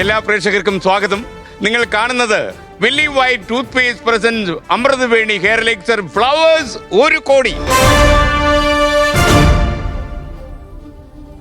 എല്ലാ പ്രേക്ഷകർക്കും സ്വാഗതം. നിങ്ങൾ കാണുന്നത് വെല്ലി white toothpaste present Amruthaveni hair elixir Flowers 1 കോടി.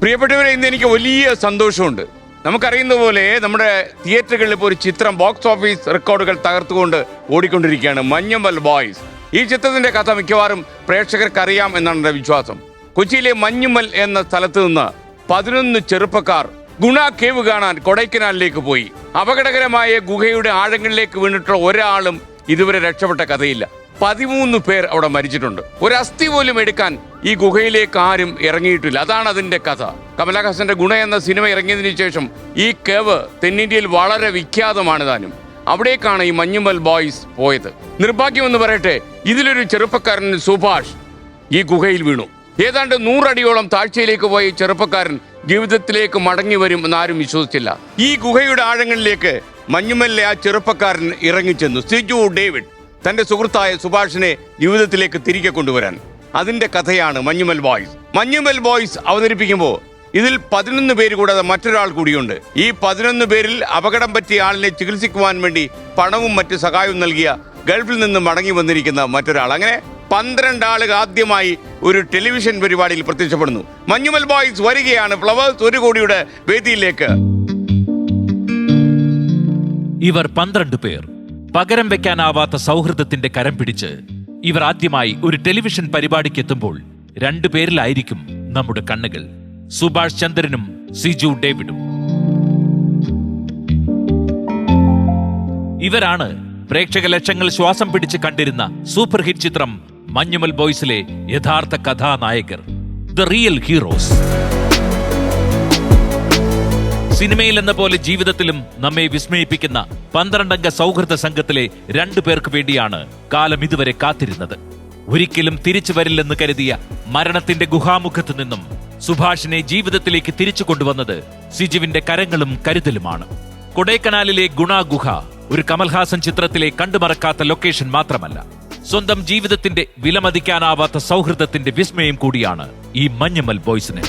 പ്രിയപ്പെട്ടവരെ, ഇന്ന് എനിക്ക് വലിയ സന്തോഷമുണ്ട്. നമുക്കറിയുന്ന പോലെ നമ്മുടെ തിയേറ്ററുകളിൽ ഇപ്പോൾ ഒരു ചിത്രം ബോക്സ് ഓഫീസ് റെക്കോർഡുകൾ തകർത്തുകൊണ്ട് ഓടിക്കൊണ്ടിരിക്കുകയാണ്, മഞ്ഞുമൽ ബോയ്സ്. ഈ ചിത്രത്തിന്റെ കഥ മിക്കവാറും പ്രേക്ഷകർക്ക് അറിയാം എന്നാണ് എൻ്റെ വിശ്വാസം. കൊച്ചിയിലെ മഞ്ഞുമൽ എന്ന സ്ഥലത്ത് നിന്ന് 11 ചെറുപ്പക്കാർ ഗുണ കേവ് കാണാൻ കൊടൈക്കനാലിലേക്ക് പോയി. അപകടകരമായ ഗുഹയുടെ ആഴങ്ങളിലേക്ക് വീണിട്ടുള്ള ഒരാളും ഇതുവരെ രക്ഷപ്പെട്ട കഥയില്ല. 13 പേർ അവിടെ മരിച്ചിട്ടുണ്ട്. ഒരു അസ്ഥി പോലും എടുക്കാൻ ഈ ഗുഹയിലേക്ക് ആരും ഇറങ്ങിയിട്ടില്ല. അതാണ് അതിന്റെ കഥ. കമലഹാസന്റെ ഗുണ എന്ന സിനിമ ഇറങ്ങിയതിനു ശേഷം ഈ കേവ് തെന്നിന്ത്യയിൽ വളരെ വിഖ്യാതമാണ് താനും. അവിടേക്കാണ് ഈ മഞ്ഞുമൽ ബോയ്സ് പോയത്. നിർഭാഗ്യമെന്ന് പറയട്ടെ, ഇതിലൊരു ചെറുപ്പക്കാരൻ സുഭാഷ് ഈ ഗുഹയിൽ വീണു. ഏതാണ്ട് 100 അടിയോളം താഴ്ചയിലേക്ക് പോയ ഈ ചെറുപ്പക്കാരൻ ജീവിതത്തിലേക്ക് മടങ്ങി വരും എന്നാരും വിശ്വസിച്ചില്ല. ഈ ഗുഹയുടെ ആഴങ്ങളിലേക്ക് മഞ്ഞുമലിലെ ആ ചെറുപ്പക്കാരൻ ഇറങ്ങിച്ചെന്നു. സിജു ഡേവിഡ് തന്റെ സുഹൃത്തായ സുഭാഷിനെ ജീവിതത്തിലേക്ക് തിരികെ കൊണ്ടുവരാൻ. അതിന്റെ കഥയാണ് മഞ്ഞുമൽ ബോയ്സ്. മഞ്ഞുമൽ ബോയ്സ് അവതരിപ്പിക്കുമ്പോൾ ഇതിൽ 11 പേര് കൂടാതെ മറ്റൊരാൾ കൂടിയുണ്ട്. ഈ 11 പേരിൽ അപകടം പറ്റിയ ആളിനെ ചികിത്സിക്കുവാൻ വേണ്ടി പണവും മറ്റ് സഹായവും നൽകിയ ഗൾഫിൽ നിന്ന് മടങ്ങി വന്നിരിക്കുന്ന മറ്റൊരാൾ. അങ്ങനെ 12 ആളുകൾ ആദ്യമായി ഒരു ടെലിവിഷൻ പരിപാടിയിൽ പ്രത്യക്ഷപ്പെടുന്നു. മഞ്ഞുമൽ ബോയ്സ് വരികയാണ് ഫ്ലവേഴ്സ് 1 കോടിയുടെ വേദിയിലേക്ക്. ഇവർ 12 പേർ. പകരം വെക്കാനാവാത്ത സൗഹൃദത്തിന്റെ കരം പിടിച്ച് ഇവർ ആദ്യമായി ഒരു ടെലിവിഷൻ പരിപാടിക്ക് എത്തുമ്പോൾ 2 പേരിലായിരിക്കും നമ്മുടെ കണ്ണുകൾ. സുഭാഷ് ചന്ദ്രനും സിജു ഡേവിഡും. ഇവരാണ് പ്രേക്ഷക ലക്ഷങ്ങൾ ശ്വാസം പിടിച്ച് കണ്ടിരുന്ന സൂപ്പർ ഹിറ്റ് ചിത്രം മഞ്ഞുമൽ ബോയ്സിലെ യഥാർത്ഥ കഥാനായകർ, ദ റിയൽ ഹീറോസ്. സിനിമയിൽ എന്ന പോലെ ജീവിതത്തിലും നമ്മെ വിസ്മയിപ്പിക്കുന്ന 12 അംഗ സൗഹൃദ സംഘത്തിലെ 2 പേർക്ക് വേണ്ടിയാണ് കാലം ഇതുവരെ കാത്തിരുന്നത്. ഒരിക്കലും തിരിച്ചു വരില്ലെന്ന് കരുതിയ മരണത്തിന്റെ ഗുഹാമുഖത്തു നിന്നും സുഭാഷിനെ ജീവിതത്തിലേക്ക് തിരിച്ചു കൊണ്ടുവന്നത് സിജുവിന്റെ കരങ്ങളും കരുതലുമാണ്. കൊടൈക്കനാലിലെ ഗുണ ഗുഹ ഒരു കമൽഹാസൻ ചിത്രത്തിലെ കണ്ടുമറക്കാത്ത ലൊക്കേഷൻ മാത്രമല്ല, സ്വന്തം ജീവിതത്തിന്റെ വിലമതിക്കാനാവാത്ത സൗഹൃദത്തിന്റെ വിസ്മയം കൂടിയാണ് ഈ മഞ്ഞുമൽ ബോയ്സിന്.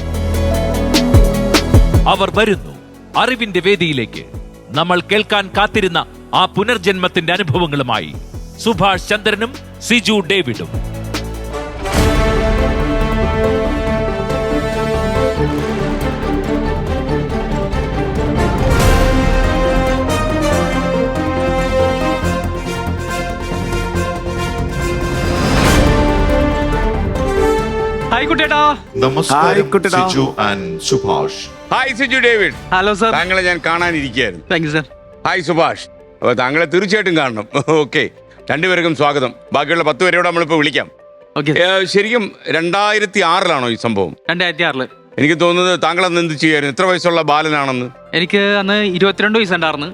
അവർ വരുന്നു അറിവിന്റെ വേദിയിലേക്ക്. നമ്മൾ കേൾക്കാൻ കാത്തിരുന്ന ആ പുനർജന്മത്തിന്റെ അനുഭവങ്ങളുമായി സുഭാഷ് ചന്ദ്രനും സിജു ഡേവിഡും. നമസ്കാരം Siju and Subhash. Hi Siju David. Hello sir. താങ്കളെ ഞാൻ കാണാനിരിക്കുകയായിരുന്നു. Thank you sir. Hi Subhash. അപ്പോൾ താങ്കളെ തീർച്ചയായിട്ടും കാണണം. ഓക്കെ, 2 പേർക്കും സ്വാഗതം. ബാക്കിയുള്ള 10 പേരോട് നമ്മളിപ്പോൾ വിളിക്കാം. ഓക്കെ. ശരിക്കും 2006 ഈ സംഭവം? 2006. എനിക്ക് തോന്നുന്നത് താങ്കൾ അന്ന് എന്ത് ചെയ്യായിരുന്നു? എത്ര വയസ്സുള്ള ബാലനാണെന്ന്? എനിക്ക് അന്ന് 22 വയസ്സുണ്ടായിരുന്നു.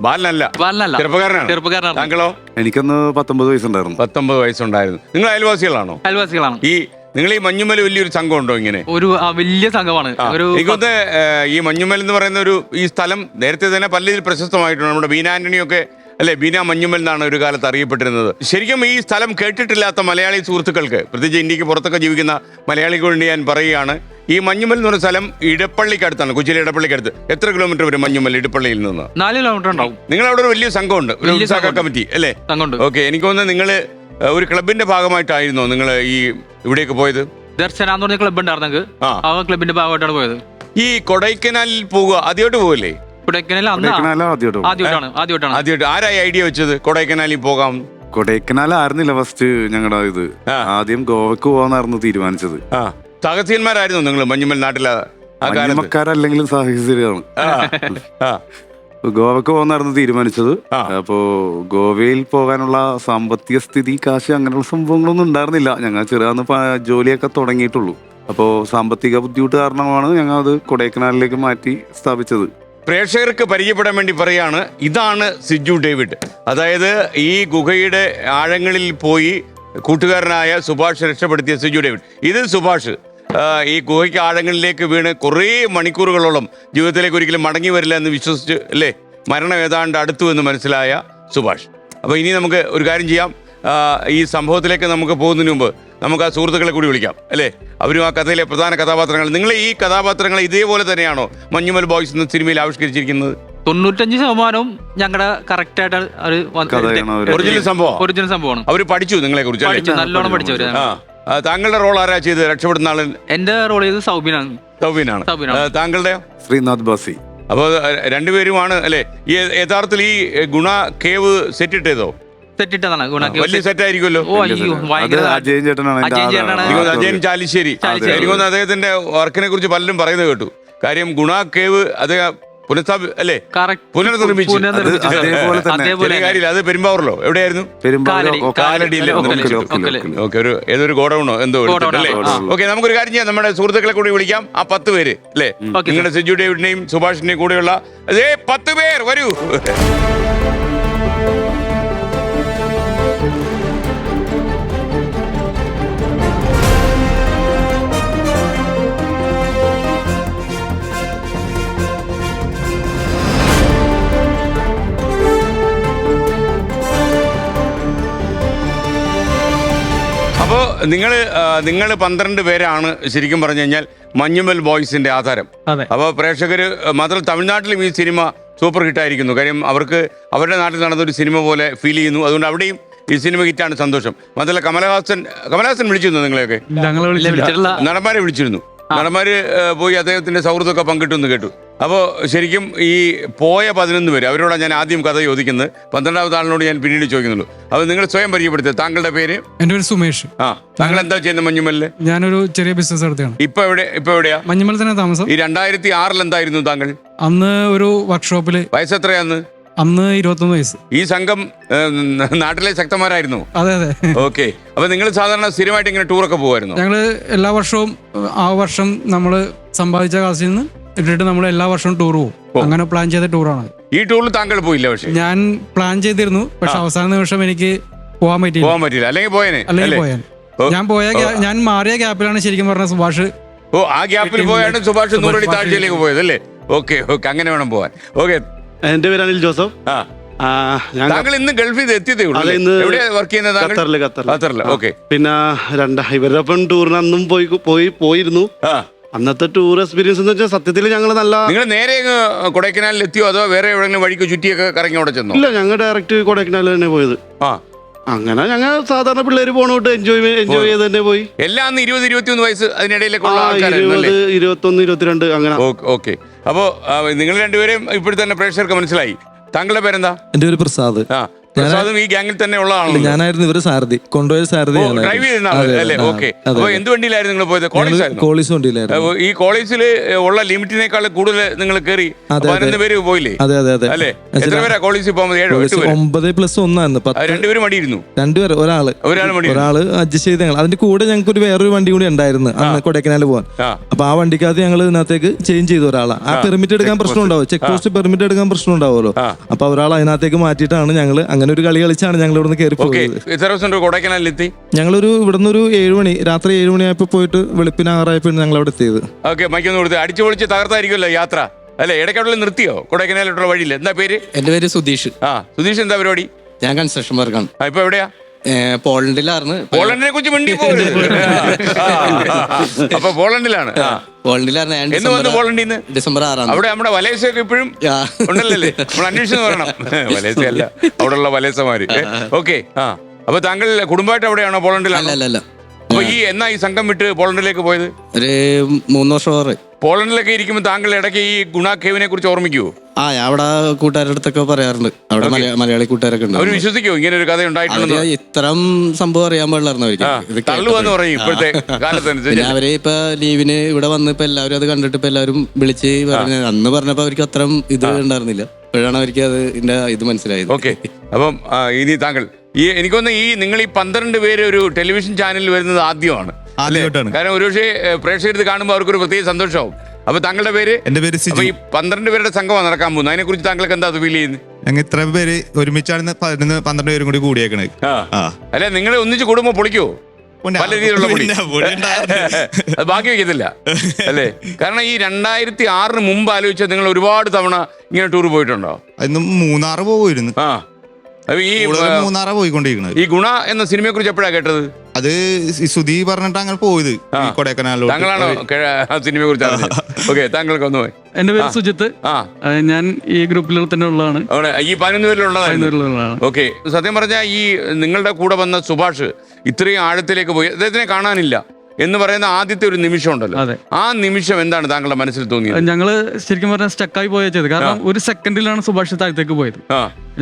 ബാലനല്ല, ചെറുപ്പക്കാരനാണ്. താങ്കളോ? എനിക്കന്ന് 19 വയസ്സുണ്ടായിരുന്നു. 19 വയസ്സുണ്ടായിരുന്നു. നിങ്ങൾ അയൽവാസികളാണോ? അയൽവാസികളാണ്. നിങ്ങൾ ഈ മഞ്ഞുമൽ വലിയൊരു സംഘം ഉണ്ടോ? ഇങ്ങനെ ഒരു വലിയ സംഘമാണ്. എനിക്കൊന്ന് ഈ മഞ്ഞുമൽ എന്ന് പറയുന്ന ഈ സ്ഥലം നേരത്തെ തന്നെ പല രീതിയിൽ പ്രശസ്തമായിട്ടുണ്ട്. നമ്മുടെ ബീന ആന്റണിയൊക്കെ അല്ലെ, ബീന മഞ്ഞുമൽ എന്നാണ് ഒരു കാലത്ത് അറിയപ്പെട്ടിരുന്നത്. ശരിക്കും ഈ സ്ഥലം കേട്ടിട്ടില്ലാത്ത മലയാളി സുഹൃത്തുക്കൾക്ക്, പ്രത്യേകിച്ച് ഇന്ത്യക്ക് പുറത്തൊക്കെ ജീവിക്കുന്ന മലയാളികൾക്ക് വേണ്ടി ഞാൻ പറയുകയാണ്, ഈ മഞ്ഞുമൽ എന്ന് പറഞ്ഞ സ്ഥലം ഇടപ്പള്ളിക്കടുത്താണ്, കൊച്ചിയിലെ ഇടപ്പള്ളിക്കടുത്ത്. എത്ര കിലോമീറ്റർ വരും മഞ്ഞുമൽ ഇടപ്പള്ളിയിൽ നിന്ന്? 4 കിലോമീറ്റർ ഉണ്ടാവും. നിങ്ങൾ അവിടെ ഒരു വലിയ സംഘമുണ്ട്, ഒരു ഉത്സാഹ കമ്മിറ്റി അല്ലേ? ഓക്കെ, എനിക്ക് തോന്നുന്നത് നിങ്ങൾ ഒരു ക്ലബിന്റെ ഭാഗമായിട്ടായിരുന്നോ നിങ്ങൾ ഈ ഇവിടേക്ക് പോയത്? ദർശന എന്ന് പറഞ്ഞ ക്ലബ് ഉണ്ടായിരുന്നെങ്കിൽ ആ ക്ലബിന്റെ ഭാഗമായിട്ടാണ് പോയത്. ഈ കൊടൈക്കനാലിൽ പോകുക ആദ്യമായിട്ട് പോകല്ലേ? കൊടൈക്കനാൽ ആദ്യമായിട്ടാണ്. ആരായി ഐഡിയ വെച്ചത് കൊടൈക്കനാലിൽ പോകാം? കൊടൈക്കനാൽ ആയിരുന്നില്ല ഫസ്റ്റ് ഞങ്ങളുടെ ഇത്. ആദ്യം ഗോവക്ക് പോകാന്നായിരുന്നു തീരുമാനിച്ചത്. സാഹസികന്മാരായിരുന്നു നിങ്ങൾ മഞ്ഞുമൽ നാട്ടിലെ? മഞ്ഞുമക്കാരല്ലെങ്കിലും സാഹസികരാണ്. ഗോവക്ക് പോകുന്നായിരുന്നു തീരുമാനിച്ചത്. അപ്പോ ഗോവയിൽ പോകാനുള്ള സാമ്പത്തിക സ്ഥിതി, കാശ്, അങ്ങനെയുള്ള സംഭവങ്ങളൊന്നും ഉണ്ടായിരുന്നില്ല. ഞങ്ങൾ ചെറുതാന്ന് ജോലിയൊക്കെ തുടങ്ങിയിട്ടുള്ളൂ. അപ്പോൾ സാമ്പത്തിക ബുദ്ധിമുട്ട് കാരണമാണ് ഞങ്ങൾ അത് കൊടൈക്കനാലിലേക്ക് മാറ്റി സ്ഥാപിച്ചത്. പ്രേക്ഷകർക്ക് പരിചയപ്പെടാൻ വേണ്ടി പറയാണ്, ഇതാണ് സിജു ഡേവിഡ്. അതായത് ഈ ഗുഹയുടെ ആഴങ്ങളിൽ പോയി കൂട്ടുകാരനായ സുഭാഷ് രക്ഷപ്പെടുത്തിയ സിജു ഡേവിഡ്. ഇത് സുഭാഷ് ഈ ഗുഹയ്ക്ക് ആഴങ്ങളിലേക്ക് വീണ് കുറേ മണിക്കൂറുകളോളം ജീവിതത്തിലേക്ക് ഒരിക്കലും മടങ്ങി വരില്ല എന്ന് വിശ്വസിച്ച് അല്ലേ, മരണം ഏതാണ്ട് അടുത്തു എന്ന് മനസ്സിലായ സുഭാഷ്. അപ്പോൾ ഇനി നമുക്ക് ഒരു കാര്യം ചെയ്യാം, ഈ സംഭവത്തിലേക്ക് നമുക്ക് പോകുന്നതിന് മുമ്പ് നമുക്ക് ആ സുഹൃത്തുക്കളെ കൂടി വിളിക്കാം അല്ലേ. അവരും ആ കഥയിലെ പ്രധാന കഥാപാത്രങ്ങൾ. നിങ്ങൾ ഈ കഥാപാത്രങ്ങൾ ഇതേപോലെ തന്നെയാണോ മഞ്ഞുമൽ ബോയ്സ് എന്ന സിനിമയിൽ ആവിഷ്കരിച്ചിരിക്കുന്നത്? 95% ഞങ്ങളുടെ കറക്റ്റ് ആയിട്ട് കഥയാണ് അവര്. ഒറിജിനൽ സംഭവം ഒറിജിനൽ സംഭവമാണ്. അവര് പഠിച്ചു നിങ്ങളെ കുറിച്ച് പഠിച്ചു, നല്ലോണം പഠിച്ചവര്. താങ്കളുടെ റോൾ ആരാ ചെയ്ത് രക്ഷപ്പെടുന്ന ആള്? എന്റെ റോൾ ചെയ്ത് സൗബിനാണ്. സൗബിനാണ്. താങ്കളുടെ ശ്രീനാഥ് ബാസി. അപ്പോൾ രണ്ടുപേരുമാണ് അല്ലേ? ഈ യഥാർത്ഥത്തിൽ ഈ ഗുണ കേവ് സെറ്റ് ഇട്ടേതോ? സെറ്റിട്ടതാണ് വലിയ സെറ്റ് ആയിരിക്കുമല്ലോ. ഓ അയ്യോ അത് ഭയങ്കര അജയൻ ചേട്ടനാണ് അതിന്റെ അജയൻ ചേട്ടനാണ്. ആളാണ്. എനിക്ക് തോന്നുന്നു അജയൻ ചാലിശ്ശേരി. എനിക്ക് തോന്നുന്നു അദ്ദേഹത്തിന്റെ വർക്കിനെ കുറിച്ച് പലരും പറയുന്നത് കേട്ടു. കാര്യം ഗുണ കേവ് അദ്ദേഹം അല്ലേ പുനർനിർമ്മിച്ചു. അതേപോലെ തന്നെ ചെറിയ കാര്യമില്ല. അത് പെരുമ്പാവൂരിലോ എവിടെയായിരുന്നു? കാലടിയിലെ ഓക്കെ, ഒരു ഏതൊരു ഗോഡൌണോ എന്തോ അല്ലേ? ഓക്കെ, നമുക്കൊരു കാര്യം ചെയ്യാം. നമ്മുടെ സുഹൃത്തുക്കളെ കൂടി വിളിക്കാം. ആ 10 പേര് അല്ലേ, നിങ്ങളുടെ സിജു ഡേവിഡിന്റെയും സുഭാഷിന്റെയും കൂടെയുള്ള 10 പേർ വരൂ. അപ്പോൾ നിങ്ങൾ 12 പേരാണ് ശരിക്കും പറഞ്ഞു കഴിഞ്ഞാൽ മഞ്ഞുമൽ ബോയ്സിന്റെ ആധാരം. അപ്പോൾ പ്രേക്ഷകര് മാത്രം തമിഴ്നാട്ടിലും ഈ സിനിമ സൂപ്പർ ഹിറ്റായിരിക്കുന്നു. കാര്യം അവർക്ക് അവരുടെ നാട്ടിൽ നടന്നൊരു സിനിമ പോലെ ഫീൽ ചെയ്യുന്നു. അതുകൊണ്ട് അവിടെയും ഈ സിനിമ ഹിറ്റാണ് സന്തോഷം. മാത്രമല്ല കമലഹാസൻ വിളിച്ചിരുന്നു നിങ്ങളെയൊക്കെ? നടന്മാരെ വിളിച്ചിരുന്നു. നടന്മാര് പോയി അദ്ദേഹത്തിന്റെ സൗഹൃദമൊക്കെ പങ്കിട്ടെന്ന് കേട്ടു. അപ്പോൾ ശരിക്കും ഈ പോയ 11 പേര് അവരോടാണ് ഞാൻ ആദ്യം കഥ ചോദിക്കുന്നത്. 12ാമത്തെ ആളിനോട് ഞാൻ പിന്നീട് ചോദിക്കുന്നുള്ളൂ. അപ്പോൾ നിങ്ങൾ സ്വയം പരിചയപ്പെടുത്തുക. താങ്കളുടെ പേര്? എന്റെ പേര് സുമേഷ്. താങ്കൾ എന്താ ചെയ്യുന്നത് മഞ്ഞുമലില്? ഞാനൊരു ചെറിയ ബിസിനസ് നടത്തുകയാണ്. ഇപ്പൊ എവിടെയാ? മഞ്ഞുമൽ തന്നെ താമസം. ഈ 2006 എന്തായിരുന്നു താങ്കൾ? അന്ന് ഒരു വർക്ക്ഷോപ്പില്. വയസ്സ് എത്രയാന്ന്? അന്ന് 21 വയസ്സ്. ഈ സംഘം നാട്ടിലെ ശക്തന്മാരായിരുന്നു? അതെ അതെ. ഓക്കെ. അപ്പൊ നിങ്ങൾ സാധാരണ സ്ഥിരമായിട്ട് ഇങ്ങനെ ടൂറൊക്കെ പോകുമായിരുന്നു? ഞങ്ങള് എല്ലാ വർഷവും ആ വർഷം നമ്മള് സമ്പാദിച്ച കാശിൽ നിന്ന് ഇട്ടിട്ട് നമ്മൾ എല്ലാ വർഷവും ടൂർ പോകും. അങ്ങനെ പ്ലാൻ ചെയ്ത ടൂറാണ്. ഈ ടൂറിൽ താങ്കൾ പോയില്ല? പക്ഷേ ഞാൻ പ്ലാൻ ചെയ്തിരുന്നു. പക്ഷെ അവസാന നിമിഷം എനിക്ക് പോകാൻ പറ്റിയില്ല. അല്ലെങ്കിൽ പോയാൻ ഞാൻ മാറിയ ഗ്യാപ്പിലാണ് ശരിക്കും പറഞ്ഞ സുഭാഷ്. ആ ഗ്യാപ്പിൽ പോയാണ് സുഭാഷ് 100 അടി താഴ്ചയിലേക്ക് പോയത് അല്ലേ? ഓക്കെ, അങ്ങനെ വേണം പോവാൻ. ഓക്കെ. എന്റെ പേര് അനിൽ ജോസഫ്. താങ്കൾ ഇന്ന് ഗൾഫിൽ എത്തിയതേ ഉള്ളൂ? എവിടെയാ വർക്ക് ചെയ്യുന്നത്? ഖത്തറില്. ഓക്കെ. പിന്നെ ഇവരുടെ ഒപ്പം ടൂറിന് അന്നും പോയിരുന്നു. അന്നത്തെ ടൂർ എക്സ്പീരിയൻസ് എന്ന് വെച്ചാൽ സത്യത്തിൽ ഞങ്ങൾ നിങ്ങൾ നേരെ കൊടൈക്കനാലിൽ എത്തിയോ അതോ വേറെ എവിടെയെങ്കിലും വഴിക്ക് ചുറ്റിയൊക്കെ കറങ്ങി അവിടെ ചെന്നോ? ഇല്ല, ഞങ്ങൾ ഡയറക്റ്റ് കൊടൈക്കനാലിൽ തന്നെ പോയത്. അങ്ങനെ ഞങ്ങൾ സാധാരണ പിള്ളേര് പോണോട്ട് എൻജോയ് ചെയ്ത് തന്നെ പോയി. എല്ലാം 20-21 വയസ്സ് അതിനിടയിലേക്കുള്ള 21, 22 അങ്ങനെ. ഓക്കെ. അപ്പോ നിങ്ങൾ രണ്ടുപേരും ഇപ്പോഴും തന്നെ പ്രേക്ഷകർക്ക് മനസ്സിലായി. താങ്കളുടെ പേരെന്താ? എന്റെ പേര് പ്രസാദ്. പ്രസാദും ഈ ഗ്യാങ്ങിൽ തന്നെ ഉള്ള ആളാണ്. ഞാനായിരുന്നു ഇവര് സാരഥി, കൊണ്ടുപോയ സാരഥി. ഡ്രൈവ് ചെയ്യുന്ന അല്ലേ? ഓക്കെ. അപ്പൊ എന്ത് വണ്ടിയിലായിരുന്നു നിങ്ങൾ പോയത്? കോളേജ് വണ്ടിയിലായിരുന്നു. ഈ കോളേജിൽ ഉള്ള ലിമിറ്റിനേക്കാൾ കൂടുതൽ നിങ്ങൾ കയറി 11 പേര് പോയില്ലേ? അതെ അതെ അതെ. അല്ലേ? എത്ര പേരാ കോളേജിൽ പോകുമ്പോൾ? 9+1 ആയിരുന്നു. 2 പേര് മടിയിരുന്നു. 2 പേര്. ഒരാള് അഡ്ജസ്റ്റ് ചെയ്ത് ഞങ്ങൾ അതിന്റെ കൂടെ ഞങ്ങൾക്ക് ഒരു വേറൊരു വണ്ടി കൂടി ഉണ്ടായിരുന്നു അന്ന് കൊടൈക്കനാല് പോകാൻ. അപ്പൊ ആ വണ്ടിക്കകത്ത് ഞങ്ങൾ ഇതിനകത്തേക്ക് ചേഞ്ച് ചെയ്തു ഒരാളെ. ആ പെർമിറ്റ് എടുക്കാൻ പ്രശ്നം ഉണ്ടാവും, ചെക്ക് പോസ്റ്റ് പെർമിറ്റ് എടുക്കാൻ പ്രശ്നം ഉണ്ടാവുമല്ലോ. അപ്പൊ ഒരാൾ അതിനകത്തേക്ക് മാറ്റിയിട്ടാണ് ഞങ്ങൾ അങ്ങനെ ഒരു കളി കളിച്ചാണ് ഞങ്ങൾ ഇവിടുന്ന് കയറി പോയത്. കൊടൈക്കനാലിലെത്തി ഞങ്ങളൊരു ഇവിടുന്ന് ഒരു 7 മണി, രാത്രി 7 മണിയായപ്പോ പോയിട്ട് വെളുപ്പിന് 6 ഞങ്ങൾ അവിടെ എത്തിയത്. ഓക്കെ. മൈക്കൊന്ന് കൊടുത്ത് അടിച്ചു പൊളിച്ച് തകർത്തായിരിക്കുമല്ലോ യാത്ര അല്ലെ? ഇടയ്ക്കവിടെ നിർത്തിയോ കൊടൈക്കനാലിലുള്ള വഴിയിൽ? എന്താ പേര്? എന്റെ പേര് സുധീഷ്. സുധീഷ്, എന്താ പരിപാടി? ഞാൻ കൺസ്ട്രക്ഷൻ വർക്കാണ്. ഇപ്പൊ എവിടെയാ? പോളണ്ടിലായിരുന്നു. പോളണ്ടിനെ കുറിച്ച് മിണ്ടി പോകരുത്. അപ്പൊ പോളണ്ടിലാണ്. എന്ന് വന്നു പോളണ്ടിൽ നിന്ന്? ഡിസംബർ 6. അവിടെ നമ്മുടെ വലേസയൊക്കെ ഇപ്പോഴും ഉണ്ടല്ലേ? നമ്മൾ അന്വേഷിച്ചു പറയണം. വലേസയല്ല, അവിടെയുള്ള വലേസമാര്. ഓക്കെ. അപ്പൊ താങ്കൾ കുടുംബമായിട്ട് അവിടെയാണോ പോളണ്ടിലാണ്? അല്ല. അപ്പൊ എന്നാ ഈ സംഘം വിട്ട് പോളണ്ടിലേക്ക് പോയത്? ഒരു 3 വർഷം. പോളണ്ടിലൊക്കെ ഇരിക്കുമ്പോൾ താങ്കൾ ഇടയ്ക്ക് ഈ ഗുണ കേവിനെ കുറിച്ച് ഓർമ്മിക്കുവോ? അവിടെ കൂട്ടുകാരുടെ അടുത്തൊക്കെ പറയാറുണ്ട്. അവിടെ മലയാളി കൂട്ടുകാരൊക്കെ ഉണ്ട്. അവർ വിശ്വസിക്കുവോ ഇങ്ങനെ ഒരു കഥ ഉണ്ടായിട്ടുണ്ടെന്ന്? ഇത്തരം സംഭവം അറിയാൻ പാടില്ലായിരുന്നു അവർക്ക്. തള്ളുവെന്ന് പറയും ഇപ്പോഴത്തെ കാലത്തനുസരിച്ച്. അവര് ഇപ്പൊ ലീവിന് ഇവിടെ വന്ന് ഇപ്പൊ എല്ലാവരും അത് കണ്ടിട്ട് ഇപ്പൊ എല്ലാവരും വിളിച്ച് പറഞ്ഞ അന്ന് പറഞ്ഞപ്പോ അവർക്ക് അത്രയും ഇത് ഉണ്ടായിരുന്നില്ല. ഇപ്പോഴാണ് അവർക്ക് അതിന്റെ ഇത് മനസ്സിലായത്. ഓക്കെ. അപ്പം ഇനി താങ്കൾ എനിക്കൊന്ന് നിങ്ങൾ ഈ 12 പേര് ഒരു ടെലിവിഷൻ ചാനലിൽ വരുന്നത് ആദ്യമാണ്. കാരണം ഒരുപക്ഷെ പ്രേക്ഷകർ ഇത് കാണുമ്പോൾ അവർക്കൊരു പ്രത്യേക സന്തോഷമാവും. അപ്പൊ താങ്കളുടെ പേര്? എന്റെ പേര് സിജു. ഈ 12 പേരുടെ സംഘമാണ് നടക്കാൻ പോകുന്നത്. അതിനെ കുറിച്ച് താങ്കൾക്ക് എന്താ ഫീൽ ചെയ്യുന്നത്? ഞങ്ങൾ ഇത്ര പേര് ഒരുമിച്ചാണ് 12 പേരും കൂടി കൂടിയേക്കണേ. അല്ലെ, നിങ്ങൾ ഒന്നിച്ച് കൂടുമ്പോ പൊളിക്കോ? പല രീതിയിലുള്ള പൊളി അത് ബാക്കി വെക്കത്തില്ല അല്ലേ? കാരണം ഈ 2006 മുമ്പ് ആലോചിച്ചാൽ നിങ്ങൾ ഒരുപാട് തവണ ഇങ്ങനെ ടൂർ പോയിട്ടുണ്ടോ? അതിന് 3 പോയിരുന്നു. പോയിക്കൊണ്ടിരിക്കുന്നത്. ഈ ഗുണ എന്ന സിനിമയെ കുറിച്ച് എപ്പോഴാ കേട്ടത്? അത് സുധി പറഞ്ഞിട്ട് അങ്ങനെ പോയത് കൊടൈക്കനാലിലോട്ട്. താങ്കളാണോ സിനിമയെ കുറിച്ച്? ഓക്കെ, താങ്കൾക്ക് ഒന്ന് പോയി. എന്റെ പേര് സുജിത്ത്. ആ ഞാൻ ഈ ഗ്രൂപ്പിൽ തന്നെ ഉള്ളതാണ്. അവിടെ ഈ 11 പേരിലുള്ളതായിരുന്നു. ഉള്ളതാണ്. ഓക്കെ, സത്യം പറഞ്ഞാൽ ഈ നിങ്ങളുടെ കൂടെ വന്ന സുഭാഷ് ഇത്രയും ആഴത്തിലേക്ക് പോയി, അദ്ദേഹത്തിനെ കാണാനില്ല എന്ന് പറയുന്ന ആദ്യത്തെ ഒരു നിമിഷം ഉണ്ടല്ലോ, അതെ. ആ നിമിഷം എന്താണ് താങ്കളുടെ മനസ്സിൽ തോന്നിയത്? ഞങ്ങള് ശരിക്കും പറഞ്ഞാൽ സ്റ്റക്കായി പോയ ചെയ്ത്, കാരണം ഒരു സെക്കൻഡിലാണ് സുഭാഷ് താഴത്തേക്ക് പോയത്.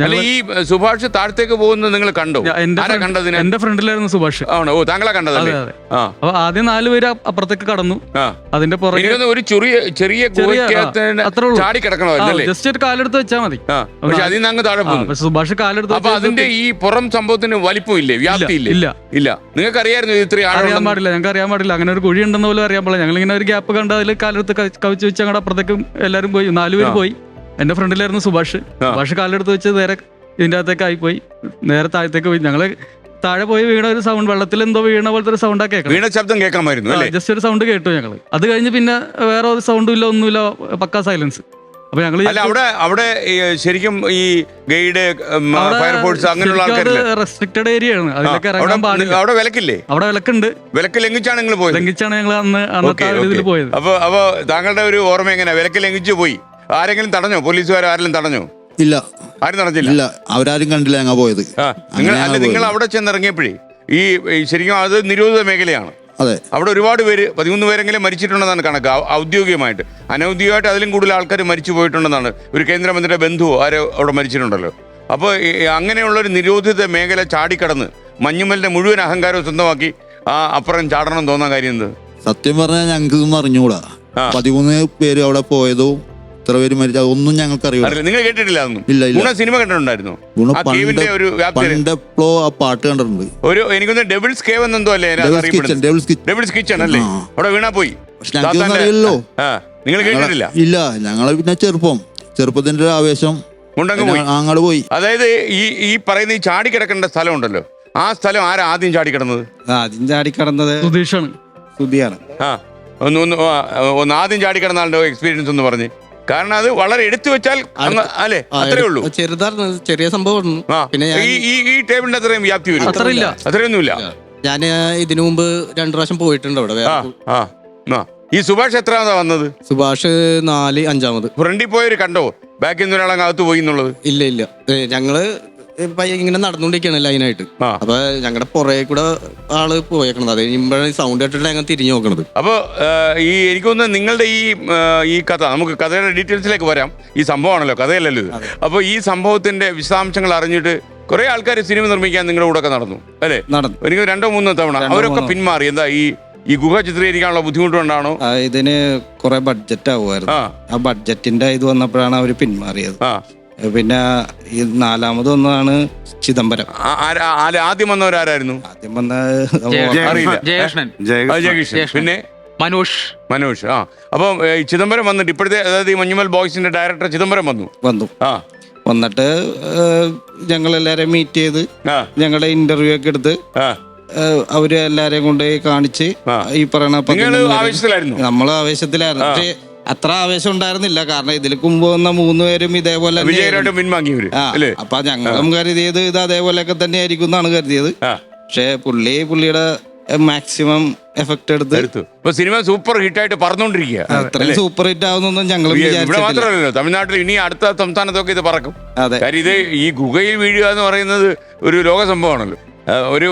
അല്ല, ഈ സുഭാഷ് താഴത്തേക്ക് പോകുന്നത് നിങ്ങൾ കണ്ടോ? ആരാ കണ്ടതിന്? എന്റെ ഫ്രണ്ടിലായിരുന്നു സുഭാഷ്. ആണോ? ഓ, താങ്കളെ കണ്ടതല്ലേ? അപ്പൊ ആദ്യം 4 പേര് അപ്പുറത്തേക്ക് കടന്നു. അതിന്റെ പുറകെ ഒരു ചെറിയ ചാടി കിടക്കണമല്ലേ? ജസ്റ്റ് ഒരു കാലെടുത്ത് വെച്ചാൽ മതി. പക്ഷെ അതിൽ നിന്ന് അങ്ങ് താഴെ പോകുന്നു. സുഭാഷ് കാലെടുത്ത്. അപ്പൊ അതിന്റെ ഈ പുറം സംഭവത്തിന് വലിപ്പം ഇല്ലേ, വ്യാപ്തി ഇല്ലേ? ഇല്ല. നിങ്ങൾക്ക് അറിയായിരുന്നു ഇത്രയും അറിയാൻ പാടില്ല, ഞങ്ങൾക്ക് അറിയാൻ പാടില്ല. അങ്ങനെ ഒരു കുഴി ഉണ്ടെന്ന് പോലും അറിയാൻ പാടില്ല. ഞങ്ങളിങ്ങനെ ഒരു ഗ്യാപ്പ് കണ്ട് അതിൽ കാലെടുത്ത് കവിച്ച് വെച്ച് അങ്ങോട്ട് അപ്പുറത്തേക്കും എല്ലാവരും പോയി. 4 പേര് പോയി. എന്റെ ഫ്രണ്ടിലായിരുന്നു സുഭാഷ്. സുഭാഷ് കാലെടുത്ത് വെച്ച് നേരെ ഇതിന്റെ അകത്തേക്ക് ആയിപ്പോയി, നേരെ താഴത്തേക്ക് പോയി. ഞങ്ങള് താഴെ പോയി വീണ ഒരു സൗണ്ട്, വെള്ളത്തിൽ എന്തോ വീണ പോലത്തെ ഒരു സൗണ്ടാ കേൾക്കാം. വീണ ശബ്ദം കേൾക്കാമായിരുന്നു. ജസ്റ്റ് ഒരു സൗണ്ട് കേട്ടു ഞങ്ങള്. അത് കഴിഞ്ഞ് പിന്നെ വേറെ ഒരു സൗണ്ടും ഇല്ല, ഒന്നുമില്ല, പക്കാ സൈലൻസ്. അപ്പൊ ഞങ്ങള് അവിടെ ശരിക്കും ഈ ഗൈഡ്, ഫയർഫോഴ്സ് അങ്ങനെയുള്ള ആൾക്കാർ റെസ്ട്രിക്റ്റഡ് ഏരിയ ആണ്, അതിലൊക്കെ ഇറങ്ങാൻ പാടില്ല. അവിടെ വിലക്കില്ലേ? അവിടെ വിലക്കുണ്ട്. വിലക്ക് ലംഘിച്ചാണ് നിങ്ങൾ പോയത്? ലംഘിച്ചാണ് ഞങ്ങൾ അന്നത്തെ ഇതിൽ പോയത്. അപ്പൊ താങ്കളുടെ ഒരു ഓർമ്മ എങ്ങനെയാ? വിലക്ക് ലംഘിച്ചു പോയി. ആരെങ്കിലും തടഞ്ഞോ? പോലീസുകാർ ആരെങ്കിലും തടഞ്ഞോ? ഇല്ല, ആരും തടഞ്ഞില്ല. അവരാരും കണ്ടില്ല ഞങ്ങൾ പോയത്. നിങ്ങൾ അവിടെ ചെന്നിറങ്ങിയപ്പോഴേ ഈ ശരിക്കും അത് നിരോധിത മേഖലയാണ്. അതെ, അവിടെ ഒരുപാട് പേര്, 13 പേരെങ്കിലും മരിച്ചിട്ടുണ്ടെന്നാണ് കണക്ക്, ഔദ്യോഗികമായിട്ട്. അനൗദ്യോഗികമായിട്ട് അതിലും കൂടുതൽ ആൾക്കാർ മരിച്ചു പോയിട്ടുണ്ടെന്നാണ്. ഒരു കേന്ദ്രമന്ത്രിയുടെ ബന്ധുവോ ആരോ അവിടെ മരിച്ചിട്ടുണ്ടല്ലോ. അപ്പോൾ അങ്ങനെയുള്ളൊരു നിരോധിത മേഖല ചാടിക്കടന്ന് മഞ്ഞുമലിന്റെ മുഴുവൻ അഹങ്കാരവും സ്വന്തമാക്കി അപ്പുറം ചാടണം തോന്നാൻ കാര്യം എന്ത്? സത്യം പറഞ്ഞാൽ ഞങ്ങൾക്ക് ഇതൊന്നും അറിഞ്ഞുകൂടാ. 13 പേര് അവിടെ പോയതോ ഇത്ര പേര് മരിച്ച ഒന്നും ഞങ്ങൾക്ക് അറിയില്ല. നിങ്ങൾ കേട്ടിട്ടില്ല അതൊന്നും? ഇല്ല. സിനിമ കണ്ടിട്ടുണ്ടായിരുന്നു? പണ്ടെപ്പോഴോ ആ പാട്ട് കണ്ടിട്ടുണ്ട്. എനിക്കൊന്ന് ഡെവിൾസ് കേവ് എന്നെന്തോ അല്ലേ ഡെവിൾസ് കിച്ചൺ അല്ലേ? അവിടെ വീണാ പോയി. അറിയില്ലല്ലോ. നിങ്ങൾ കേട്ടിട്ടില്ല? ഇല്ല, ഞങ്ങള് പിന്നെ ചെറുപ്പത്തിന്റെ ഒരു ആവേശം അങ്ങോട്ട് പോയി. അതായത് ഈ പറയുന്ന ഈ ചാടി കിടക്കേണ്ട സ്ഥലം ഉണ്ടല്ലോ, ആ സ്ഥലം ആരാ ആദ്യം ചാടിക്കിടന്നത്? ആദ്യം ചാടിക്കിടന്നത് സുധീഷാണ്. സുധിയാണ്. ഒന്ന് ആദ്യം ചാടിക്കിടന്ന ആളുടെ എക്സ്പീരിയൻസ് ഒന്ന് പറഞ്ഞ്. കാരണം അത് വളരെ എടുത്തു വെച്ചാൽ അല്ലേ, അത്രേ ഉള്ളൂ. ചെറിയ സംഭവം. പിന്നെ ഈ ടേബിളിന്റെ അത്രയും വ്യാപ്തി വരും? അത്രയൊന്നുമില്ല. ഞാൻ ഇതിനു മുമ്പ് 2 പ്രാവശ്യം പോയിട്ടുണ്ട് അവിടെ. ഈ സുഭാഷ് എത്രാമതാ വന്നത്? സുഭാഷ് 4, 5-മത്. ഫ്രണ്ടിൽ പോയൊരു കണ്ടോ ബാക്കിൽ നിന്ന് ഒരാളെ അകത്ത് പോയി എന്നുള്ളത്? ഇല്ല. ഞങ്ങള് ഇങ്ങനെ നടന്നുകൊണ്ടിരിക്കുകയാണ് ലൈനായിട്ട്. അപ്പൊ ഞങ്ങളുടെ പുറകെ കൂടെ ആള് പോയേക്കണത്. അത് കഴിയുമ്പോഴാണ് സൗണ്ട് കേട്ടിട്ട് ഞങ്ങൾ തിരിഞ്ഞു നോക്കണത്. അപ്പൊ എനിക്ക് തോന്നുന്നത് നിങ്ങളുടെ ഈ കഥ, നമുക്ക് കഥയുടെ ഡീറ്റെയിൽസിലേക്ക് വരാം. ഈ സംഭവമാണല്ലോ, കഥയല്ലല്ലോ ഇത്. അപ്പൊ ഈ സംഭവത്തിന്റെ വിശദാംശങ്ങൾ അറിഞ്ഞിട്ട് കുറെ ആൾക്കാർ സിനിമ നിർമ്മിക്കാൻ നിങ്ങളുടെ കൂടെ ഒക്കെ നടന്നു അല്ലേ? എനിക്ക് 2-3 തവണ അവരൊക്കെ പിന്മാറി. എന്താ ഈ ഗുഹ ചിത്രീകരിക്കാനുള്ള ബുദ്ധിമുട്ട് കൊണ്ടാണോ? ഇതിന് കുറെ ബഡ്ജറ്റ് ആവുമായിരുന്നു. ആ ബഡ്ജറ്റിന്റെ ഇത് വന്നപ്പോഴാണ് അവര് പിന്മാറിയത്. പിന്നെ ഈ 4-മത് വന്നതാണ് ചിദംബരം. ആദ്യം വന്നവരാരായിരുന്നു? ആദ്യം വന്ന ജയകൃഷ്ണൻ, പിന്നെ മനോജ്. അപ്പൊ ചിദംബരം വന്നിട്ട് ഇപ്പോഴത്തെ, അതായത് ഈ മഞ്ഞുമൽ ബോയ്സിന്റെ ഡയറക്ടർ ചിദംബരം വന്നിട്ട് ഞങ്ങളെല്ലാരെയും മീറ്റ് ചെയ്ത് ഞങ്ങളുടെ ഇന്റർവ്യൂ ഒക്കെ എടുത്ത് അവര് എല്ലാരെയും കൊണ്ട് കാണിച്ച് ഈ പറയണ നമ്മള് ആവേശത്തിലായിരുന്നു. പക്ഷേ അത്ര ആവേശം ഉണ്ടായിരുന്നില്ല. കാരണം ഇതിൽ മുമ്പ് വന്ന 3 പേരും ഇതേപോലെ അപ്പൊ ഞങ്ങളും കരുതിയത് ഇത് അതേപോലെയൊക്കെ തന്നെ ആയിരിക്കും എന്നാണ് കരുതിയത്. പക്ഷെ പുള്ളിയുടെ മാക്സിമം എഫക്ട് എടുത്ത് സിനിമ സൂപ്പർ ഹിറ്റായിട്ട് പറഞ്ഞോണ്ടിരിക്കുക. സൂപ്പർ ഹിറ്റ് ആവുന്നൊന്നും ഞങ്ങൾ ഇവിടെ മാത്രമല്ലല്ലോ, തമിഴ്നാട്ടിൽ ഇനി അടുത്ത സംസ്ഥാനത്തൊക്കെ ഇത് പറക്കും. കാര്യം ഇത് ഈ ഗുഹയിൽ വീഴുക എന്ന് പറയുന്നത് ഒരു ലോക സംഭവമാണല്ലോ.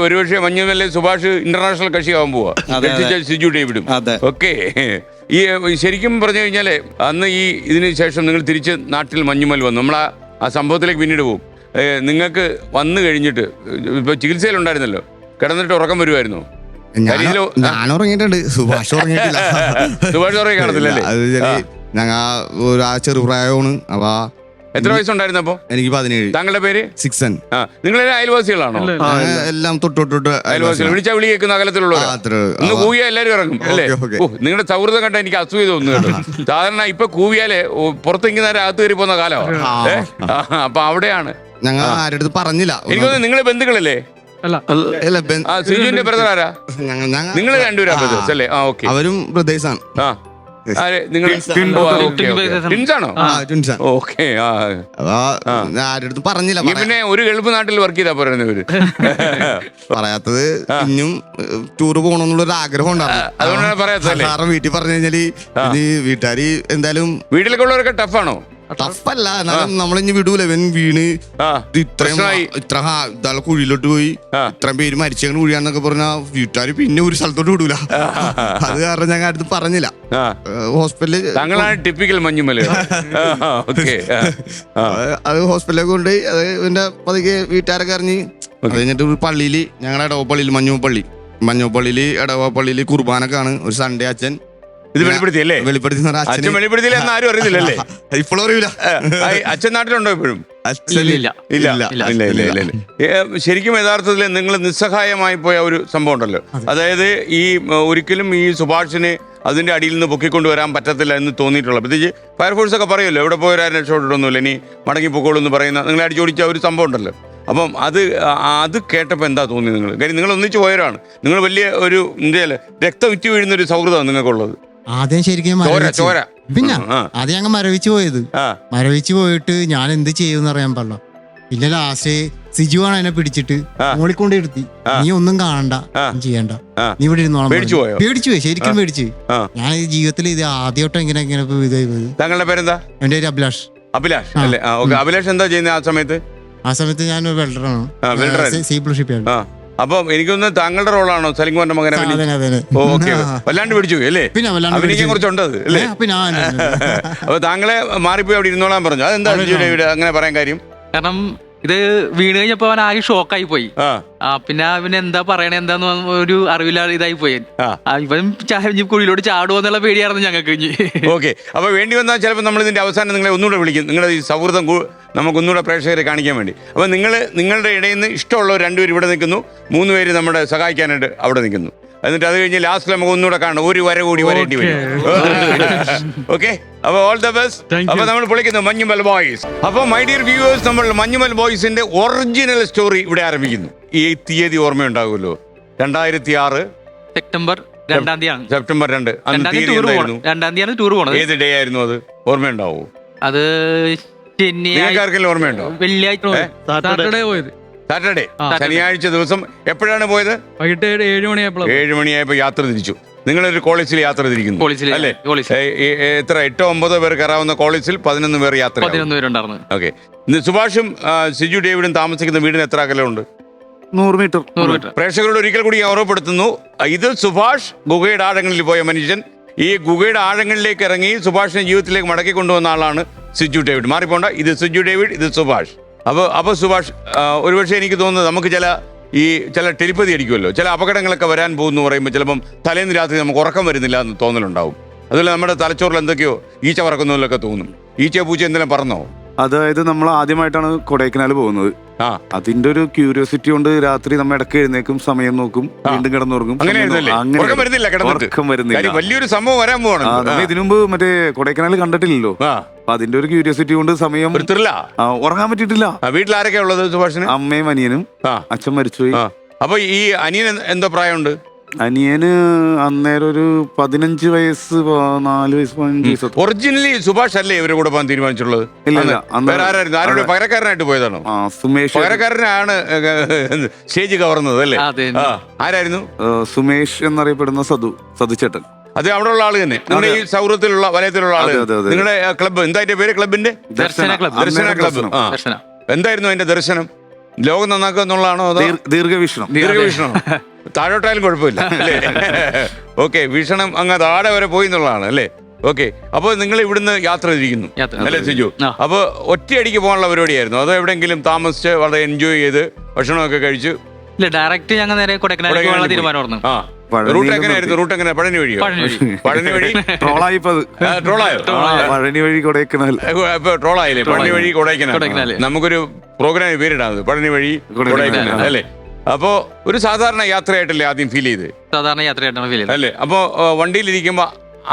ഒരുപക്ഷെ മഞ്ഞുമല്ലെ സുഭാഷ് ഇന്റർനാഷണൽ കക്ഷിയാവാൻ പോവാ, സിജു ഡേവിഡും. ഓക്കെ, ഈ ശരിക്കും പറഞ്ഞു കഴിഞ്ഞാല് അന്ന് ഇതിന് ശേഷം നിങ്ങൾ തിരിച്ച് നാട്ടിൽ മഞ്ഞുമൽ വന്നു. നമ്മൾ ആ സംഭവത്തിലേക്ക് പിന്നീട് പോകും. നിങ്ങൾക്ക് വന്നു കഴിഞ്ഞിട്ട് ഇപ്പൊ ചികിത്സയിലുണ്ടായിരുന്നല്ലോ, കിടന്നിട്ട് ഉറക്കം വരുമായിരുന്നു? ഞാൻ ഉറങ്ങിയിട്ടുണ്ട്, സുഭാഷ് ഉറങ്ങിയിട്ടില്ല. സുഭാഷ് ഉറങ്ങി കാണത്തില്ലല്ലേ? ഞങ്ങൾ ഒരു ചെറുപ്രായമാണ്. അപ്പൊ എത്ര വയസ്സുണ്ടായിരുന്നു അപ്പൊ? എനിക്ക് 17. താങ്കളുടെ പേര്? സിക്സൻ. നിങ്ങളെല്ലാം അയൽവാസികളാണോ? എല്ലാം തൊട്ട് അയൽവാസികൾ. വിളിച്ചാൽ വിളി കേൾക്കുന്ന അകലത്തിലുള്ളവർ. ഒന്ന് കൂവിയാൽ എല്ലാവരും ഇറങ്ങും അല്ലേ? നിങ്ങളുടെ സൗഹൃദം കണ്ട എനിക്ക് അസൂയ തോന്നുന്നു. സാധാരണ ഇപ്പൊ കൂവിയാലേ പുറത്തെങ്കിൽ നേരെ അകത്ത് കയറി പോകുന്ന കാലമാണ്. അപ്പൊ അവിടെയാണ് ഞങ്ങൾ ആരുടെ പറഞ്ഞില്ല. എനിക്ക് തോന്നുന്നു നിങ്ങളെ ബന്ധുക്കളല്ലേ? സിജുവിന്റെ ബ്രദർ ആരാ? നിങ്ങൾ 2 ബ്രദേഴ്സ് അല്ലേ? ഓക്കെ, അവരും ബ്രദേഴ്സാണ്. നിങ്ങൾ ടിൻസാണോ? ട്വിൻസാ. ഓക്കെ. അപ്പൊ ഞാൻ ആരുടെ അടുത്ത് പറഞ്ഞില്ല. പിന്നെ ഒരു ഗൾഫ് നാട്ടിൽ വർക്ക് ചെയ്താ പറയുന്നവര് പറയാത്തത് ഇനിയും ടൂർ പോകണമെന്നുള്ളൊരു ആഗ്രഹം അതുകൊണ്ടാണ് പറയാത്തല്ലേ. ഉണ്ടായിരുന്നു. വീട്ടിൽ പറഞ്ഞു കഴിഞ്ഞാല് ഇനി വീട്ടുകാര് എന്തായാലും വീട്ടിലൊക്കെ ഉള്ളവരൊക്കെ ടഫാണോ? ടഫല്ല, എന്നാലും നമ്മളിഞ്ഞ് വിടൂല. ഇവൻ വീണ് ഇത്രയും ഇതാളെ കുഴിയിലോട്ട് പോയി ഇത്രയും പേര് മരിച്ചങ്ങനെ കുഴിയാന്നൊക്കെ പറഞ്ഞാ വീട്ടുകാര് പിന്നെ ഒരു സ്ഥലത്തോട്ട് വിടൂല. അത് കാരണം ഞങ്ങൾ അടുത്ത് പറഞ്ഞില്ല. ഹോസ്പിറ്റലിൽ താങ്കളാണ് ടിപ്പിക്കൽ മഞ്ഞുമല. അത് ഹോസ്പിറ്റലിലേക്ക് കൊണ്ടുപോയി. അത് ഇവന്റെ പതുക്കെ വീട്ടുകാരൊക്കെ അറിഞ്ഞ് അത് കഴിഞ്ഞിട്ട് ഒരു പള്ളിയില്, ഞങ്ങളുടെ ഇടവപ്പള്ളിയിൽ മഞ്ഞപ്പള്ളിയില് ഇടവപ്പള്ളിയില് കുർബാനക്കാണ് ഒരു സൺഡേ അച്ഛൻ ഇത് വെളിപ്പെടുത്തിയല്ലേ? അച്ഛൻ വെളിപ്പെടുത്തിയില്ല എന്ന് ആരും അറിയുന്നില്ലല്ലേ? ഇപ്പോഴും അറിയില്ല. അച്ഛൻ നാട്ടിലുണ്ടോ ഇപ്പോഴും? ഇല്ല. ശരിക്കും യഥാർത്ഥത്തിൽ നിങ്ങൾ നിസ്സഹായമായി പോയ ഒരു സംഭവം ഉണ്ടല്ലോ. അതായത് ഈ ഒരിക്കലും ഈ സുഭാഷിനെ അതിന്റെ അടിയിൽ നിന്ന് പൊക്കിക്കൊണ്ടുവരാൻ പറ്റത്തില്ല എന്ന് തോന്നിയിട്ടുള്ള, പ്രത്യേകിച്ച് ഫയർഫോഴ്സ് ഒക്കെ പറയുമല്ലോ എവിടെ പോയാലും രക്ഷപ്പെട്ടിട്ടൊന്നുമില്ല, ഇനി മടങ്ങിപ്പോക്കോളൂ എന്ന് പറയുന്ന നിങ്ങളെ അടിച്ചോടിച്ച ഒരു സംഭവം ഉണ്ടല്ലോ. അപ്പം അത് കേട്ടപ്പോൾ എന്താ തോന്നി നിങ്ങൾ? കാര്യം നിങ്ങൾ ഒന്നിച്ച് പോയവരാണ്. നിങ്ങൾ വലിയ ഒരു ഇന്ത്യയിൽ രക്തം വിറ്റ് വീഴുന്ന ഒരു സൗഹൃദമാണ് നിങ്ങൾക്കുള്ളത്. ആദ്യം ശരിക്കും ചോര പിന്നെ ആദ്യം ഞങ്ങൾ മരവിച്ച് പോയിട്ട് ഞാൻ എന്ത് ചെയ്യുമെന്ന് അറിയാൻ പാടില്ല. പിന്നെ ലാസ്റ്റ് സിജുവാണ് എന്നെ പിടിച്ചിട്ട് മോളിക്കൊണ്ട് ഇരുത്തി, നീ ഒന്നും കാണണ്ട, ചെയ്യണ്ട, നീ ഇവിടെ ഇരുന്നോളാം. പേടിച്ചു പോയി, ശരിക്കും പേടിച്ചു. ഞാൻ ഈ ജീവിതത്തിൽ ഇത് ആദ്യമായിട്ട് ഇങ്ങനെ ഇതായി പോയത്. താങ്കളുടെ പേരെന്താ? എന്റെ പേര് അഭിലാഷ്. അല്ലേ? അഭിലാഷ് എന്താ ചെയ്യുന്നത് ആ സമയത്ത്? ഞാൻ വെൽഡറാണ്, സീ ബ്ലൂ ഷിപ്പ്. അപ്പൊ എനിക്കൊന്ന് താങ്കളുടെ റോളാണോ സലിംഗോന്റെ മകനെ? ഓക്കെ. വല്ലാണ്ട് പിടിച്ചു അല്ലേ? അഭിനയിക്കാൻ കുറച്ചുണ്ട് അത് അല്ലേ? അപ്പൊ താങ്കളെ മാറിപ്പോയി അവിടെ ഇരുന്നോളാൻ പറഞ്ഞു. അതെന്താ അങ്ങനെ പറയാൻ കാര്യം? കാരണം ഇത് വീണ് കഴിഞ്ഞപ്പോ അവൻ ആകെ ഷോക്കായി പോയി. പിന്നെ അവന് എന്താ പറയണേ എന്താന്ന് ഒരു അറിവില്ലാതെ ഇതായി പോയി. ഇവൻ കുഴിയിലോട്ട് ചാടുമോ എന്നുള്ള പേടിയായിരുന്നു ഞങ്ങൾക്ക്. ഓക്കെ. അപ്പൊ വേണ്ടി വന്നാൽ ചിലപ്പോൾ നമ്മൾ ഇതിന്റെ അവസാനം നിങ്ങളെ ഒന്നുകൂടെ വിളിക്കും, നിങ്ങളുടെ ഈ സൗഹൃദം നമുക്കൊന്നുകൂടെ പ്രേക്ഷകരെ കാണിക്കാൻ വേണ്ടി. അപ്പൊ നിങ്ങളുടെ ഇടയിൽ നിന്ന് ഇഷ്ടമുള്ളവർ 2 പേര് ഇവിടെ നിൽക്കുന്നു, 3 പേര് നമ്മുടെ സഹായിക്കാനായിട്ട് അവിടെ നിൽക്കുന്നു. എന്നിട്ട് അത് കഴിഞ്ഞ് ലാസ്റ്റിൽ നമുക്ക് ഒന്നുകൂടെ കാണണം, ഒരു വര കൂടി വരേണ്ടി വരും. ഓക്കെ. അപ്പൊ ഓൾ ദ ബെസ്റ്റ്. അപ്പൊ നമ്മൾ വിളിക്കുന്നു മഞ്ഞുമൽ ബോയ്സ്. അപ്പൊ മൈ ഡിയർ വ്യൂവേഴ്സ്, നമ്മൾ മഞ്ഞുമൽ ബോയ്സിന്റെ ഒറിജിനൽ സ്റ്റോറി ഇവിടെ ആരംഭിക്കുന്നു. ഈ തീയതി ഓർമ്മയുണ്ടാകുമല്ലോ, 2006 സെപ്റ്റംബർ 2 സെപ്റ്റംബർ 2. അന്ന് തീയതി എന്തായിരുന്നു? 2 തീയതിയാണ് ടൂർ പോണത്. ഏത് ഡേ ആയിരുന്നു അത്? ഓർമ്മയുണ്ടാവോ? അത് ആർക്കെങ്കിലും ഓർമ്മയുണ്ടോ? വെള്ളിയാഴ്ച സാറ്റർഡേ, ശനിയാഴ്ച ദിവസം. എപ്പോഴാണ് പോയത്? വൈകിട്ട് 7 മണിയായപ്പോൾ യാത്ര തിരിച്ചു. നിങ്ങളൊരു കോളേജിൽ യാത്ര തിരിക്കുന്നു അല്ലേ? എത്ര 8-9 പേർ കയറാവുന്ന കോളേജിൽ 11 പേർ യാത്ര. 11 പേരുണ്ടായിരുന്നു. ഓക്കെ. സുഭാഷും സിജു ഡേവിഡും താമസിക്കുന്ന വീടിന് എത്ര അകലമുണ്ട്? 100 മീറ്റർ. പ്രേക്ഷകരോട് ഒരിക്കൽ കൂടി ഓർമ്മപ്പെടുത്തുന്നു, ഇത് സുഭാഷ് ഗുഹയുടെ ആഴങ്ങളിൽ പോയ മനുഷ്യൻ. ഈ ഗുഹയുടെ ആഴങ്ങളിലേക്ക് ഇറങ്ങി സുഭാഷിനെ ജീവിതത്തിലേക്ക് മടക്കി കൊണ്ടുവന്ന ആളാണ് സിജു ഡേവിഡ്. മാറിപ്പോണ്ട, ഇത് സിജു ഡേവിഡ്, ഇത് സുഭാഷ്. അപ്പോൾ സുഭാഷ്, ഒരുപക്ഷെ എനിക്ക് തോന്നുന്നത് നമുക്ക് ചില ടെലിപ്പതി അടിക്കുമല്ലോ, ചില അപകടങ്ങളൊക്കെ വരാൻ പോകുന്നു പറയുമ്പോൾ ചിലപ്പം തലേന്ന് രാത്രി നമുക്ക് ഉറക്കം വരുന്നില്ല എന്ന് തോന്നലുണ്ടാവും. അതുപോലെ നമ്മുടെ തലച്ചോറിൽ എന്തൊക്കെയോ ഈച്ച പറക്കുന്നതിലൊക്കെ തോന്നും. ഈച്ച പൂച്ച എന്തെങ്കിലും പറഞ്ഞോ? അതായത് നമ്മൾ ആദ്യമായിട്ടാണ് കൊടൈക്കനാൽ പോകുന്നത്. അതിന്റെ ഒരു ക്യൂരിയോസിറ്റി കൊണ്ട് രാത്രി നമ്മൾ ഇടയ്ക്ക് എഴുന്നേക്കും, സമയം നോക്കും, വീണ്ടും കിടന്നുറങ്ങും. ഉറക്കം വരുന്നില്ല. വലിയൊരു സംഭവം വരാൻ പോവാണ്. ഇതിനു മുമ്പ് മറ്റേ കൊടൈക്കനാൽ കണ്ടിട്ടില്ലല്ലോ. അതിന്റെ ഒരു ക്യൂരിയോസിറ്റി കൊണ്ട് സമയം ഉറങ്ങാൻ പറ്റിയിട്ടില്ല. വീട്ടിൽ ആരൊക്കെ ഉള്ളത് സുഭാഷിന്? അമ്മയും അനിയനും. അച്ഛൻ മരിച്ചുപോയി. അപ്പൊ ഈ അനിയൻ എന്തോ പ്രായമുണ്ട്? അനിയന് അന്നേരം ഒരു 15 വയസ്സ്, 4 വയസ്സ്, 15 വയസ്സ്. ഒറിജിനലി സുഭാഷ് അല്ലേ ഇവരെ കൂടെ പോകാൻ തീരുമാനിച്ചുള്ളത്? ആരുടെ പകരക്കാരനായിട്ട് പോയതാണോ? സുമേഷ്. പകരക്കാരനാണ് സ്റ്റേജ് കവർന്നത് അല്ലേ? ആരായിരുന്നു? സുമേഷ് എന്നറിയപ്പെടുന്ന സതുചേട്ടൻ. അത് അവിടെ ഉള്ള ആള് തന്നെ, നിങ്ങളുടെ ഈ സൗഹൃദത്തിലുള്ള വലയത്തിലുള്ള ആള്. നിങ്ങളുടെ ക്ലബ്ബ് എന്താ പേര്? ക്ലബിന്റെ ദർശന ക്ലബ്ബ്. എന്തായിരുന്നു അതിന്റെ ദർശനം? ലോകം നന്നാക്കുക എന്നുള്ളതാണോ? അതോ ദീർഘവീക്ഷണം? താഴോട്ടായാലും കുഴപ്പമില്ല അല്ലേ? ഓക്കെ. വീക്ഷണം അങ്ങ് താഴെ വരെ പോയി എന്നുള്ളതാണ് അല്ലേ? ഓക്കെ. അപ്പോൾ നിങ്ങൾ ഇവിടുന്ന് യാത്ര തിരിക്കുന്നു അല്ലേ സിജു? അപ്പോൾ ഒറ്റയടിക്ക് പോകാനുള്ള പരിപാടിയായിരുന്നു അതോ എവിടെയെങ്കിലും താമസിച്ച് വളരെ എൻജോയ് ചെയ്ത് ഭക്ഷണമൊക്കെ കഴിച്ചു? ഇല്ല, ഡയറക്റ്റ് ഞങ്ങൾ നേരെ കൊടൈക്കനാൽ തീരുമാനമായിരുന്നു. റൂട്ട് എങ്ങനെയായിരുന്നു? റൂട്ട് എങ്ങനെ? പഴനി വഴിയോ? പഴനി വഴി ട്രോളായോ? പഴനി വഴി കൊടൈക്കനാൽ. ട്രോളായില്ലേ? പഴനി വഴി കൊടൈക്കനാൽ. നമുക്കൊരു പ്രോഗ്രാം പേരിടാം, പഴനി വഴി കൊടൈക്കനാൽ അല്ലേ? അപ്പോ ഒരു സാധാരണ യാത്രയായിട്ടല്ലേ ആദ്യം ഫീൽ ചെയ്ത്? സാധാരണ യാത്രയായിട്ടാണ് ഫീൽ ചെയ്തത് അല്ലേ? അപ്പോ വണ്ടിയിലിരിക്കുമ്പോ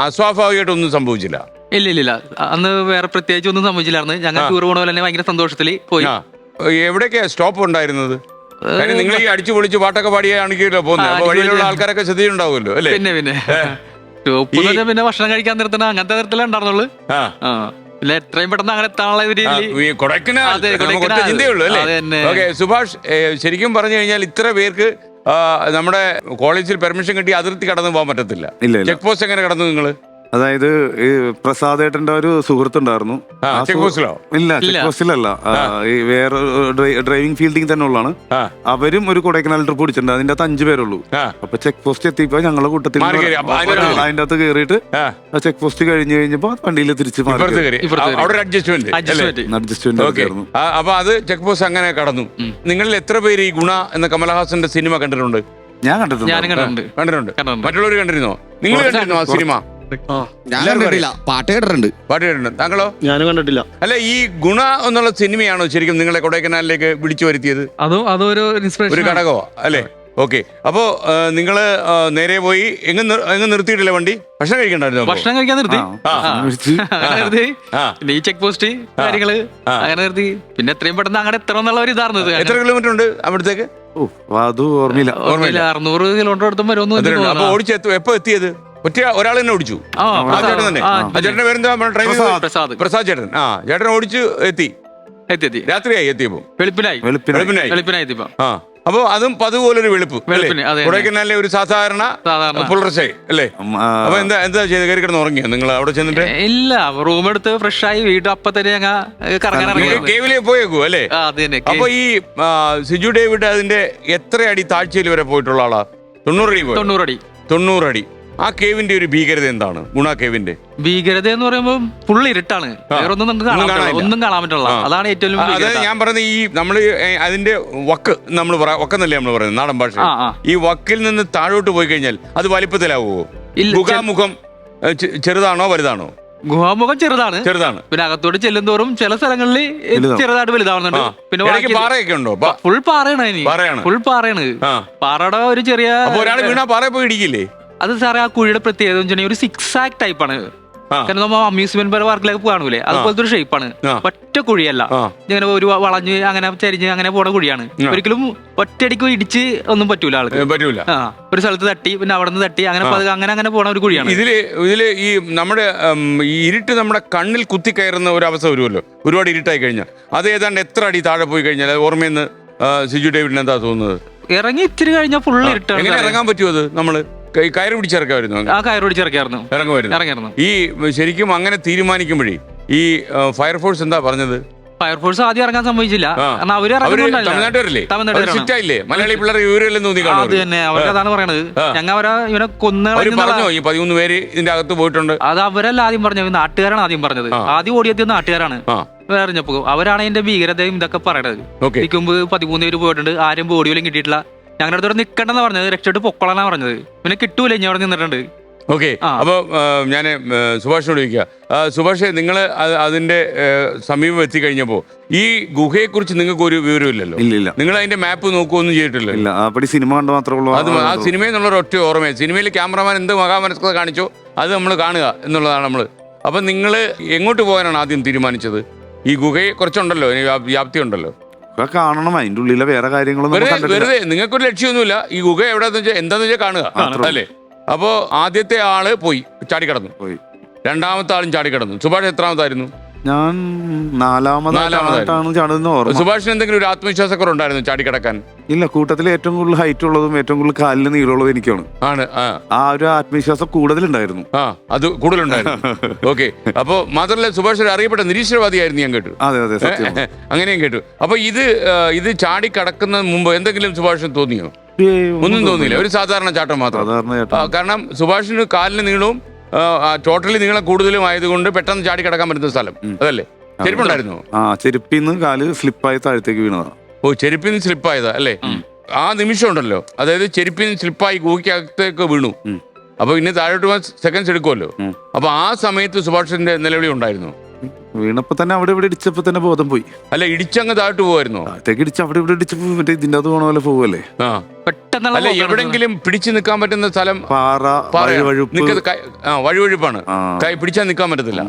അസ്വാഭാവികമായിട്ടൊന്നും സംഭവിച്ചില്ല? ഇല്ല, അന്ന് വേറെ പ്രത്യേകിച്ച് ഒന്നും സംഭവിച്ചില്ലായിരുന്നു. ഞങ്ങൾ ടൂർ പോണ പോലെ തന്നെ ഭയങ്കര സന്തോഷത്തിൽ പോയി. എവിടെയൊക്കെയാ സ്റ്റോപ്പ് ഉണ്ടായിരുന്നത്? കാര്യം നിങ്ങൾ ഈ അടിച്ചു പൊളിച്ച് പാട്ടൊക്കെ പാടിയാണെങ്കിലോ പോകുന്നത്, അപ്പൊ വഴിയിലുള്ള ആൾക്കാരൊക്കെ ശ്രദ്ധിച്ചിട്ടുണ്ടാവുമല്ലോ അല്ലേ? പിന്നെ സ്റ്റോപ്പ് പിന്നെ ഭക്ഷണം കഴിക്കാൻ നിർത്തണ അങ്ങനത്തെ തരത്തിലേ ഉണ്ടായിരുന്നുള്ളൂ. ആ. പിന്നെ എത്രയും പെട്ടെന്ന് അങ്ങനെ എത്താനുള്ള ഒരു രീതിയിൽ. ഈ കൊടൈക്കനാൽ അതെ, നമുക്ക് ഒറ്റ ചിന്തയുള്ളൂ അല്ലേ? അത് തന്നെ. ഓക്കെ സുഭാഷ്, ശരിക്കും പറഞ്ഞു കഴിഞ്ഞാൽ ഇത്ര പേർക്ക് നമ്മുടെ കോളേജിൽ പെർമിഷൻ കിട്ടി അതിർത്തി കടന്നു പോകാൻ പറ്റത്തില്ല. ഇല്ല, ഇല്ല. ചെക്ക് പോസ്റ്റ് എങ്ങനെ കടന്നു നിങ്ങള്? അതായത് ഈ പ്രസാദേട്ടന്റെ ഒരു സുഹൃത്തുണ്ടായിരുന്നു. ചെക്ക് പോസ്റ്റിലോ? ഇല്ല, ചെക്ക് പോസ്റ്റിലല്ല. ഈ വേറെ ഡ്രൈവിംഗ് ഫീൽഡിൽ തന്നെ ഉള്ളതാണ്. അവരും ഒരു കൊടൈക്കനാൽ ട്രിപ്പ് പിടിച്ചിട്ടുണ്ട്. അതിന്റെ അകത്ത് 5 പേരുള്ളൂ. അപ്പൊ ചെക്ക് പോസ്റ്റ് എത്തിയപ്പോ ഞങ്ങളുടെ കൂട്ടത്തിൽ അതിന്റെ അകത്ത് കയറിയിട്ട് ചെക്ക് പോസ്റ്റ് കഴിഞ്ഞപ്പോ വണ്ടിയിൽ തിരിച്ച് അഡ്ജസ്റ്റ്മെന്റ്. അപ്പൊ അത് ചെക്ക് പോസ്റ്റ് അങ്ങനെ കടന്നു. നിങ്ങളിൽ എത്ര പേര് ഈ ഗുണ എന്ന കമലഹാസന്റെ സിനിമ കണ്ടിട്ടുണ്ട്? ഞാൻ കണ്ടിട്ടുണ്ട്. കണ്ടിട്ടുണ്ട്. മറ്റുള്ളവർ കണ്ടിരുന്നോ? നിങ്ങൾ കണ്ടിരുന്നോ ആ സിനിമ? ഞാൻ കണ്ടിട്ടില്ല, പാട്ട് കേട്ടിട്ടുണ്ട്. താങ്കളോ? ഞാനും കണ്ടിട്ടില്ല. അല്ല, ഈ ഗുണ എന്നുള്ള സിനിമയാണോ ശരിക്കും നിങ്ങളെ കൊടൈക്കനാലിലേക്ക് വിളിച്ചു വരുത്തിയത്? അതൊരു ഒരു ഘടകമോ അല്ലേ? ഓക്കെ. അപ്പോ നിങ്ങള് നേരെ പോയി എങ്ങും നിർത്തിയിട്ടില്ല വണ്ടി? ഭക്ഷണം കഴിക്കണ്ടായിരുന്നോ? ഭക്ഷണം കഴിക്കാൻ നിർത്തി. പിന്നെ ഈ ചെക്ക് പോസ്റ്റ് കാര്യങ്ങള് അങ്ങനെ നിർത്തി. പിന്നെ എത്രയും പെട്ടെന്ന് അങ്ങനെ എത്തണം എന്നുള്ള ഒരു ഇതായിരുന്നത്. എത്ര കിലോമീറ്റർ ഉണ്ട് അവിടത്തേക്ക്? അത് ഓർമ്മയില്ല. 600 കിലോമീറ്റർ അടുത്തും വരുമെന്ന്. അപ്പൊ ഓടിച്ചെത്തു എപ്പോ എത്തിയത്? ഒരാൾ തന്നെ ഓടിച്ചു? ആ ചേട്ടൻ തന്നെ. ആ ചേട്ടന്റെ പേരെന്താ? പ്രസാദ് ചേട്ടൻ. ആ ചേട്ടൻ ഓടിച്ചു എത്തി. രാത്രിയായി എത്തിയപ്പോ? വെളുപ്പിനായി എത്തിയപ്പോ. ആ അപ്പൊ അതും അതുപോലൊരു വെളുപ്പ് കൊടൈക്കനാലിലെ ഒരു സാധാരണ പുലർച്ചെ അല്ലേ? അപ്പൊ എന്താ ചെയ്ത് കയറി കിടന്ന് ഉറങ്ങിയോ നിങ്ങൾ അവിടെ ചെന്നിട്ട്? ഇല്ല, റൂം എടുത്ത് ഫ്രഷ് ആയി വീണ്ടും അപ്പൊ തന്നെ ഞങ്ങൾ കറങ്ങാൻ കേവിലേക്ക് പോയേക്കു അല്ലേ? അപ്പൊ ഈ സിജു ഡേവിഡ് അതിന്റെ എത്ര അടി താഴ്ചയിൽ വരെ പോയിട്ടുള്ള ആളാ? 90 അടി. ആ കേവിന്റെ ഒരു ഭീകരത എന്താണ്? ഗുണ കേവിന്റെ ഭീകരത എന്ന് പറയുമ്പോൾ ഫുള്ള് ഇരുട്ടാണ്. ഒന്നും കാണാൻ പറ്റില്ല. അതാണ് ഏറ്റവും. അതായത് ഞാൻ പറയുന്നത് ഈ നമ്മള് അതിന്റെ വക്കെന്നല്ലേ നമ്മൾ പറയുന്നത് നാടൻ ഭാഷ. ഈ വക്കിൽ നിന്ന് താഴോട്ട് പോയി കഴിഞ്ഞാൽ അത് വലിപ്പത്തിലാവുമോ? ഗുഹാമുഖം ചെറുതാണോ വലുതാണോ? ഗുഹാമുഖം ചെറുതാണ്. പിന്നെ അകത്തോട്ട് ചെല്ലുന്തോറും ചില സ്ഥലങ്ങളിൽ ചെറുതായിട്ട് വലുതാവുന്നുണ്ട്. പിന്നെ പാറയൊക്കെ ഉണ്ടോ? ഫുൾ പാറയാണ്. ഫുൾ പാറയാണ്. പാറയുടെ ഒരു ചെറിയ ഒരാൾ വീണാ പാറ പോയി ഇടിക്കില്ലേ? അത് സാറേ ആ കുഴിയുടെ പ്രത്യേകത ഒരു 6 ആക്ട് ടൈപ്പാണ്. കാരണം നമ്മൾ അമ്യൂസ്മെന്റ് പാർക്കിലേക്ക് കാണൂലേ, അതുപോലത്തെ ഒരു ഷേപ്പാണ്. ഒറ്റ കുഴിയല്ല, ഇങ്ങനെ ഒരു വളഞ്ഞ് അങ്ങനെ ചരിഞ്ഞ് അങ്ങനെ പോണ കുഴിയാണ്. ഒരിക്കലും ഒറ്റയടിക്ക് ഇടിച്ച് ഒന്നും പറ്റൂല ആൾക്ക്. ഒരു സ്ഥലത്ത് തട്ടി പിന്നെ അവിടെ നിന്ന് തട്ടി അങ്ങനെ പോണ ഒരു കുഴിയാണ്. ഇതില് ഈ നമ്മുടെ ഈ ഇരുട്ട് നമ്മുടെ കണ്ണിൽ കുത്തി കയറുന്ന ഒരു അവസ്ഥ വരുമല്ലോ ഒരുപാട് ഇരുട്ടായി കഴിഞ്ഞാൽ. അത് ഏതാണ്ട് എത്ര അടി താഴെ പോയി കഴിഞ്ഞാൽ ഓർമ്മയെന്ന് സിജു ഡേവിഡിന് എന്താ തോന്നുന്നത്? ഇറങ്ങി ഇത്തിരി കഴിഞ്ഞാൽ ഫുള്ള് ഇരുട്ടാണ്. എങ്ങനെ ഇറങ്ങാൻ പറ്റുമോ? അത് നമ്മള് കയറ് പിടിച്ചിറക്കായിരുന്നു. ഇറങ്ങിയായിരുന്നു. ഈ ശരിക്കും അങ്ങനെ തീരുമാനിക്കുമ്പോഴേ ഈ ഫയർഫോഴ്സ് എന്താ പറഞ്ഞത്? ഫയർഫോഴ്സ് ആദ്യം ഇറങ്ങാൻ സംഭവിച്ചില്ല. തമിഴ്നാട്ടുകാരല്ലേ? മലയാളി പിള്ളേർ വിവരമെല്ലാം തോന്നി കാണും. അത് തന്നെ അവർക്കതാണ് പറയണത്. ഞങ്ങൾ ഇവനെ പറഞ്ഞോ ഈ 13 പേര് ഇതിന്റെ അകത്ത് പോയിട്ടുണ്ട്. അത് അവരല്ല ആദ്യം പറഞ്ഞത്, നാട്ടുകാരാണ് ആദ്യം പറഞ്ഞത്. ആദ്യം ഓടിയെത്തിയത് നാട്ടുകാരാണ്. അറിഞ്ഞപ്പോ അവരാണ് അതിന്റെ ഭീകരതയും ഇതൊക്കെ പറയണത്. നിൽക്കുമ്പോ 13 പേര് പോയിട്ടുണ്ട്, ആരും ബോഡി പോലും കിട്ടിയിട്ടില്ല. ഞങ്ങളുടെ അടുത്തോടെ നിക്കണ്ടെന്ന് പറഞ്ഞത്, രക്ഷപ്പെട്ട് പൊക്കളാണ് പറഞ്ഞത്. പിന്നെ കിട്ടൂല, ഇനി അവിടെ നിന്നിട്ടുണ്ട്. ഓക്കെ. അപ്പോൾ ഞാൻ സുഭാഷിനോട് ചോദിക്കുക, സുഭാഷ് നിങ്ങൾ അതിന്റെ സമീപം എത്തിക്കഴിഞ്ഞപ്പോൾ ഈ ഗുഹയെക്കുറിച്ച് നിങ്ങൾക്ക് ഒരു വിവരമില്ലല്ലോ? ഇല്ല. നിങ്ങൾ അതിന്റെ മാപ്പ് നോക്കുകയൊന്നും ചെയ്തിട്ടില്ല? ഇല്ല, സിനിമ കണ്ട് മാത്രമേ ഉള്ളൂ. അത് ആ സിനിമയിൽ നിന്നുള്ള ഒറ്റ ഓർമ്മ. സിനിമയിൽ ക്യാമറമാൻ എന്ത് മഹാമനസ്കത കാണിച്ചോ അത് നമ്മൾ കാണുക എന്നുള്ളതാണ് നമ്മൾ. അപ്പം നിങ്ങൾ എങ്ങോട്ട് പോകാനാണ് ആദ്യം തീരുമാനിച്ചത്? ഈ ഗുഹയെ കുറച്ചുണ്ടല്ലോ, വ്യാപ്തി ഉണ്ടല്ലോ, കാണണം. അതിന്റെ ഉള്ളിലെ വേറെ കാര്യങ്ങളൊന്നും വെറുതെ നിങ്ങൾക്കൊരു ലക്ഷ്യമൊന്നുമില്ല. ഈ ഗുഹ എവിടെയാന്ന് വെച്ചാൽ എന്താന്ന് വെച്ചാൽ കാണുക അല്ലേ? അപ്പോ ആദ്യത്തെ ആള് പോയി ചാടിക്കടന്നു, രണ്ടാമത്തെ ആളും ചാടിക്കടന്നു. സുഭാഷ് എത്രാമത്തായിരുന്നു? ഞാൻ നാലാമതായിട്ടാണ് ചാടുന്നത്. സുഭാഷിന് എന്തെങ്കിലും ഒരു ആത്മവിശ്വാസക്കുറവുണ്ടായിരുന്നു ചാടിക്കടക്കാൻ? ഇല്ല, കൂട്ടത്തിൽ ഏറ്റവും കൂടുതൽ ഹൈറ്റ് ഉള്ളതും ഏറ്റവും കൂടുതൽ കാലിന് നീളമുള്ളതും എനിക്കാണ്. ആ ഒരു ആത്മവിശ്വാസം കൂടുതലുണ്ടായിരുന്നു. അത് കൂടുതലുണ്ടായിരുന്നു. ഓക്കെ. അപ്പൊ മാത്രമല്ല സുഭാഷ് ഒരു അറിയപ്പെട്ട നിരീശ്വരവാദിയായിരുന്നു ഞാൻ കേട്ടു. അതെ. അങ്ങനെയും കേട്ടു. അപ്പൊ ഇത് ചാടിക്കടക്കുന്ന മുമ്പ് എന്തെങ്കിലും സുഭാഷിന് തോന്നിയോ? ഒന്നും തോന്നിയില്ല, ഒരു സാധാരണ ചാട്ടം മാത്രം. കാരണം സുഭാഷിന് കാലിന് നീളവും ടോട്ടലി നീളം കൂടുതലും ആയതുകൊണ്ട് പെട്ടെന്ന് ചാടി കിടക്കാൻ പറ്റുന്ന സ്ഥലം അതല്ലേ? ചെരുപ്പുണ്ടായിരുന്നു? ചെരുപ്പിന്ന് കാല് സ്ലിപ്പായി താഴത്തേക്ക് വീണതാ. ചെരുപ്പിന്ന് സ്ലിപ്പായതാ അല്ലേ? ആ നിമിഷം ഉണ്ടല്ലോ, അതായത് ചെരുപ്പിന്ന് സ്ലിപ്പായി ഗുഹയ്ക്കകത്തേക്ക് വീണു. അപ്പൊ ഇനി താഴോട്ട് പോകാൻ സെക്കൻഡ്സ് എടുക്കുമല്ലോ. അപ്പൊ ആ സമയത്ത് സുഭാഷിന്റെ നിലവിളി ഉണ്ടായിരുന്നു? വീണപ്പോ തന്നെ അവിടെ ഇവിടെ ഇടിച്ചപ്പോ തന്നെ ബോധം പോയി. അല്ല, ഇടിച്ചങ്ങ് താഴോട്ട് പോവായിരുന്നോ? ഇടിച്ച് അവിടെ ഇവിടെ ഇടിച്ചപ്പോ മറ്റേ ഇതിന്റെ അത് പോണ പോലെ പോവല്ലേ. അല്ല, എവിടെങ്കിലും പിടിച്ചു നിൽക്കാൻ പറ്റുന്ന സ്ഥലം വഴുവഴുപ്പാണ്, പിടിച്ചാൽ നിൽക്കാൻ പറ്റത്തില്ല.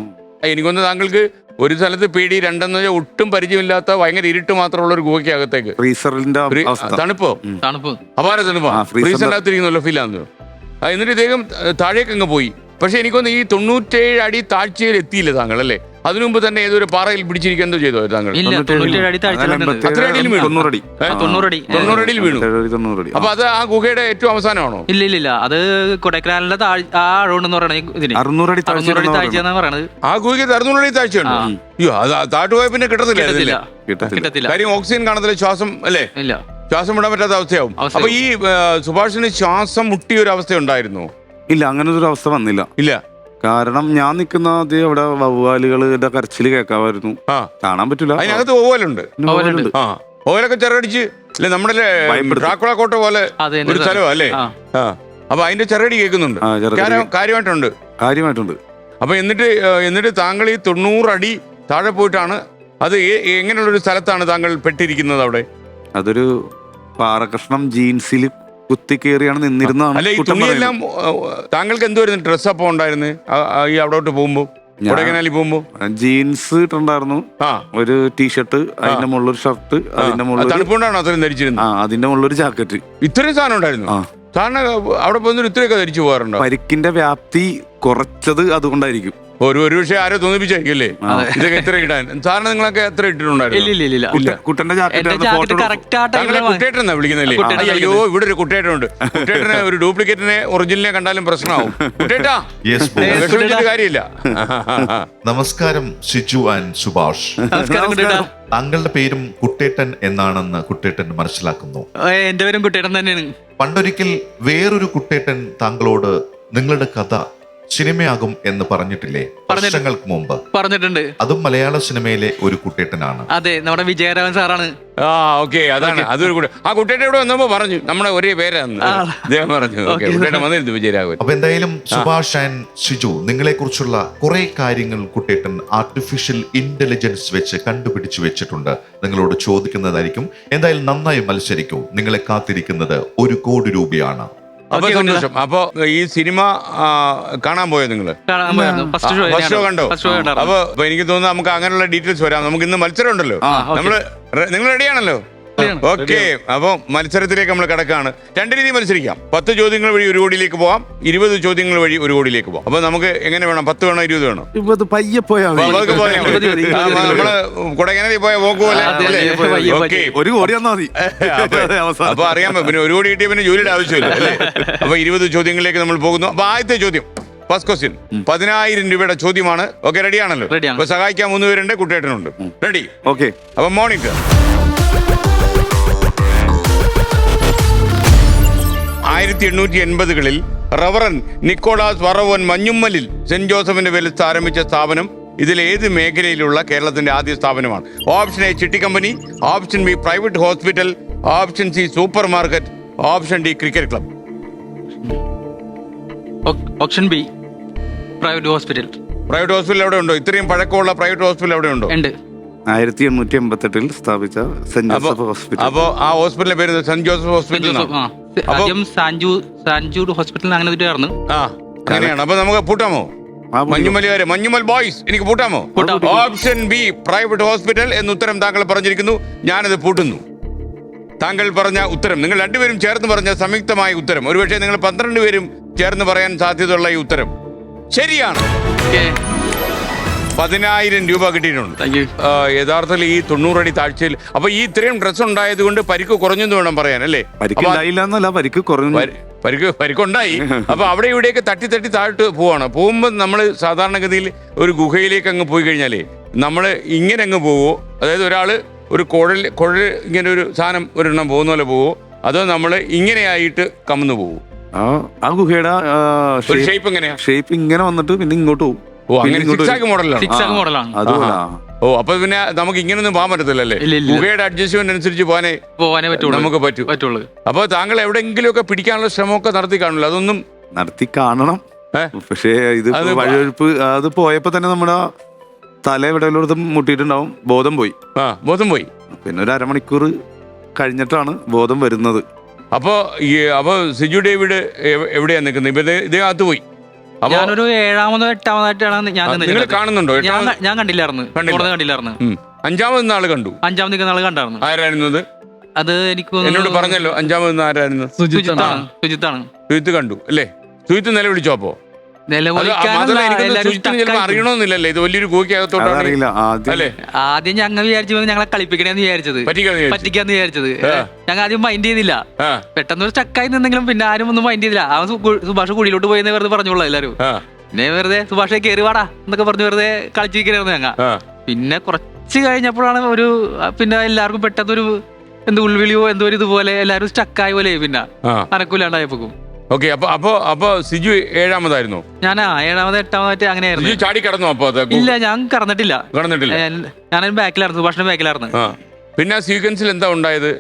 എനിക്കൊന്ന് താങ്കൾക്ക് ഒരു സ്ഥലത്ത് പേടി, രണ്ടെന്ന് വെച്ചാൽ ഒട്ടും പരിചയമില്ലാത്ത ഭയങ്കര ഇരുട്ട് മാത്രമുള്ള ഒരു ഗുഹയ്ക്കകത്തേക്ക്. തണുപ്പോ? അപാര തണുപ്പാ. ഫ്രീസറിനകത്തിരിക്കുന്നല്ലോ ഫീൽ ആണെന്നോ. എന്നിട്ട് ഇദ്ദേഹം താഴേക്ക് അങ്ങ് പോയി. പക്ഷെ എനിക്കൊന്ന് ഈ 97 അടി താഴ്ചയിൽ എത്തിയില്ല താങ്കൾ അല്ലേ? അതിനു മുമ്പ് തന്നെ ഏതൊരു പാറയിൽ പിടിച്ചിരിക്കുക എന്തോ ചെയ്തോ താങ്കൾ? ഇല്ല 97 അടി താഴ്ച അത്ര അടിയിൽ വീണു? 90 അടിയിൽ വീണു. അപ്പൊ അത് ആ ഗുഹയുടെ ഏറ്റവും അവസാനമാണോ? ഇല്ല അത് കൊടൈക്കനാലിന്റെ ആ അഴകുണ്ടെന്ന് പറയണത് ഇതിന് 600 അടി 600 അടി താഴ്ച എന്നാ പറയണത്. ആ ഗുഹയ്ക്ക് 600 അടി താഴ്ചയുണ്ട്. അയ്യോ, അത് താഴ്ത്തു പോയ പിന്നെ കിട്ടത്തില്ല. കാര്യം ഓക്സിജൻ കാണത്തില്ല, ശ്വാസം അല്ലേ? ഇല്ല, ശ്വാസം വിടാൻ പറ്റാത്ത അവസ്ഥയാവും. അപ്പൊ ഈ സുഭാഷിന് ശ്വാസം മുട്ടിയ ഒരു അവസ്ഥ ഉണ്ടായിരുന്നോ? ഇല്ല, അങ്ങനെ ഒരു അവസ്ഥ വന്നില്ല. ഇല്ല, കാരണം ഞാൻ നിൽക്കുന്ന ആദ്യം അവിടെ വവ്വാലുകളുടെ കരച്ചില് കേൾക്കാമായിരുന്നു. കാണാൻ പറ്റില്ല. അതിനകത്ത് ഓവലുണ്ട്. ആ, ഓവലൊക്കെ ചിറകടിച്ച് അല്ലെ, നമ്മുടെ ഡ്രാക്കുള കോട്ട പോലെ ഒരു സ്ഥലം അല്ലേ? അപ്പൊ അതിന്റെ ചിറകടി കേൾക്കുന്നുണ്ട്, കാര്യമായിട്ടുണ്ട്. അപ്പൊ എന്നിട്ട് താങ്കൾ ഈ 90 അടി താഴെ പോയിട്ടാണ്, അത് എങ്ങനെയുള്ളൊരു സ്ഥലത്താണ് താങ്കൾ പെട്ടിരിക്കുന്നത് അവിടെ? അതൊരു പാറകഷ്ണം ജീൻസിൽ കുത്തിക്കേറിയാണ് നിന്നിരുന്നതാണ്. അല്ല, ഈ തുണിയെല്ലാം താങ്കൾക്ക് എന്തുവായിരുന്നു ഡ്രസ് അപ്പം ഉണ്ടായിരുന്നു ഈ അവിടോട്ട് പോകുമ്പോ, കൊടൈക്കനാലിൽ പോകുമ്പോ? ജീൻസ് ഇട്ടുണ്ടായിരുന്നു, ഒരു ടീഷർട്ട്, അതിന്റെ മുകളിലൊരു ഷർട്ട്, അതിന്റെ മുകളിൽ തണുപ്പുകൊണ്ടാണോ അത്രയും ധരിച്ചിരുന്നത്? അതിന്റെ മുകളിലൊരു ജാക്കറ്റ്. ഇത്രയും സാധനം ഉണ്ടായിരുന്നു? സാധാരണ അവിടെ പോകുന്ന ഇത്രയൊക്കെ ധരിച്ചു പോകാറുണ്ടോ? പരിക്കിന്റെ വ്യാപ്തി കുറച്ചത് അതുകൊണ്ടായിരിക്കും. ഒരു പക്ഷേ ആരോ തോന്നിപ്പിച്ചായിരിക്കും ഇതൊക്കെ എത്ര ഇടാൻ. സാധാരണ നിങ്ങളൊക്കെ എത്ര ഇട്ടിട്ടുണ്ടായിരുന്നു? കുട്ടന്റെ കുട്ടേട്ടനാ വിളിക്കുന്നില്ലേ? അയ്യോ, ഇവിടെ ഒരു കുട്ടേട്ടനുണ്ട്. കുട്ടേട്ടനെ ഒരു ഡ്യൂപ്ലിക്കേറ്റിനെ ഒറിജിനലിനെ കണ്ടാലും പ്രശ്നമാവും. കുട്ടേട്ടാ, കാര്യമില്ല. നമസ്കാരം സിജു ആൻഡ് സുഭാഷ്. താങ്കളുടെ പേരും കുട്ടേട്ടൻ എന്നാണെന്ന് കുട്ടേട്ടൻ മനസ്സിലാക്കുന്നു. എന്റെ പേരും കുട്ടേട്ടൻ തന്നെയാണ്. പണ്ടൊരിക്കൽ വേറൊരു കുട്ടേട്ടൻ താങ്കളോട് നിങ്ങളുടെ കഥ സിനിമയാകും എന്ന് പറഞ്ഞിട്ടില്ലേ? വർഷങ്ങൾക്ക് മുമ്പ് പറഞ്ഞിട്ടുണ്ട്. അതും മലയാള സിനിമയിലെ ഒരു കുട്ടേട്ടനാണ്. അതെ, നമ്മുടെ വിജയരാഘവൻ സാറാണ്. ഓക്കെ, അതാണ്. അതൊരു ആ കുട്ടേട്ടൻ ഇവിടെ വന്നപ്പോ പറഞ്ഞു നമ്മുടെ ഒരേ പേരാണ് അദ്ദേഹം പറഞ്ഞു. വന്നിരുന്നു വിജയരാഘവൻ. അപ്പൊ എന്തായാലും സുഭാഷ് ആൻഡ് സിജു, നിങ്ങളെ കുറിച്ചുള്ള കുറെ കാര്യങ്ങൾ കുട്ടേട്ടൻ ആർട്ടിഫിഷ്യൽ ഇന്റലിജൻസ് വെച്ച് കണ്ടുപിടിച്ചു വെച്ചിട്ടുണ്ട്. നിങ്ങളോട് ചോദിക്കുന്നതായിരിക്കും. എന്തായാലും നന്നായി മത്സരിക്കൂ. നിങ്ങളെ കാത്തിരിക്കുന്നത് 1 കോടി രൂപയാണ്. അപ്പൊ സന്തോഷം. അപ്പൊ ഈ സിനിമ കാണാൻ പോയോ നിങ്ങള്? ഫസ്റ്റ് ഷോ കണ്ടോ? അപ്പൊ എനിക്ക് തോന്നുന്നു നമുക്ക് അങ്ങനെയുള്ള ഡീറ്റെയിൽസ് വരാം. നമുക്ക് ഇന്ന് മത്സരം ഉണ്ടല്ലോ. നിങ്ങൾ റെഡിയാണല്ലോ? ഓക്കെ, അപ്പൊ മത്സരത്തിലേക്ക് നമ്മൾ കിടക്കാണ്. 2 രീതി മത്സരിക്കാം. 10 ചോദ്യങ്ങൾ വഴി 1 കോടിയിലേക്ക് പോവാം, 20 ചോദ്യങ്ങൾ വഴി 1 കോടിയിലേക്ക് പോവാം. അപ്പൊ നമുക്ക് എങ്ങനെ വേണം? 10 വേണോ 20 വേണോ? പയ്യെ പോയാൽ നമ്മള് കൊടൈക്കനാലിൽ പോയ പോക്ക് പോലെ. ഓക്കെ, 1 കോടി തന്നാ മതി. അപ്പൊ അറിയാൻ പിന്നെ 1 കോടി കിട്ടിയ പിന്നെ ജോലിയുടെ ആവശ്യമില്ല അല്ലേ? അപ്പൊ 20 ചോദ്യങ്ങളിലേക്ക് നമ്മൾ പോകുന്നു. അപ്പൊ ആദ്യത്തെ ചോദ്യം, ഫസ്റ്റ് ക്വസ്റ്റ്യൻ, 10,000 രൂപയുടെ ചോദ്യമാണ്. ഓക്കെ, റെഡിയാണല്ലോ? അപ്പൊ സഹായിക്കാൻ 3 പേരുണ്ട്, കുട്ടേട്ടനുണ്ട്. റെഡി? ഓക്കെ. അപ്പൊ മോണിറ്റർ 1880-കളിൽ റവറൻ നിക്കോളാസ് വറവോൻ മഞ്ഞുമ്മലിൽ സെന്റ് ജോസഫിന്റെ പേരിൽ ആരംഭിച്ച സ്ഥാപനം ഇതിൽ ഏത് മേഖലയിലുള്ള കേരളത്തിന്റെ ആദ്യ സ്ഥാപനമാണ്? ഓപ്ഷൻ എ ചിട്ടി company, option B private hospital, option C super market, option D cricket club. Option B private hospital. Private hospital എവിടെ ഉണ്ടോ? ഇത്രയും പഴക്കമുള്ള പ്രൈവറ്റ് ഹോസ്പിറ്റൽ എവിടെ ഉണ്ടോ? 1888 സ്ഥാപിച്ച സെന്റ് ജോസഫ് ഹോസ്പിറ്റൽ. അപ്പൊ ആ ഹോസ്പിറ്റലിന്റെ പേര് സെന്റ് ജോസഫ് ഹോസ്പിറ്റൽ. ഹോസ്പിറ്റൽ അങ്ങനെ അങ്ങനെയാണ്. അപ്പൊ നമുക്ക് പൂട്ടാമോ? മഞ്ഞുമൽ ബോയ്സ്, എനിക്ക് പൂട്ടാമോ? ഓപ്ഷൻ ബി പ്രൈവറ്റ് ഹോസ്പിറ്റൽ എന്ന് ഉത്തരം താങ്കൾ പറഞ്ഞിരിക്കുന്നു. ഞാനത് പൂട്ടുന്നു. താങ്കൾ പറഞ്ഞ ഉത്തരം, നിങ്ങൾ 2 പേരും ചേർന്ന് പറഞ്ഞ സംയുക്തമായ ഉത്തരം, ഒരുപക്ഷെ നിങ്ങൾ 12 പേരും ചേർന്ന് പറയാൻ സാധ്യതയുള്ള ഈ ഉത്തരം ശരിയാണ്. 10,000 രൂപ കിട്ടിയിട്ടുണ്ട്. യഥാർത്ഥത്തിൽ ഈ 90 അടി താഴ്ചയിൽ അപ്പൊ ഈ ഇത്രയും ഡ്രസ് ഉണ്ടായത് കൊണ്ട് പരിക്ക് കുറഞ്ഞെന്ന് വേണം പറയാൻ അല്ലേ? പരിക്കുണ്ടായി. അപ്പൊ അവിടെ ഇവിടെയൊക്കെ തട്ടി താഴ്ത്ത് പോവാണ്. പോകുമ്പോൾ നമ്മൾ സാധാരണഗതിയിൽ ഒരു ഗുഹയിലേക്ക് അങ്ങ് പോയി കഴിഞ്ഞാലേ നമ്മൾ ഇങ്ങനെ അങ്ങ് പോവോ, അതായത് ഒരു കുഴൽ ഇങ്ങനെ ഒരു സാധനം ഒരെണ്ണം പോകുന്ന പോലെ പോവോ, അതോ നമ്മൾ ഇങ്ങനെയായിട്ട് കമന്നു പോവോ? ആ ഗുഹയുടെ ഷേപ്പ് എങ്ങനെയാ? ഷേപ്പ് ഇങ്ങനെ വന്നിട്ട് പിന്നെ ഇങ്ങോട്ട് പോകും. അപ്പൊ പിന്നെ നമുക്ക് ഇങ്ങനൊന്നും പോകാൻ പറ്റത്തില്ലല്ലേ? ഗുഹയുടെ അഡ്ജസ്റ്റ്മെന്റ് അനുസരിച്ച് പോകാനേ നമുക്ക് പറ്റുള്ളൂ. അപ്പൊ താങ്കൾ എവിടെയെങ്കിലും ഒക്കെ പിടിക്കാനുള്ള ശ്രമമൊക്കെ നടത്തി കാണില്ല? അതൊന്നും നടത്തി കാണണം. പക്ഷേ ഇത് വഴിയൊഴുപ്പ് അത് പോയപ്പോ തന്നെ നമ്മുടെ തല എവിടെയുള്ളതും മുട്ടിയിട്ടുണ്ടാവും. ബോധം പോയി. പിന്നെ ഒരു അരമണിക്കൂർ കഴിഞ്ഞിട്ടാണ് ബോധം വരുന്നത്. അപ്പൊ സിജു ഡേവിഡ് എവിടെയാ നിൽക്കുന്നത്? ഇതിനകത്ത് പോയി. ഞാനൊരു 7-ാമതോ 8-ാമതായിട്ടാണ് ഞാൻ കാണുന്നുണ്ടോ? ഞാൻ കണ്ടില്ലായിരുന്നു. 5-ാമത് ആള് കണ്ടു. 5-ാമത് നിൽക്കുന്ന ആള് കണ്ടായിരുന്നു. ആരായിരുന്നത്? അത് എനിക്ക് എന്നോട് പറഞ്ഞല്ലോ. 5-ാമത് ആരായിരുന്നു? സുജിത്താണ്. സുജിത്ത് കണ്ടു അല്ലേ? സുജിത്ത് നിലവിളിച്ചോ? അപ്പോ നിലവിളിക്കാനുള്ള എല്ലാവരും stuck ആയി. അറിയണമെന്നില്ലല്ലേ ഇത് വലിയൊരു ഗുഹയ്ക്കകത്തോട്ടാണ് അതറിയില്ല ആദ്യം അല്ലേ? ആദ്യം ഞങ്ങൾ വിചാരിച്ചു ഞങ്ങളെ കളിപ്പിക്കണേന്ന് വിചാരിച്ചത്, പറ്റിക്കാന്ന് വിചാരിച്ചത്. ഞങ്ങൾ ആദ്യം മൈൻഡ് ചെയ്തില്ല. പെട്ടെന്ന് ഒരു സ്റ്റക്കായി നിന്നെങ്കിലും പിന്നെ ആരും ഒന്നും മൈൻഡ് ചെയ്തില്ല. അവൻ സുഭാഷ് കുഴിയിലോട്ട് പോയെന്ന് വെറുതെ പറഞ്ഞോളൂ എല്ലാവരും. പിന്നെ വെറുതെ സുഭാഷെ കയറി വാടാ എന്നൊക്കെ പറഞ്ഞ് വെറുതെ കളിച്ചിരിക്കണായിരുന്നു ഞങ്ങൾ. പിന്നെ കുറച്ച് കഴിഞ്ഞപ്പോഴാണ് പിന്നെ എല്ലാവർക്കും പെട്ടെന്നൊരു ഉൾവിളിയോ എന്തോ ഒരു ഇതുപോലെ എല്ലാവരും സ്റ്റക്കായ പോലെ പിന്നെ അനക്കൂലാണ്ടായപ്പോക്കും. ഓക്കെ, അപ്പൊ സിജു ഏഴാമതായിരുന്നു. ഞാൻ 7ാമത് 8ാമതായിട്ട് അങ്ങനെയായിരുന്നു. ചാടി കടന്നു അപ്പൊ? ഇല്ല, ഞാൻ കടന്നിട്ടില്ല. ഞാൻ ബാക്കിലായിരുന്നു, സുഭാഷിന്റെ ബാക്കിലായിരുന്നു. പിന്നെ ആ സീക്വൻസിൽ എന്താ ഉണ്ടായത്?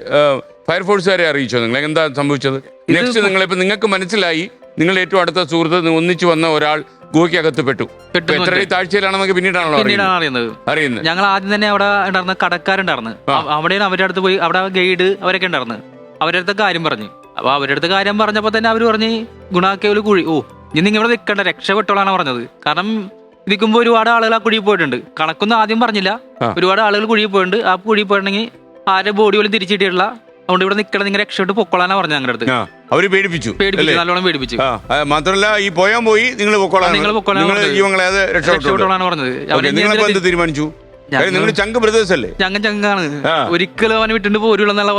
ഫയർഫോഴ്സുകാരെ അറിയിച്ചോ നിങ്ങൾ? എന്താ സംഭവിച്ചത് നെക്സ്റ്റ്? നിങ്ങളിപ്പോ നിങ്ങൾക്ക് മനസ്സിലായി നിങ്ങൾ ഏറ്റവും അടുത്ത സുഹൃത്ത് ഒന്നിച്ചു വന്ന ഒരാൾ ഗുഹയ്ക്കകത്ത് പെട്ടു. എത്ര താഴ്ചയിലാണെന്നൊക്കെ പിന്നീടാണല്ലോ അറിയുന്നത്. ഞങ്ങൾ ആദ്യം തന്നെ അവിടെ ഉണ്ടായിരുന്ന കടക്കാരുണ്ടായിരുന്നു. അവിടെയാണ് അവരുടെ അടുത്ത് പോയി. അവിടെ ഗൈഡ് അവരൊക്കെ ഉണ്ടായിരുന്നു. അവരുടെ അടുത്ത് കാര്യം പറഞ്ഞു. അപ്പൊ അവരുടെ അടുത്ത് കാര്യം പറഞ്ഞപ്പോ തന്നെ അവര് പറഞ്ഞ് ഗുണാക്കേവല് കുഴി, ഇനി നിങ്ങൾ ഇവിടെ നിൽക്കണ്ട, രക്ഷപ്പെട്ടോളാണ് പറഞ്ഞത്. കാരണം ഇരിക്കുമ്പോ ഒരുപാട് ആളുകൾ ആ കുഴിയിൽ പോയിട്ടുണ്ട്. കണക്കൊന്നും ആദ്യം പറഞ്ഞില്ല. ഒരുപാട് ആളുകൾ കുഴിയിൽ പോയിട്ടുണ്ട്. ആ കുഴിയിൽ പോയിട്ടുണ്ടെങ്കിൽ ആരുടെ ബോഡി പോലും തിരിച്ചിട്ടില്ല. അതുകൊണ്ട് ഇവിടെ നിൽക്കണം, നിങ്ങൾ രക്ഷപ്പെട്ട് പൊക്കോളാനാ പറഞ്ഞു ഞങ്ങളുടെ അടുത്ത്. അവര് പേടിപ്പിച്ചു, നല്ലോണം പേടിപ്പിച്ചു. മാത്രമല്ല ഈ പോയി നിങ്ങൾ രക്ഷപ്പെട്ടോളാണ് പറഞ്ഞത്. തീരുമാനിച്ചു നിങ്ങൾ ചങ്ക് ബ്രദേഴ്സ് അല്ലേ? ചങ്കാണ്. ഒരിക്കലും അവനെ വിട്ടിട്ട് പോരുള്ള എന്നുള്ള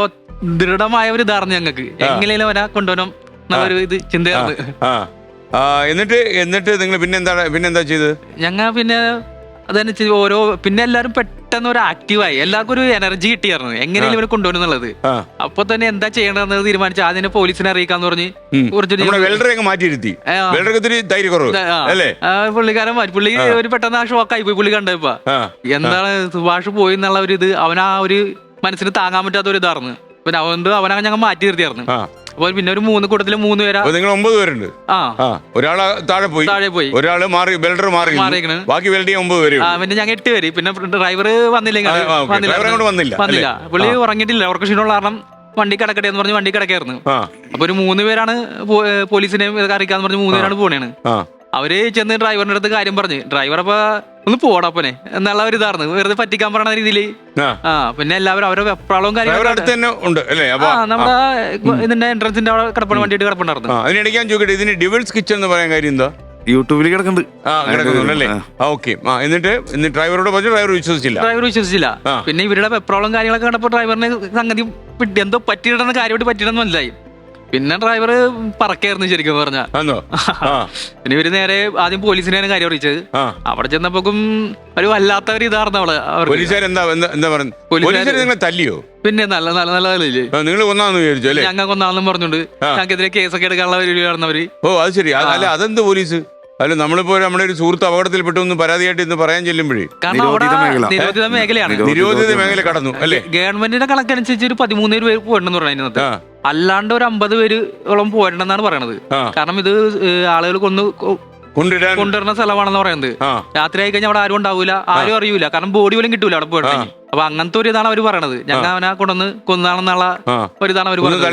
ദൃഢമായ ഒരു ധാരണ ഞങ്ങൾക്ക്. എങ്ങനെയും അവനെ കൊണ്ടുപോകണം എന്നുള്ളൊരു ഇത് ചിന്തയായിരുന്നു. എന്നിട്ട് നിങ്ങൾ പിന്നെന്താ ചെയ്തത്? ഞങ്ങൾ പിന്നെ അതനുസരിച്ച് പിന്നെ എല്ലാവരും പെട്ടെന്ന് ഒരു ആക്റ്റീവായി. എല്ലാവർക്കും ഒരു എനർജി കിട്ടിയായിരുന്നു എങ്ങനെയും ഇവരെ കൊണ്ടുപോകുന്നുള്ളത്. അപ്പൊ തന്നെ എന്താ ചെയ്യണമെന്ന് തീരുമാനിച്ചു. ആദ്യം പോലീസിനെ അറിയിക്കാന്ന് പറഞ്ഞ് പുള്ളി ഒരു പെട്ടെന്ന് ആ ഷോക്കായി പോയി. പുള്ളി കണ്ടപ്പോ എന്താണ് സുഭാഷ് പോയി എന്നുള്ള ഒരു ഇത് അവനാ ഒരു മനസ്സിന് താങ്ങാൻ പറ്റാത്ത ഒരു ഇതായിരുന്നു. പിന്നെ അവനെ ഞങ്ങൾ മാറ്റി നിർത്തിയായിരുന്നു. അപ്പൊ പിന്നെ ഒരു 3 കൂട്ടത്തില് 3 പേരാ. നിങ്ങൾ 9 പേരുണ്ട്. ഒരാള് താഴെ പോയി, ഒരാള് മാറി, വെൽഡർ മാറി, ബാക്കി വെൽഡ് 9 പേര്. പിന്നെ ഞങ്ങൾ 8 പേര്. പിന്നെ ഡ്രൈവർ വന്നില്ല. പുള്ളി ഉറങ്ങിയിട്ടില്ല. ഉറക്കക്ഷീണമുള്ള കാരണം വണ്ടി കിടക്കട്ടെ എന്ന് പറഞ്ഞ് വണ്ടി കിടക്കായിരുന്നു. അപ്പൊ ഒരു 3 പേരാണ് പോലീസിനെ അറിയിക്കാന്ന് പറഞ്ഞ് 3 പേരാണ് പോണേണ്. അവര് ചെന്ന് ഡ്രൈവറിന്റെ അടുത്ത് കാര്യം പറഞ്ഞ് ഡ്രൈവർ അപ്പൊ ഒന്ന് പോടാപ്പനെ എന്നുള്ള ഒരു ഇതായിരുന്നു. വെറുതെ പറ്റിക്കാൻ പറയണ രീതിയില്. പിന്നെ എല്ലാവരും അവരുടെ വെപ്രാളവും കാര്യങ്ങളും നമ്മുടെ ഇതിന്റെ എൻട്രൻസിന്റെ അവിടെ കിടപ്പണ വണ്ടിയിട്ട് കിടപ്പുണ്ടായിരുന്നു. അതിനിടയ്ക്ക് ഞാൻ ചോദിക്കട്ടെ, ഇതിന് ഡിവിൾസ് കിച്ചൺ എന്ന് പറയാൻ കാര്യം എന്താ? യൂട്യൂബിൽ കിടക്കുന്നുണ്ടല്ലേ? ഓക്കെ. എന്നിട്ട് ഡ്രൈവറോട് പറഞ്ഞു, ഡ്രൈവർ വിശ്വസിച്ചില്ല. പിന്നെ ഇവരുടെ വെപ്രാളവും കാര്യങ്ങളൊക്കെ കണ്ടപ്പോ ഡ്രൈവറിന് സംഗതി എന്തോ പറ്റിയിടണമെന്ന് കാര്യമായിട്ട് പറ്റിയിടന്ന് മനസ്സിലായി. പിന്നെ ഡ്രൈവർ പറക്കായിരുന്നു ശരിക്കും പറഞ്ഞ. പിന്നെ ഇവര് നേരെ ആദ്യം പോലീസിനെയാണ് കാര്യം അറിയിച്ചത്. അവിടെ ചെന്നപ്പോക്കും ഒരു വല്ലാത്ത ഒരു ഇതായിരുന്നു അവിടെ. തല്ലിയോ? പിന്നെ നല്ല നിങ്ങൾ കൊന്നാന്ന് വിചാരിച്ചു അല്ലേ? ഞങ്ങൾ കൊന്നാണെന്നും പറഞ്ഞോണ്ട് ഞങ്ങൾക്കെതിരെ കേസൊക്കെ എടുക്കാനുള്ള പരിപാടിയായിരുന്നവര്. അത് ശരി. അല്ല അതെന്ത് പോലീസ്? അല്ല നമ്മളിപ്പോ നമ്മുടെ ഒരു സുഹൃത്ത് അപകടത്തിൽപ്പെട്ടു എന്ന് പരാതിയായിട്ട് ഇന്ന് പറയാൻ ചെല്ലുമ്പോഴേ നിരോധിത മേഖലയാണ്. നിരോധിത മേഖല കടന്നു അല്ലേ? ഗവൺമെന്റിന്റെ കണക്കനുസരിച്ച് ഒരു 13 പേര് പോയിട്ടുണ്ടെന്ന് പറയുന്നത്. അല്ലാണ്ട് ഒരു 50 പേരോളം പോയിട്ടുണ്ടെന്നാണ് പറയണത്. കാരണം ഇത് ആളുകൾ കൊണ്ടുവരുന്ന സ്ഥലമാണെന്ന് പറയുന്നത്. രാത്രി ആയി കഴിഞ്ഞാൽ അവിടെ ആരും ഉണ്ടാവൂല, ആരും അറിയൂല. കാരണം ബോഡി പോലും കിട്ടൂല അവിടെ പോയിട്ടുണ്ടെങ്കിൽ. അപ്പൊ അങ്ങനത്തെ ഒരു ഇതാണ് അവര് പറയണത്. ഞങ്ങൾ അവനെ കൊണ്ടുവന്ന് കൊന്നാണെന്നുള്ള ഒരു ഇതാണ് അവര് പറഞ്ഞത്.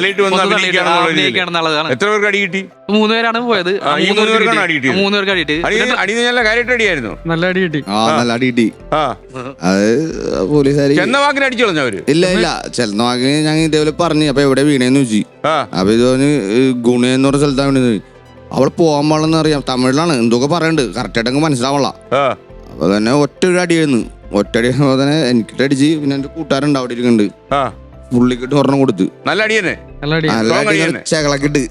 3 പേരാണ് പോയത്. 3 പേർക്ക് അടിയിട്ട് നല്ല അടി കിട്ടി. നല്ല അടി കിട്ടി. അത് പോലീസുകാർ അടിച്ചോളഞ്ഞവര് ഇല്ല ചെന്ന വാക്കിന് ഞങ്ങൾ ഇതേപോലെ പറഞ്ഞു. അപ്പൊ എവിടെ വീണേന്ന് ചോദിച്ചു. അപ്പൊ ഇത് പറഞ്ഞ് ഗുണയെന്ന് പറഞ്ഞ സ്ഥലത്താണ് വീണത്. അവിടെ പോകാൻ പാടില്ലെന്ന് അറിയാം. തമിഴിലാണ് എന്തൊക്കെ പറയണ്ട്, കറക്റ്റായിട്ട് മനസ്സിലാവള്ള. അപ്പൊ തന്നെ ഒറ്റ അടിയായിരുന്നു. ഒറ്റടി തന്നെ എനിക്കിട്ട് അടിച്ച്. പിന്നെ എന്റെ കൂട്ടുകാരുണ്ട് അവിടെ ഇരിക്കുന്നുണ്ട്. പുള്ളിക്കിട്ട് ഒരെണ്ണം കൊടുത്ത്. നല്ല അടിയന്നെ, ചകളക്കിട്ട്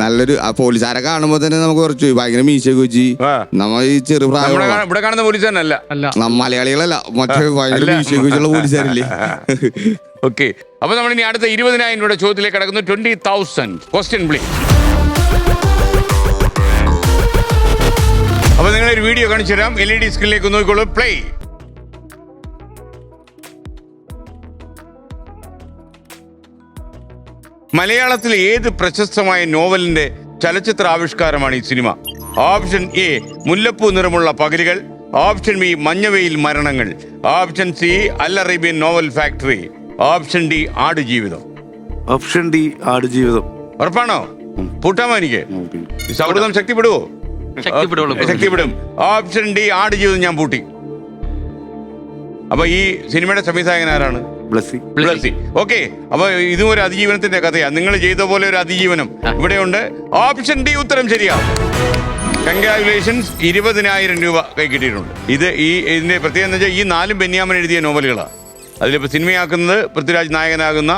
നല്ലൊരു പോലീസുകാരെ കാണുമ്പോ തന്നെ നമുക്ക് കുറച്ച് ഭയങ്കര മീശയൊക്കെ വെച്ച് നമ്മ ഈ ചെറു പ്രായം മലയാളികളല്ല, മറ്റേ ഭയങ്കര മീശയൊക്കെ വെച്ചുള്ള പോലീസുകാരില്ലേ. ഓക്കെ, അപ്പൊ നമ്മൾ ഇനി അടുത്ത 20,000 രൂപയുടെ ചോദ്യത്തിലേക്ക് കടക്കുന്നു. 20,000 ക്വസ്റ്റ്യൻ പ്ലീസ്. അപ്പൊ നിങ്ങളൊരു വീഡിയോ കാണിച്ചു തരാം. LED സ്ക്രീനിലേക്ക് നോക്കിക്കോളൂ. പ്ലേ. മലയാളത്തിലെ ഏത് പ്രശസ്തമായ നോവലിന്റെ ചലച്ചിത്ര ആവിഷ്കാരമാണ് ഈ സിനിമ? ഓപ്ഷൻ എ മുല്ലപ്പൂ നിറമുള്ള പകലുകൾ, ഓപ്ഷൻ ബി മഞ്ഞവെയിൽ മരണങ്ങൾ, option C Al Arabian Novel Factory, option D Aadujeevitham. Option D Aadujeevitham. ഉറപ്പാണോ? പൂട്ടാമോ? എനിക്ക് സൗഹൃദം ശക്തിപ്പെടുവോ? ശക്തിപ്പെടും. ഓപ്ഷൻ ഡി ആടുജീവിതം ഞാൻ പൂട്ടി. അപ്പൊ ഈ സിനിമയുടെ സംവിധായകൻ ആരാണ്? ബ്ലസ്സി. ഓക്കെ, അപ്പൊ ഇതും ഒരു അതിജീവനത്തിന്റെ കഥയാണ്. നിങ്ങൾ ചെയ്ത പോലെ ഒരു അതിജീവനം ഇവിടെയുണ്ട്. ഓപ്ഷൻ ഡി ഉത്തരം ശരിയാണ്. കൺഗ്രാജുലേഷൻസ്, 20,000 രൂപ കൈ കിട്ടിയിട്ടുണ്ട്. ഇതിന്റെ പ്രത്യേകത എന്ന് വെച്ചാൽ ഈ 4 ബെന്യാമൻ എഴുതിയ നോവലുകളാണ്. അതിലിപ്പോൾ സിനിമയാക്കുന്നത് പൃഥ്വിരാജ് നായകനാകുന്ന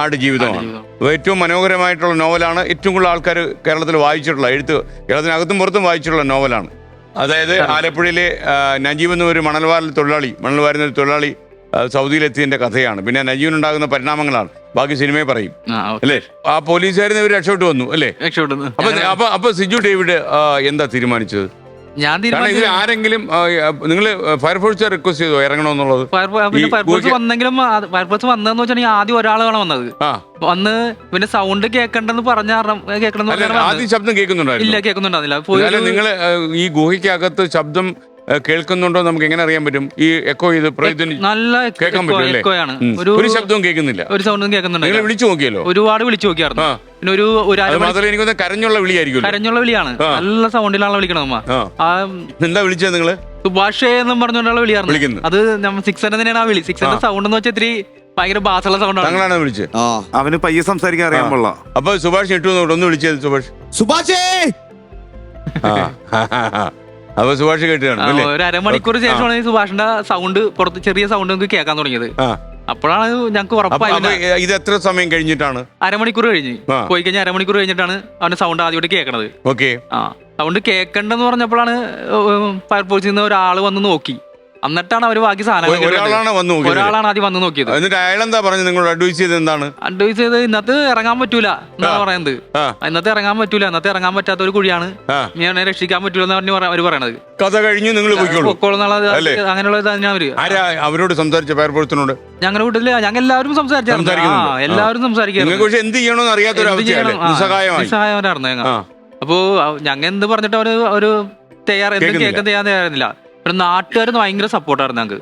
ആടുജീവിതമാണ്. ഏറ്റവും മനോഹരമായിട്ടുള്ള നോവലാണ്. ഏറ്റവും കൂടുതൽ ആൾക്കാർ കേരളത്തിൽ വായിച്ചിട്ടുള്ള, കേരളത്തിനകത്തും പുറത്തും വായിച്ചിട്ടുള്ള നോവലാണ്. അതായത് ആലപ്പുഴയിലെ നജീബ് എന്ന ഒരു മണൽ വാരുന്ന ഒരു തൊഴിലാളി സൗദിയിലെത്തിയതിന്റെ കഥയാണ്. പിന്നെ നജീബിനുണ്ടാകുന്ന പരിണാമങ്ങളാണ്. ബാക്കി സിനിമയെ പറയും അല്ലേ. ആ പോലീസുകാരനെ ഇവർ രക്ഷപ്പെട്ടു വന്നു അല്ലേ. അപ്പൊ സിജു ഡേവിഡ് എന്താ തീരുമാനിച്ചത്? ഇതിൽ ആരെങ്കിലും നിങ്ങൾ ഫയർഫോഴ്സ് റിക്വസ്റ്റ് ചെയ്തോ ഇറങ്ങണമെന്നുള്ളത്? ഫയർഫോഴ്സ് വന്നെങ്കിലും ഫയർഫോഴ്സ് വന്നതെന്ന് വെച്ചാൽ ആദ്യം ഒരാളാണ് വന്നത്. വന്ന് പിന്നെ സൗണ്ട് കേൾക്കണ്ടെന്ന് പറഞ്ഞ ആദ്യം ശബ്ദം കേൾക്കുന്നുണ്ടായിരുന്നു? ഇല്ല, കേൾക്കുന്നുണ്ടായിരുന്നില്ല. നിങ്ങൾ ഈ ഗുഹയ്ക്കകത്ത് ശബ്ദം കേൾക്കുന്നുണ്ടോ നമുക്ക് എങ്ങനെ അറിയാൻ പറ്റും? ഈ എക്കോ ചെയ്ത് നല്ല കേൾക്കാൻ പറ്റും. ഒരു ശബ്ദവും കേൾക്കുന്നില്ല, ഒരു സൗണ്ടും കേൾക്കുന്നുണ്ട്. നിങ്ങൾ വിളിച്ചു നോക്കിയല്ലോ? ഒരുപാട് വിളിച്ചു നോക്കിയായിരുന്നു. പിന്നെ എനിക്കൊന്ന് കരഞ്ഞുള്ള വിളിയായിരിക്കും. കരഞ്ഞുള്ള വിളിയാണ്, നല്ല സൗണ്ടിലാണ് വിളിക്കണം. എന്താ വിളിച്ചത് നിങ്ങള്? സുഭാഷ് എന്നും പറഞ്ഞുകൊണ്ടുള്ള വിളിയായിരുന്നു. അത് 6 തന്നെയാണ് ആ വിളി. 6 സൗണ്ട് എന്ന് വെച്ചാൽ ഇത്തിരി ഭയങ്കര ബാസുള്ള സൗണ്ടാണ്. ഞങ്ങളാണ് വിളിച്ചത്. അവന് പയ്യെ സംസാരിക്കാൻ അറിയാൻ പാടില്ല. അപ്പൊ സുഭാഷ് ഒന്ന് വിളിച്ചത്. സുഭാഷേ അപ്പൊ സുഭാഷ് കേട്ടാണ്. ഒരു അരമണിക്കൂർ ശേഷമാണ് ഈ സുഭാഷിന്റെ സൗണ്ട് പുറത്ത് ചെറിയ സൗണ്ട് നമുക്ക് കേൾക്കാൻ തുടങ്ങിയത്. അപ്പോഴാണ് ഞങ്ങൾക്ക് ഉറപ്പായി. ഇത് എത്ര സമയം കഴിഞ്ഞിട്ടാണ്? അരമണിക്കൂർ കഴിഞ്ഞ് പോയി കഴിഞ്ഞാൽ അരമണിക്കൂർ കഴിഞ്ഞിട്ടാണ് അവന്റെ സൗണ്ട് ആദ്യമായിട്ട് കേൾക്കണത്. ഓക്കെ, സൗണ്ട് കേൾക്കണ്ടെന്ന് പറഞ്ഞപ്പോഴാണ് ഫയർഫോഴ്സിൽ നിന്ന് ഒരാൾ വന്ന് നോക്കി. എന്നിട്ടാണ് അവര് ബാക്കി സാധനങ്ങൾ ഒരാളാണ് ആദ്യം വന്ന് നോക്കിയത്. എന്നിട്ട് അയാൾ എന്താ പറഞ്ഞു? നിങ്ങളോട് അഡ്വൈസ് ചെയ്ത് എന്താണ്? അഡ്വൈസ് ചെയ്ത് ഇന്നത്തെ ഇറങ്ങാൻ പറ്റൂല എന്നാണ് പറയുന്നത്. ഇന്നത്തെ ഇറങ്ങാൻ പറ്റാത്ത ഒരു കുഴിയാണ്, ഞാൻ രക്ഷിക്കാൻ പറ്റൂല എന്ന് അവര് പറയണത്. കഥ കഴിഞ്ഞു, നിങ്ങൾ അങ്ങനെയുള്ള അവരോട് സംസാരിച്ച ഫയർഫോഴ്സിനോട് ഞങ്ങളുടെ വീട്ടില് ഞങ്ങൾ എല്ലാവരും എല്ലാവരും സംസാരിക്കും. എന്ത് ചെയ്യണമെന്ന് അറിയാത്തവരായിരുന്നു ഞങ്ങൾ. അപ്പോ ഞങ്ങൾ എന്ത് പറഞ്ഞിട്ട് ഒരു കേൾക്കാൻ തയ്യാറായിരുന്നില്ല. പിന്നെ നാട്ടുകാർ ഭയങ്കര സപ്പോർട്ടായിരുന്നു ഞങ്ങൾക്ക്.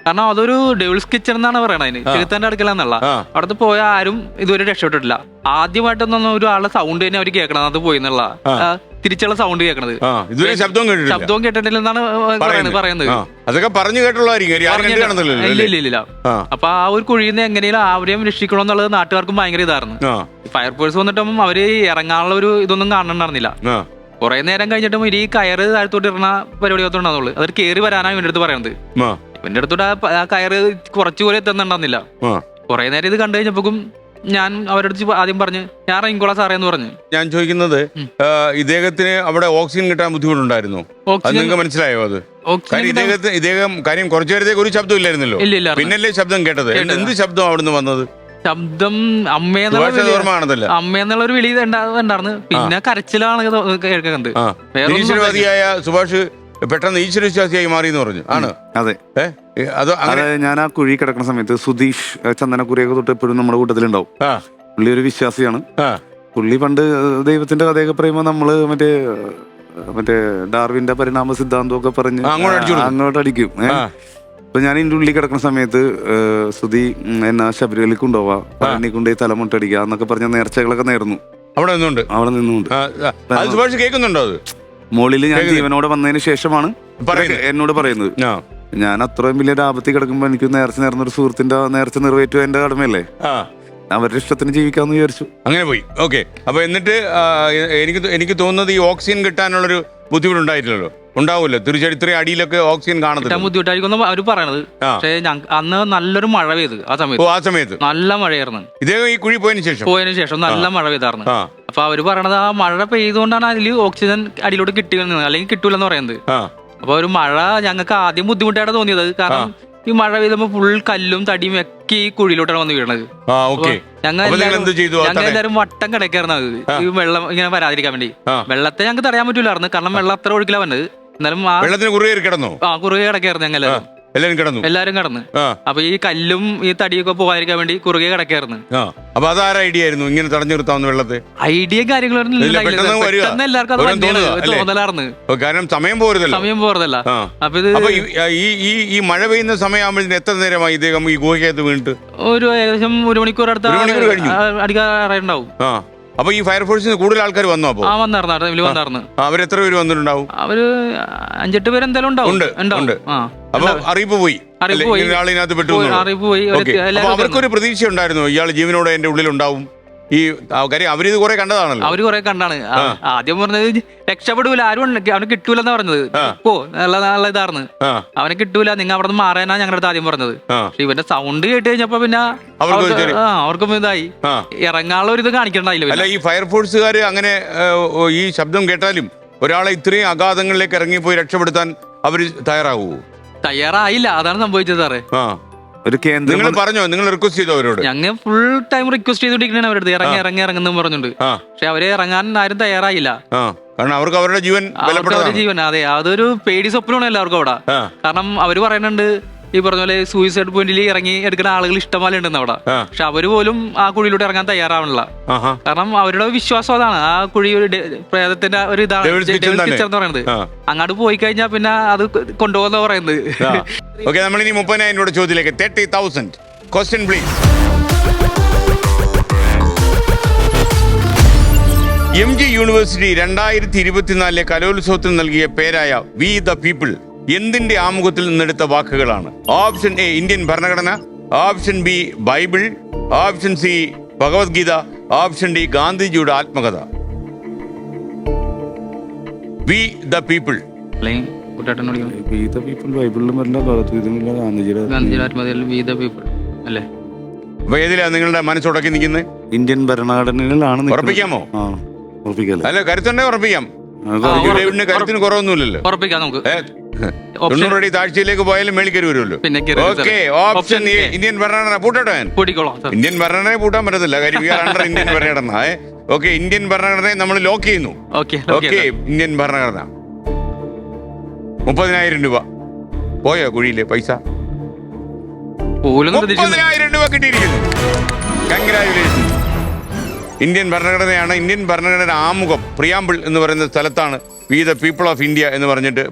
കാരണം അതൊരു ഡെവിൾസ് കിച്ചൺ എന്നാണ് പറയണത്, അതിന് ചെറുത്തന്റെ അടുക്കല എന്നുള്ള. അവിടുത്തെ പോയ ആരും ഇതുവരെ രക്ഷപ്പെട്ടിട്ടില്ല. ആദ്യമായിട്ടൊന്നും ഒരാളുടെ സൗണ്ട് തന്നെ അവർ കേൾക്കണം, അത് പോയി എന്നുള്ള തിരിച്ചുള്ള സൗണ്ട് കേൾക്കണത്. ശബ്ദവും കേട്ടിട്ടില്ലെന്നാണ് പറയുന്നത്. അതൊക്കെ പറഞ്ഞു ഇല്ല. അപ്പൊ ആ ഒരു കുഴിയിൽ നിന്ന് എങ്ങനെയും ആവരെയും രക്ഷിക്കണമെന്നുള്ളത് നാട്ടുകാർക്കും ഭയങ്കര ഇതായിരുന്നു. ഫയർഫോഴ്സ് വന്നിട്ടും അവര് ഇറങ്ങാനുള്ള ഒരു ഇതൊന്നും കാണുന്നുണ്ടായിരുന്നില്ല. കുറെ നേരം കഴിഞ്ഞിട്ടും ഈ കയറ് താഴത്തോട്ട് ഇടുന്ന പരിപാടി ഉണ്ടാകുന്നുള്ളൂ. അത് കയറി വരാനാണ് ഇവന്റെ അടുത്ത് പറയുന്നത്. ഇവന്റെ അടുത്തോട്ട് ആ കയറ് കുറച്ചുപോലെ എത്തുന്നുണ്ടായിരുന്നില്ല. കുറെ നേരം ഇത് കണ്ടു കഴിഞ്ഞപ്പോഴും ഞാൻ അവരുടെ ആദ്യം പറഞ്ഞു ഞാൻ ഇറങ്ങിക്കോളാം സാറേ എന്ന് പറഞ്ഞു. ഞാൻ ചോദിക്കുന്നത്, ഇദ്ദേഹത്തിന് അവിടെ ഓക്സിജൻ കിട്ടാൻ ബുദ്ധിമുട്ടുണ്ടായിരുന്നു? നിങ്ങൾക്ക് മനസ്സിലായോ? അത് ഇദ്ദേഹം കാര്യം കുറച്ചു നേരത്തേക്ക് ഒരു ശബ്ദം ഇല്ലായിരുന്നല്ലോ, പിന്നല്ലേ ശബ്ദം കേട്ടത്? എന്ത് ശബ്ദം അവിടുന്ന് വന്നത്? ശബ്ദം അമ്മയെന്നുള്ള ഒരു വിളി ഉണ്ടായിരുന്നു. പിന്നെ കരച്ചിലാണ് കേൾക്കുന്നത്. ഈശ്വരവാദിയായ സുഭാഷ് പെട്ടെന്ന് ഈശ്വരവിശ്വാസിയായി മാറി എന്ന് പറഞ്ഞു. ആണ്? അതെ. ഞാൻ ആ കുഴി കിടക്കുന്ന സമയത്ത് സുധീഷ് ചന്ദനക്കുറിയൊക്കെ തൊട്ട് എപ്പോഴും നമ്മുടെ കൂട്ടത്തിലുണ്ടാവും. പുള്ളി ഒരു വിശ്വാസിയാണ്. പുള്ളി പണ്ട് ദൈവത്തിന്റെ കഥയൊക്കെ പറയുമ്പോ നമ്മള് മറ്റേ ഡാർവിന്റെ പരിണാമ സിദ്ധാന്തമൊക്കെ പറഞ്ഞ് അങ്ങോട്ട് അടിക്കും. അപ്പൊ ഞാൻ ഇതിന്റെ ഉള്ളിൽ കിടക്കുന്ന സമയത്ത് സുധി എന്നാ ശബരിമലയ്ക്ക് കൊണ്ടുപോവാ, പഴനി കൊണ്ടുപോയി തലമുട്ടടിക്കുക എന്നൊക്കെ പറഞ്ഞ നേർച്ചകളൊക്കെ നേർന്നു. അവിടെ നിന്നുണ്ട്. മോളില് ഞാൻ ജീവനോടെ വന്നതിന് ശേഷമാണ് എന്നോട് പറയുന്നത്. ഞാൻ അത്രയും വലിയ ലാഭത്തിൽ കിടക്കുമ്പോ എനിക്ക് നേർച്ച നേർന്നൊരു സുഹൃത്തിന്റെ നേർച്ച നിറവേറ്റുക എന്റെ കടമയല്ലേ. അവരുടെ ഇഷ്ടത്തിന് ജീവിക്കാന്ന് വിചാരിച്ചു. അങ്ങനെ പോയി. ഓക്കെ. അപ്പൊ എന്നിട്ട് എനിക്ക് തോന്നുന്നത് ഈ ഓക്സിജൻ കിട്ടാനുള്ളൊരു ബുദ്ധിമുട്ടുണ്ടായിട്ടില്ലല്ലോ? ഉണ്ടാവൂല്ലോ തീർച്ചയായിട്ടും. ഇത്രയും അടിയിലൊക്കെ ഓക്സിജൻ കാണുന്നത് ബുദ്ധിമുട്ടായിരിക്കും അവര് പറയണത്. പക്ഷേ അന്ന് നല്ലൊരു മഴ പെയ്ത് ആ സമയത്ത് നല്ല മഴയായിരുന്നു. ഇദ്ദേഹം ഈ കുഴി പോയതിനു ശേഷം നല്ല മഴ പെയ്തായിരുന്നു. അപ്പൊ അവര് പറയണത് ആ മഴ പെയ്തുകൊണ്ടാണ് അതിൽ ഓക്സിജൻ അടിയിലോട്ട് കിട്ടിയെന്ന്, അല്ലെങ്കിൽ കിട്ടൂലെന്ന് പറയുന്നത്. അപ്പൊ ഒരു മഴ ഞങ്ങൾക്ക് ആദ്യം ബുദ്ധിമുട്ടായിട്ട് തോന്നിയത്. കാരണം ഈ മഴ പെയ്തപ്പോ ഫുൾ കല്ലും തടിയും ഒക്കെ ഈ കുഴിയിലോട്ടാണ് വന്ന് വീണത്. ഞങ്ങൾ എല്ലാവരും വട്ടം കിടക്കായിരുന്നു ഈ വെള്ളം ഇങ്ങനെ വരാതിരിക്കാൻ വേണ്ടി. വെള്ളത്തെ ഞങ്ങൾക്ക് തടയാൻ പറ്റൂലായിരുന്നു, കാരണം വെള്ളം അത്ര ഒഴുക്കില വന്നത്. എന്നാലും കുറുകെ കിടക്കായിരുന്നു ഞങ്ങൾ എല്ലാരും കിടന്ന്. അപ്പൊ ഈ കല്ലും ഈ തടിയൊക്കെ പോകാതിരിക്കാൻ വേണ്ടി കുറുകെ കിടക്കായിരുന്നു. അപ്പൊ അതാര ഐഡിയ ആയിരുന്നു ഇങ്ങനെ തടഞ്ഞു നിർത്താവുന്ന വെള്ളത്തെ? ഐഡിയ കാര്യങ്ങളൊന്നും എല്ലാവർക്കും തോന്നലായിരുന്നു. കാരണം സമയം പോരുതല്ല. അപ്പൊ ഇത് ഈ മഴ പെയ്യുന്ന സമയമാകുമ്പോഴത്തേന് എത്ര നേരമായി ഇദ്ദേഹം ഈ ഗുഹയ്ക്കകത്ത് വീണിട്ട്? ഒരു ഏകദേശം 1 മണിക്കൂർ അടുത്ത അടിക്കാറുണ്ടാവും. അപ്പൊ ഈ ഫയർഫോഴ്സിന് കൂടുതൽ ആൾക്കാർ വന്നു? അപ്പൊ വന്നായിരുന്നു. അവരെത്ര പേര് വന്നിട്ടുണ്ടാവും? അവര് 5-8 പേര് എന്തായാലും ഉണ്ടാവും. അപ്പൊ അറിയിപ്പ് പോയി? അറിയിപ്പ് പോയി. ഒരാളിനകത്ത് പെട്ടു എന്നുള്ളത്. അറിയിപ്പ് പോയി. Okay. അപ്പൊ അവർക്കൊരു പ്രതീക്ഷ ഉണ്ടായിരുന്നു ഇയാൾ ജീവനോടെ എന്റെ ഉള്ളിലുണ്ടാവും. ഈ കാര്യം അവരിത് കുറെ കണ്ടതാണല്ലോ. അവര് കുറെ കണ്ടാണ്. ആദ്യം പറഞ്ഞത് രക്ഷപ്പെടൂല, ആരും അവന് കിട്ടൂലെന്നാ പറഞ്ഞത്. ഇപ്പോ നല്ല ഇതാർന്ന്, അവനെ കിട്ടൂല, നിങ്ങൾ അവിടെ നിന്ന് മാറാനാ ഞങ്ങളുടെ അടുത്ത് ആദ്യം പറഞ്ഞത്. പക്ഷെ ഇവന്റെ സൗണ്ട് കേട്ട് കഴിഞ്ഞപ്പോ പിന്നെ അവർക്കും ഇതായി, ഇറങ്ങാനുള്ള ഒരു ഇത് കാണിക്കണ്ടായില്ല. അല്ല, ഈ ഫയർഫോഴ്സുകാർ അങ്ങനെ ഈ ശബ്ദം കേട്ടാലും ഒരാളെ ഇത്രയും അഗാധങ്ങളിലേക്ക് ഇറങ്ങിപ്പോയി രക്ഷപ്പെടുത്താൻ അവര് തയ്യാറാവുമോ? തയ്യാറായില്ല, അതാണ് സംഭവിച്ചത് സാറേ. ഒരു കേന്ദ്രം നിങ്ങൾ പറഞ്ഞോ, നിങ്ങൾ റിക്വസ്റ്റ് ചെയ്തോ അവരോട്? ഞങ്ങൾ ഫുൾ ടൈം റിക്വസ്റ്റ് ചെയ്തോണ്ടിരിക്കണേ അവരുടെ ഇറങ്ങുന്നു പറഞ്ഞുണ്ട്. പക്ഷെ അവരെ ഇറങ്ങാൻ ആരും തയ്യാറായില്ല. കാരണം അവർക്ക് അവരുടെ ജീവൻ ജീവൻ, അതെ, അതൊരു പേടി സ്വപ്നമാണ് എല്ലാവർക്കും അവിടെ. കാരണം അവര് പറയുന്നുണ്ട് ഈ പറഞ്ഞ പോലെ സൂയിസൈഡ് പോയിന്റിൽ ഇറങ്ങി എടുക്കുന്ന ആളുകൾ ഇഷ്ടംപോലെ ഉണ്ടെന്ന് അവിടെ. പക്ഷെ അവര് പോലും ആ കുഴിയിലൂടെ ഇറങ്ങാൻ തയ്യാറാവണില്ല. കാരണം അവരുടെ വിശ്വാസം അതാണ്, ആ കുഴി ഒരു പ്രേതത്തിന്റെ ഒരു ഇതാണ് എന്ന് പറയുന്നത്. അങ്ങോട്ട് പോയി കഴിഞ്ഞാൽ പിന്നെ അത് കൊണ്ടുപോകുന്ന പറയുന്നത്. ഓക്കെ, നമ്മളിനി 30,000 ചോദ്യത്തിലേക്ക്. 30,000 ക്വസ്റ്റ്യൻ പ്ലീസ്. MG യൂണിവേഴ്സിറ്റി 2024 കലോത്സവത്തിന് നൽകിയ പേരായ വി ദ പീപ്പിൾ എന്തിന്റെ ആമുഖത്തിൽ നിന്നെടുത്ത വാക്കുകളാണ്? ഓപ്ഷൻ എ ഇന്ത്യൻ ഭരണഘടന, option B Bible, option C Bhagavad Gita, option D ഗാന്ധിജിയുടെ ആത്മകഥ. We the people. ബൈബിളിലും വരില്ല, ഭഗവത്ഗീതയിലും ഗാന്ധിജിയുടെ അല്ലേ? അപ്പൊ ഏതിലാ നിങ്ങളുടെ മനസ്സുടക്കി നിൽക്കുന്നത്? ഇന്ത്യൻ ഭരണഘടനയിലാണ്. ഉറപ്പിക്കാമോ? ഉറപ്പിക്കാം. അല്ല, കരുത്തുണ്ടെങ്കിൽ ഉറപ്പിക്കാം. കരുത്തിന് കുറവൊന്നുമില്ലല്ലോ. ഉറപ്പിക്കാം നമുക്ക്. 90 അടി താഴ്ചയിലേക്ക് പോയാലും മേളിക്കരി വരുമല്ലോ. ഓക്കെ, ഓപ്ഷൻ എ ഇന്ത്യൻ ഭരണഘടന. പൂട്ടട്ടോ? ഇന്ത്യൻ ഭരണഘടനയെ പൂട്ടാൻ പറ്റത്തില്ല, കാര്യം ഇന്ത്യൻ ഭരണഘടന. ഓക്കെ, ഇന്ത്യൻ ഭരണഘടനയെ നമ്മൾ ലോക്ക് ചെയ്യുന്നു. ഓക്കെ, ഇന്ത്യൻ ഭരണഘടന. 30,000 രൂപ പോയോ കുഴിയിലെ പൈസ? 30,000 രൂപ കിട്ടിയിരിക്കുന്നു. കൺഗ്രാജുലേഷൻ. ഇന്ത്യൻ ഭരണഘടനയാണ്. ഇന്ത്യൻ ഭരണഘടനയുടെ ആമുഖം പ്രിയാമ്പിൾ എന്ന് പറയുന്ന സ്ഥലത്താണ് we the people of India എന്ന്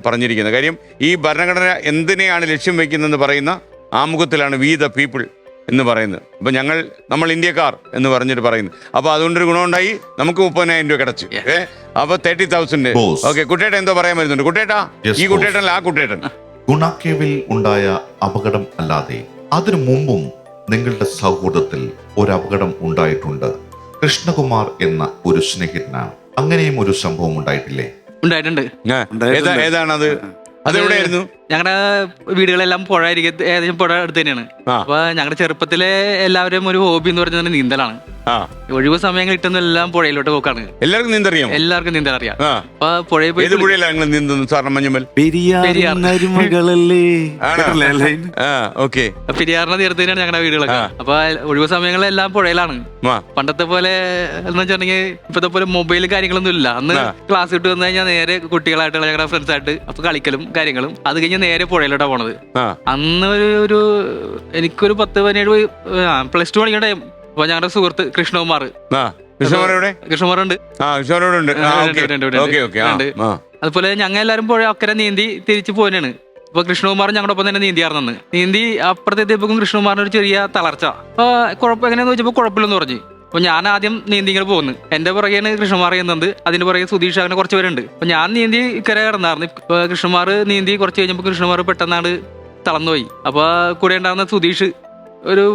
പറഞ്ഞിരിക്കുന്നത്. കാര്യം ഈ ഭരണഘടന എന്തിനെയാണ് ലക്ഷ്യം വെക്കുന്നതെന്ന് പറയുന്ന ആമുഖത്തിലാണ് വി ദ പീപ്പിൾ എന്ന് പറയുന്നത്. അപ്പൊ നമ്മൾ ഇന്ത്യക്കാർ എന്ന് പറഞ്ഞിട്ട് പറയുന്നു. അപ്പൊ അതുകൊണ്ടൊരു ഗുണമുണ്ടായി, നമുക്ക് 30,000 രൂപ കിടച്ചു. അപ്പൊ 30,000. ഓക്കെ, കുട്ടേട്ടൻ എന്തോ പറയാൻ വരുന്നുണ്ട്. കുട്ടേട്ടാ, ഈ കുട്ടേട്ടൻ ആ കുട്ടേട്ടൻ. ഗുണാക്കേവിൽ ഉണ്ടായ അപകടം അല്ലാതെ അതിനു മുമ്പും നിങ്ങളുടെ സൗഹൃദത്തിൽ ഒരു അപകടം ഉണ്ടായിട്ടുണ്ട്. കൃഷ്ണകുമാർ എന്ന ഒരു സ്നേഹിതനാണ്. അങ്ങനെയും ഒരു സംഭവം ഉണ്ടായിട്ടില്ലേ? ഉണ്ടായിട്ടുണ്ട്. ഏതാണത്? അതെവിടെയായിരുന്നു? ഞങ്ങളുടെ വീടുകളെല്ലാം പുഴ ഏകദേശം പുഴ അടുത്ത് തന്നെയാണ്. അപ്പൊ ഞങ്ങളുടെ ചെറുപ്പത്തിലെ എല്ലാവരും ഒരു ഹോബി എന്ന് പറഞ്ഞാൽ നീന്തലാണ്. ഒഴിവ് സമയങ്ങൾ കിട്ടുന്ന എല്ലാം പുഴയിലോട്ട് പോക്കാണ്. എല്ലാവർക്കും നീന്തറിയാം? എല്ലാവർക്കും നീന്തൽ അറിയാം. അപ്പൊ പുഴയിൽ പോയി പെരിയാറിന്റെ തീരത്ത് തന്നെയാണ് ഞങ്ങളുടെ വീടുകളൊക്കെ. അപ്പൊ ഒഴിവ് സമയങ്ങളെല്ലാം പുഴയിലാണ്. പണ്ടത്തെ പോലെ എന്ന് വെച്ചിട്ടുണ്ടെങ്കിൽ ഇപ്പത്തെ പോലെ മൊബൈൽ കാര്യങ്ങളൊന്നും ഇല്ല. അന്ന് ക്ലാസ് വിട്ട് വന്നു കഴിഞ്ഞാൽ നേരെ കുട്ടികളായിട്ടുള്ള ഞങ്ങളുടെ ഫ്രണ്ട്സ് ആയിട്ട് അപ്പൊ കളിക്കലും കാര്യങ്ങളും, അത് കഴിഞ്ഞ് നേരെ പുഴയിലോട്ടാ പോണത്. അന്ന് ഒരു എനിക്കൊരു 10-17 +2 പഠിക്കണ ടൈം. അപ്പൊ ഞങ്ങളുടെ സുഹൃത്ത് കൃഷ്ണകുമാർ ഉണ്ട്. അതുപോലെ ഞങ്ങൾ എല്ലാവരും പുഴ അക്കരെ നീന്തി തിരിച്ചു പോകാനാണ്. അപ്പൊ കൃഷ്ണകുമാർ ഞങ്ങളുടെ ഒപ്പം തന്നെ നീന്തിയാർന്നു. നീന്തി അപ്പുറത്തെത്തിയപ്പോഴും കൃഷ്ണകുമാറിന് ഒരു ചെറിയ തളർച്ച. അപ്പൊ കുഴപ്പം എങ്ങനെയാന്ന് വെച്ചപ്പോ കുഴപ്പമില്ലെന്ന് പറഞ്ഞു. അപ്പൊ ഞാൻ ആദ്യം നീന്തി ഇങ്ങനെ പോകുന്നു. എന്റെ പുറകെയാണ് കൃഷ്ണകുമാർ ചെയ്യുന്നത്. അതിന്റെ പുറകെ സുധീഷ്, അങ്ങനെ കുറച്ച് പേരുണ്ട്. അപ്പൊ ഞാൻ നീന്തി ഇക്കരെ കിടന്നായിരുന്നു. ഇപ്പൊ കൃഷ്ണകുമാർ നീന്തി കുറച്ച് കഴിഞ്ഞപ്പോ കൃഷ്ണകുമാർ പെട്ടെന്നാണ് തളർന്നുപോയി. അപ്പൊ കൂടെ ഉണ്ടായിരുന്ന സുധീഷ് ഒരു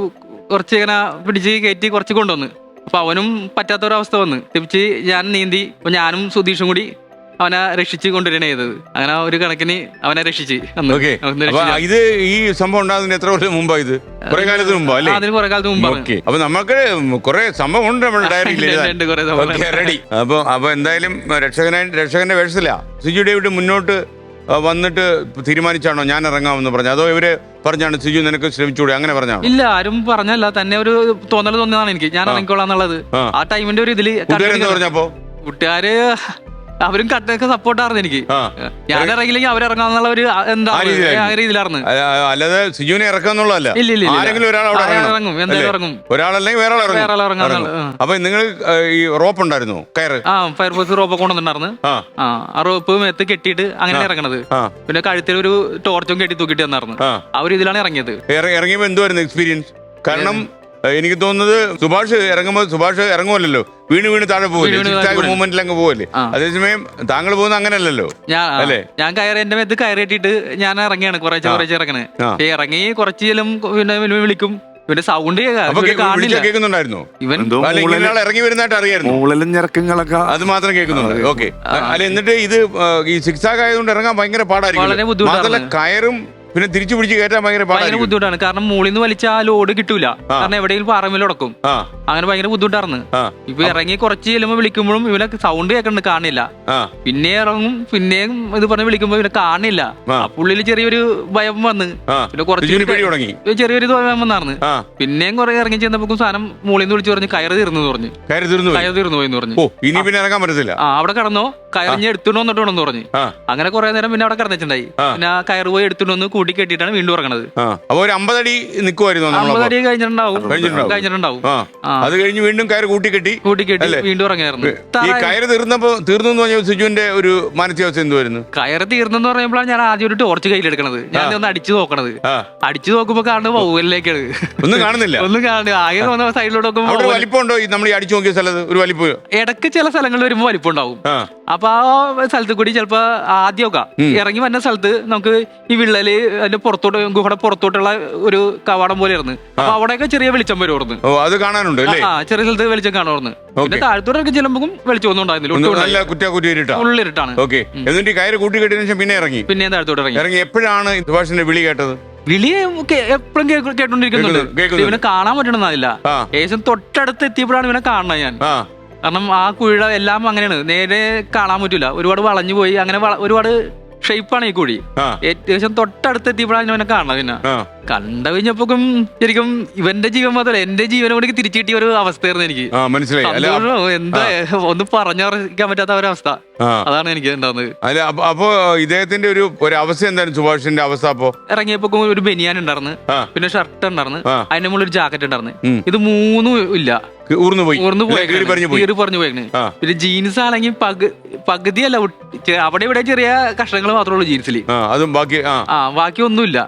കുറച്ച് ഇങ്ങനെ പിടിച്ച് കയറ്റി കുറച്ച് കൊണ്ടുവന്ന്. അപ്പൊ അവനും പറ്റാത്തൊരവസ്ഥ വന്ന് തിരിച്ച് ഞാൻ നീന്തി. അപ്പൊ ഞാനും സുധീഷും കൂടി അവനെ രക്ഷിച്ച് കൊണ്ടുവരണ ചെയ്തത്. അങ്ങനെ ഒരു കണക്കിന് അവനെ രക്ഷിച്ച്. ഇത് ഈ സംഭവം ഉണ്ടാകുന്നതിന് എത്ര വർഷം മുമ്പാ? ഇത് കുറെ കാലത്തിന് മുമ്പോ അല്ലേ? അതിന് കുറെ കാലത്ത് മുമ്പാണ്. അപ്പൊ നമുക്ക് കുറെ സംഭവം ഉണ്ട് നമ്മുടെ ഡയറിയിൽ. റെഡി. അപ്പൊ എന്തായാലും രക്ഷകന്റെ വേഷത്തിലാ സിജു ഡേവിഡ് മുന്നോട്ട് വന്നിട്ട് തീരുമാനിച്ചാണോ ഞാൻ ഇറങ്ങാമെന്ന് പറഞ്ഞു? അതോ ഇവര് പറഞ്ഞാണ് സിജു നിനക്ക് ശ്രമിച്ചൂടെ, അങ്ങനെ പറഞ്ഞാണോ? ഇല്ല, ആരും പറഞ്ഞല്ല, തന്നെ ഒരു തോന്നിയതാണ് എനിക്ക്, ഞാൻ ഇറങ്ങിക്കോളാന്നുള്ളത്. ആ ടൈമിന്റെ ഒരു ഇതില് പറഞ്ഞപ്പോ കൂട്ടുകാര് അവരും കട്ടൊക്കെ സപ്പോർട്ടായിരുന്നു എനിക്ക്. ഞാൻ ഇറങ്ങില്ലെങ്കിൽ അവരിറങ്ങാന്നുള്ള ഒരു എന്താ രീതിയിലായിരുന്നു. അല്ലാതെ സിജുവിനെ ഇറക്കാന്നുള്ളതല്ല. ആരെങ്കിലും ഇറങ്ങും, എന്തായാലും ഇറങ്ങും. ഒരാളല്ലെങ്കിൽ വേറെ ഇറങ്ങും. അപ്പൊ നിങ്ങൾ ഈ റോപ്പ് ഉണ്ടായിരുന്നു, കയറ്? ഫയർഫോഴ്സ് റോപ്പ് കൊണ്ടുവന്നിട്ടുണ്ടായിരുന്നു. ആ റോപ്പ് മേത്ത് കെട്ടിയിട്ട് അങ്ങനെ ഇറങ്ങണത്. പിന്നെ കഴുത്തിൽ ഒരു ടോർച്ചും കെട്ടി തൂക്കിട്ട് തന്നായിരുന്നു. ആ ഒരു ഇതിലാണ് ഇറങ്ങിയത്. ഇറങ്ങിയപ്പോ എന്തുവായിരുന്നു എക്സ്പീരിയൻസ്? കാരണം എനിക്ക് തോന്നുന്നത് സുഭാഷ് ഇറങ്ങുമല്ലോ, വീണ് താഴെ പോകില്ലേ, മൂവ്മെന്റിൽ അങ്ങ് പോകല്ലേ. അതേസമയം താങ്കൾ പോകുന്ന അങ്ങനല്ലല്ലോ അല്ലേ? ഞാൻ കയറി എന്റെ മേത്ത് കയറിയിട്ടിട്ട് ഞാൻ ഇറങ്ങിയാണ് കുറച്ച് ഇറങ്ങണേ. ഇറങ്ങി കുറച്ച് ചെല്ലും പിന്നെ വിളിക്കും, ഇവന്റെ സൗണ്ട് കേൾക്കുന്നുണ്ടായിരുന്നോ? ഇവൻ ഇറങ്ങി വരുന്നതായിട്ട് അറിയായിരുന്നു, മുകളിലും ഞെരക്കങ്ങളൊക്കെ അത് മാത്രം കേൾക്കുന്നുണ്ട്. ഓക്കെ. അല്ല, എന്നിട്ട് ഇത് ഈ സിക്സ് ആക്ക് ആയതുകൊണ്ട് ഇറങ്ങാൻ ഭയങ്കര പാടായിരിക്കും. മാത്രമല്ല കയറും പിന്നെ തിരിച്ചു പിടിച്ച് കയറ്റാൻ ഭയങ്കര ബുദ്ധിമുട്ടാണ്. കാരണം മുകളിൽ നിന്ന് വലിച്ച ആ ലോഡ് കിട്ടൂല, കാരണം എവിടെയും പാറമേൽ ഉടക്കും. അങ്ങനെ ഭയങ്കര ബുദ്ധിമുട്ടായിരുന്നു. ഇപ്പൊ ഇറങ്ങി കുറച്ച് ചെല്ലുമ്പോ വിളിക്കുമ്പോഴും ഇവനെ സൗണ്ട് കേൾക്കണ്ട്, കാണില്ല. പിന്നെ ഇറങ്ങും, പിന്നെയും ഇത് പറഞ്ഞ് വിളിക്കുമ്പോ ഇവനെ കാണില്ല. പുള്ളിയിൽ ചെറിയൊരു ഭയം വന്ന്, പിന്നെ കുറച്ച് ചെറിയൊരു ഭയം വന്നായിരുന്നു. പിന്നെയും കുറെ ഇറങ്ങി ചെന്നപ്പോ സാധനം മുകളിൽ നിന്ന് വിളിച്ചു പറഞ്ഞ് കയറ് തീർന്നു പറഞ്ഞു. കയറ് തീർന്നു പോയി പറഞ്ഞു. ഇനി പിന്നെ ഇറങ്ങാൻ പറ്റത്തില്ല. അവിടെ കടന്നോ, കയറിഞ്ഞ് എടുത്തുകൊണ്ട് വന്നിട്ട് വേണമെന്ന് പറഞ്ഞു. അങ്ങനെ കുറെ നേരം പിന്നെ അവിടെ കിടന്നിട്ടുണ്ടായി. പിന്നെ കയറ് പോയി എടുത്തുകൊണ്ട് വന്ന് കൂട്ടി കെട്ടിയിട്ടാണ് വീണ്ടും ഇറങ്ങണത്. അപ്പൊ ഒരു 50 അടി നിൽക്കുമായിരുന്നു. 50 അടി കഴിഞ്ഞിട്ടുണ്ടാവും. അത് കഴിഞ്ഞ് വീണ്ടും കയറ് കൂട്ടിക്കെട്ടി വീണ്ടും ഇറങ്ങിയായിരുന്നു. ഈ കയറ് തീർന്നു എന്ന് പറഞ്ഞ സിജുവിന്റെ ഒരു മാനസികാവസ്ഥ എന്തുവായിരുന്നു? കയറ് തീർന്നെന്ന് പറയുമ്പോഴാണ് ഞാൻ ആദ്യം ഒരു ടോർച്ച് കയ്യിലെടുക്കണത്. ഞാൻ ഒന്ന് അടിച്ചു നോക്കണത്. അടിച്ചു നോക്കുമ്പോ കാണുന്നത് വൗവലിലേക്കാണ്. ഒന്നും കാണുന്നില്ല. ആകെ വന്ന സൈഡിലോട്ട് നോക്കുമ്പോൾ വലിപ്പമുണ്ടോ? നമ്മൾ ഈ അടിച്ചു നോക്കിയ സ്ഥലത്ത് ഒരു വലിപ്പം ഇടക്ക് ചില സ്ഥലങ്ങളിൽ വരുമ്പോ വലിപ്പം ഉണ്ടാവും. അപ്പൊ ആ സ്ഥലത്ത് കൂടി ചിലപ്പോ ആദ്യമൊക്കെ ഇറങ്ങി വരുന്ന സ്ഥലത്ത് നമുക്ക് ഈ വിള്ളല് അതിന്റെ പുറത്തോട്ട്, ഗുഹയുടെ പുറത്തോട്ടുള്ള ഒരു കവാടം പോലെ ആയിരുന്നു. അപ്പൊ അവിടെയൊക്കെ ചെറിയ വെളിച്ചം വരുമായിരുന്നു. അത് കാണാനുണ്ട്. ചെറിയ സ്ഥലത്ത് വെളിച്ചം കാണുമായിരുന്നു. പിന്നെ താഴത്തോട്ടൊക്കെ ചെല്ലുമ്പോൾ വെളിച്ചം ഒന്നും ഉണ്ടായിരുന്നില്ല, ഉള്ളിരിട്ടാണ്. എന്നിട്ട് കയറ് കൂട്ടി കെട്ടിയ ശേഷം പിന്നെ താഴത്തോട്ട് ഇറങ്ങി. എപ്പോഴാണ് സുഭാഷിന്റെ വിളി കേട്ടത്? വിളി എപ്പോഴും കേട്ടോണ്ടിരിക്കുന്നുണ്ട്. ഇവനെ കാണാൻ പറ്റണമെന്നില്ല. ഏകദേശം തൊട്ടടുത്ത് എത്തിയപ്പോഴാണ് ഇവനെ കാണുന്നത് ഞാൻ. കാരണം ആ കുഴിയുടെ എല്ലാം അങ്ങനെയാണ്, നേരെ കാണാൻ പറ്റൂല. ഒരുപാട് വളഞ്ഞു പോയി, അങ്ങനെ ഒരുപാട് ഷേപ്പാണ് ഈ കുഴി. ഏകദേശം തൊട്ടടുത്ത് എത്തിയപ്പോഴാണ് ഇവനെ കാണുന്നത്. പിന്നെ കണ്ടു കഴിഞ്ഞപ്പോഴും ശരിക്കും ഇവന്റെ ജീവൻ മാത്രമല്ല എന്റെ ജീവനെ കൂടി തിരിച്ചു കിട്ടിയ ഒരു അവസ്ഥയായിരുന്നു എനിക്ക്. എന്താ ഒന്നും പറഞ്ഞറിയിക്കാൻ പറ്റാത്ത ഒരവസ്ഥ, അതാണ് എനിക്ക് ഉണ്ടാകുന്നത്. അപ്പൊ ഇദ്ദേഹത്തിന്റെ ഒരു അവസ്ഥ എന്തായിരുന്നു സുഭാഷിന്റെ അവസ്ഥ? അപ്പൊ ഇറങ്ങിയപ്പോ ഒരു ബനിയാൻ ഉണ്ടായിരുന്നു, പിന്നെ ഷർട്ട് ഉണ്ടായിരുന്നു, അതിന്റെ മുകളിൽ ഒരു ജാക്കറ്റ് ഉണ്ടായിരുന്നു. ഇത് മൂന്നും ഇല്ല, ഊർന്നു പോയി പറഞ്ഞു പോയി. പിന്നെ ജീൻസ് ആണെങ്കിൽ പകുതിയല്ല, അവിടെ ഇവിടെ ചെറിയ കഷ്ണങ്ങൾ മാത്രമേ ഉള്ളൂ ജീൻസിൽ, ബാക്കി ഒന്നുമില്ല.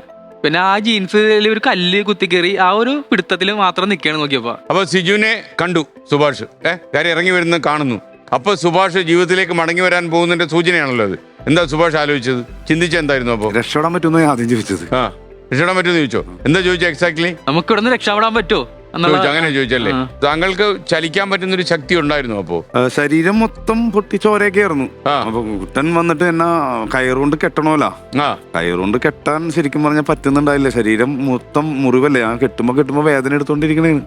പിന്നെ ആ ജീൻസിൽ ഒരു കല്ല് കുത്തിക്കേറി ആ ഒരു പിടുത്തത്തിൽ മാത്രം നിൽക്കുകയാണ് നോക്കിയപ്പോ. അപ്പൊ സിജുവിനെ കണ്ടു സുഭാഷ്, കാര്യം ഇറങ്ങി വരുന്ന കാണുന്നു. അപ്പൊ സുഭാഷ് ജീവിതത്തിലേക്ക് മടങ്ങി വരാൻ പോകുന്നതിന്റെ സൂചനയാണല്ലോ അത്. എന്താ സുഭാഷ് ആലോചിച്ചത്, ചിന്തിച്ചെന്തായിരുന്നു? അപ്പൊ രക്ഷപ്പെടാൻ പറ്റുമെന്ന് ആദ്യം ചോദിച്ചത്. രക്ഷപ്പെടാൻ പറ്റുമെന്ന് ചോദിച്ചോ? എന്താ ചോദിച്ചോ എക്സാക്ട്ലി? നമുക്ക് ഇവിടെ നിന്ന് രക്ഷപ്പെടാൻ പറ്റുമോ അങ്ങനെ ചോദിച്ചല്ലേ? താങ്കൾക്ക് ചലിക്കാൻ പറ്റുന്ന ഒരു ശക്തി ഉണ്ടായിരുന്നു? അപ്പോ ശരീരം മൊത്തം പൊട്ടിച്ചോരയൊക്കെ ആയിരുന്നു. അപ്പൊ കുട്ടൻ വന്നിട്ട് എന്നാ കയറുകൊണ്ട് കെട്ടണോല, കയറുകൊണ്ട് കെട്ടാൻ ശരിക്കും പറഞ്ഞാൽ പറ്റുന്നുണ്ടായില്ല. ശരീരം മൊത്തം മുറിവല്ലേ, ആ കെട്ടുമ്പോ വേദന എടുത്തോണ്ടിരിക്കണേന്ന്.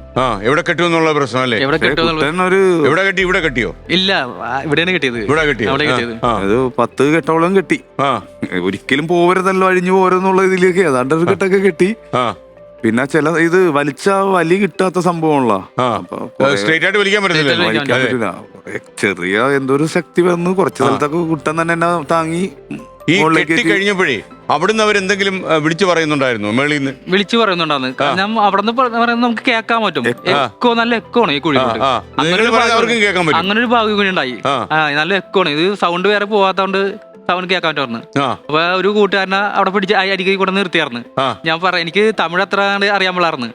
എവിടെ കെട്ടുമെന്നുള്ള പ്രശ്നമല്ലേ? ഇവിടെ കെട്ടിയോ? ഇല്ല, ഇവിടെയാണ് കെട്ടിയത്. ഇവിടെ കെട്ടിയത് അത് 10 കെട്ടോളം കെട്ടി. ഒരിക്കലും പോവരുതല്ലോ, അഴിഞ്ഞു പോരെന്നുള്ള ഇതിലേക്ക് ഏതാണ്ട് ഒരു കെട്ടൊക്കെ കെട്ടി. പിന്നെ ചില ഇത് വലി കിട്ടാത്ത സംഭവമുള്ള ചെറിയ എന്തോ ഒരു ശക്തി വന്ന് കുറച്ച് സ്ഥലത്തൊക്കെ കുട്ടൻ തന്നെ എന്നെ താങ്ങി. കഴിഞ്ഞപ്പോഴേ അവിടുന്ന് അവരെന്തെങ്കിലും വിളിച്ചു പറയുന്നുണ്ടായിരുന്നു? മേളിൽ നിന്ന് വിളിച്ചു പറയുന്നുണ്ടായിരുന്നു. കാരണം അവിടുന്ന് പറയുന്നത് നമുക്ക് കേൾക്കാൻ പറ്റും. എക്കോ, നല്ല എക്കോ ആണ് ഈ കുഴി. അങ്ങനെ ഒരു ഭാഗ്യം കൂടി ഉണ്ടായി. നല്ല എക്കോ ആണ് ഇത്, സൗണ്ട് വേറെ പോവാത്തോണ്ട് സൗണ്ട് കേൾക്കാൻ പറ്റുമായിരുന്നു. അപ്പൊ ഒരു കൂട്ടുകാരനെ അവിടെ പിടിച്ച് അരികെ കൂടെ നിർത്തിയായിരുന്നു. ഞാൻ എനിക്ക് തമിഴ് അത്ര അറിയാൻ പാടായിരുന്നു.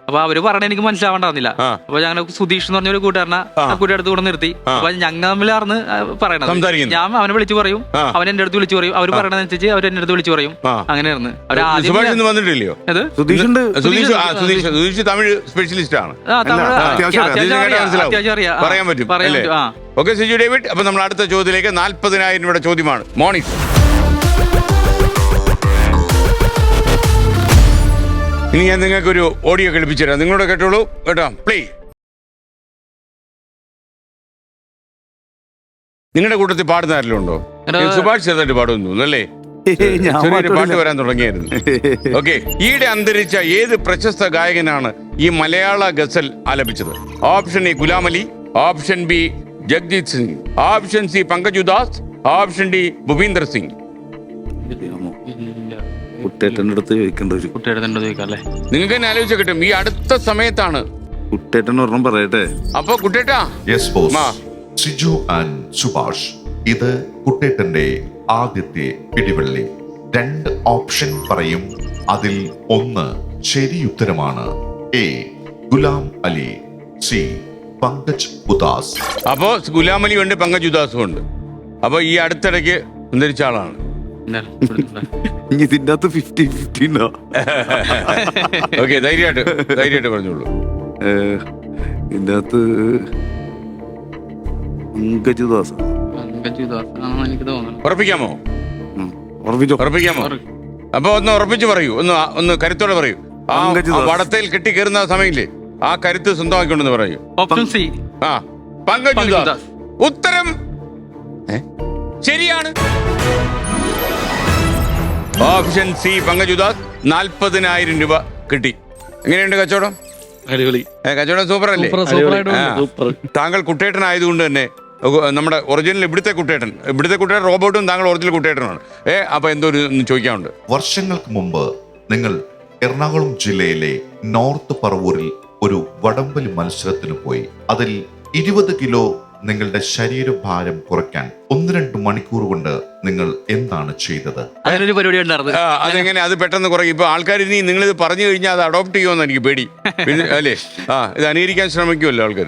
അപ്പൊ അവര് പറഞ്ഞ എനിക്ക് മനസ്സിലാവണ്ടായിരുന്നില്ല. അപ്പൊ ഞങ്ങൾ സുധീഷ് എന്ന് പറഞ്ഞൊരു കൂട്ടുകാരനെ കുട്ടിയുടെ അടുത്ത് കൂടെ നിർത്തി. അപ്പൊ ഞങ്ങൾ തമ്മിലായിരുന്നു പറയണത്. ഞാൻ അവനെ വിളിച്ചു പറയും, അവൻ എന്റെ അടുത്ത് വിളിച്ചു പറയും, അവര് പറയണതനുസരിച്ച് അവർ എന്റെ അടുത്ത് വിളിച്ചു പറയും. അങ്ങനെയായിരുന്നു. വന്നിട്ടില്ലയോ? തമിഴ് സ്പെഷ്യലിസ്റ്റ് ആണ്, പറയാൻ പറ്റും. ഓക്കെ സിജു ഡേവിഡ്, അപ്പൊ നമ്മൾ അടുത്ത ചോദ്യത്തിലേക്ക് 40,000 രൂപയുടെ ചോദ്യമാണ്. മോർണിംഗ് ഇനി ഞാൻ നിങ്ങൾക്ക് ഒരു ഓഡിയോ കേൾപ്പിച്ചു തരാം, നിങ്ങളോട് കേട്ടോളൂ കേട്ടോ. പ്ലേ. നിങ്ങളുടെ കൂട്ടത്തിൽ പാടുന്ന ആരെങ്കിലും ഉണ്ടോ? സുഭാഷ് ചെറുതായിട്ട് പാടുന്നു അല്ലേ? ചെറിയൊരു പാട്ട് വരാൻ തുടങ്ങിയായിരുന്നു. ഓക്കെ. ഈയിടെ അന്തരിച്ച ഏത് പ്രശസ്ത ഗായകനാണ് ഈ മലയാള ഗസൽ ആലപിച്ചത്? Option A Ghulam Ali, option B Jagjit Singh, option C Pankaj Udhas, option D Bhupinder Singh. നിങ്ങൾക്ക് തന്നെ ആലോചിച്ച കിട്ടും. ഈ അടുത്ത സമയത്താണ്. പറയട്ടെ. അപ്പൊ കുട്ടേട്ടാ, സിജു ആൻഡ് സുഭാഷ്, ഇത് കുട്ടേട്ടന്റെ ആദ്യത്തെ പിടിവള്ളി. 2 ഓപ്ഷൻ പറയും, അതിൽ ഒന്ന് ശരി ഉത്തരമാണ്. A Ghulam Ali, C Pankaj Udhas. അപ്പോ ഗുലാം അലി ഉണ്ട്, പങ്കജ് ഉദാസും ഉണ്ട്. അപ്പൊ ഈ അടുത്തിടയ്ക്ക് സുന്ദരിച്ച ആളാണ്. ഇതിന്റെ അകത്ത് 50-50 ഉണ്ടോ? ഓക്കെ, ധൈര്യമായിട്ട് പറഞ്ഞോളൂ. ഇതിന്റെ അകത്ത് പങ്കജുദാസ്. എനിക്ക് തോന്നുന്നു. ഉറപ്പിക്കാമോ? ഉറപ്പിച്ചോ. അപ്പൊ ഒന്ന് ഉറപ്പിച്ച് പറയൂ, ഒന്ന് കരുത്തോടെ പറയൂ. ആ വടത്തേൽ കെട്ടി കയറുന്ന സമയമില്ലേ, ആ കരുത്ത് സ്വന്തമാക്കിക്കൊണ്ടെന്ന് പറയൂ. Option C. ആ, പങ്കജ് ഉദാസ്. ഉത്തരം ശരിയാണ്. Option C Pankaj Udhas. 40,000 രൂപ കിട്ടി. എങ്ങനെയുണ്ട് കച്ചവടം? അടിപൊളി. കച്ചവടം സൂപ്പർ അല്ലേ? സൂപ്പർ. താങ്കൾ കുട്ടേട്ടൻ ആയതുകൊണ്ട് തന്നെ നമ്മുടെ ഒറിജിനൽ ഇവിടുത്തെ കുട്ടേട്ടൻ റോബോട്ടും താങ്കൾ ഒറിജിനൽ കുട്ടേട്ടനാണ്. അപ്പൊ എന്തോ ഒന്ന് ചോദിക്കാനുണ്ട്. വർഷങ്ങൾക്ക് മുമ്പ് നിങ്ങൾ എറണാകുളം ജില്ലയിലെ നോർത്ത് പറവൂരിൽ ഒരു വടംവലി മത്സരത്തിന് പോയി. അതിൽ 20 കിലോ നിങ്ങളുടെ ശരീരഭാരം കുറയ്ക്കാൻ 1-2 മണിക്കൂർ കൊണ്ട് നിങ്ങൾ എന്താണ് ചെയ്തത്? അതിനൊരു പരിപാടി ഉണ്ടായിരുന്നു. അതെങ്ങനെ അത് പെട്ടെന്ന് കുറയും? ഇപ്പൊ ആൾക്കാർ ഇനി നിങ്ങളിത് പറഞ്ഞു കഴിഞ്ഞാൽ അത് അഡോപ്റ്റ് ചെയ്യുമെന്ന് എനിക്ക് പേടി. അല്ലേ? ഇത് അനുകരിക്കാൻ ശ്രമിക്കുമല്ലോ ആൾക്കാർ.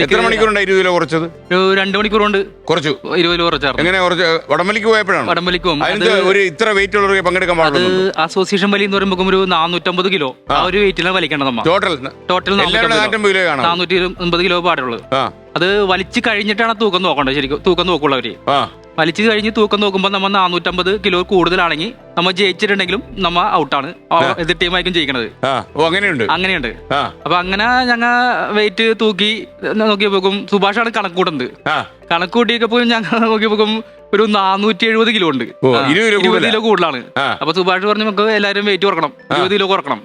എത്ര മണിക്കൂറുണ്ടായി 20 കിലോ കുറച്ചത്? 2 മണിക്കൂർ കൊണ്ട് കുറച്ചു. 20 കിലോ കുറച്ചായിരുന്നു. എങ്ങനെ കുറച്ച്? വടംവലിക്ക് പോയപ്പോഴാണ്? വടംവലിക്ക് അതിന് ഒരു ഇത്ര വെയിറ്റ് ഉള്ളവർക്ക് പങ്കെടുക്കാൻ പാടുള്ളൂ. അസോസിയേഷൻ വലി എന്ന് പറയുമ്പോൾ ഒരു 450 കിലോ ആ ഒരു വെയിറ്റിലാണ് വലിക്കേണ്ടത് നമ്മൾ. ടോട്ടൽ 450 കിലോയാണ്. 450 കിലോ പാടുള്ളൂ. അത് വലിച്ചു കഴിഞ്ഞിട്ടാണ് തൂക്കം നോക്കേണ്ടത്. ശരിക്കും തൂക്കം നോക്കുള്ളവര് വലിച്ചു കഴിഞ്ഞ് തൂക്കം നോക്കുമ്പോൾ നമ്മൾ 450 കിലോ കൂടുതലാണെങ്കിൽ നമ്മൾ ജയിച്ചിട്ടുണ്ടെങ്കിലും നമ്മ ഔട്ടാണ്. എതിർ ടീമായിരിക്കും ജയിക്കണത്. അങ്ങനെയുണ്ട്. അപ്പൊ അങ്ങനെ ഞങ്ങൾ വെയിറ്റ് തൂക്കി നോക്കിയപ്പോക്കും സുഭാഷാണ് കണക്ക് കൂട്ടുന്നത്. കണക്ക് കൂട്ടിയപ്പോ ഞങ്ങൾ നോക്കിയപ്പോക്കും ഒരു 470 കിലോ ഉണ്ട്. 20 കിലോ കൂടുതലാണ്. അപ്പൊ സുഭാഷ് പറഞ്ഞു നമുക്ക് എല്ലാവരും വെയിറ്റ് കുറക്കണം, 20 കിലോ കുറക്കണം.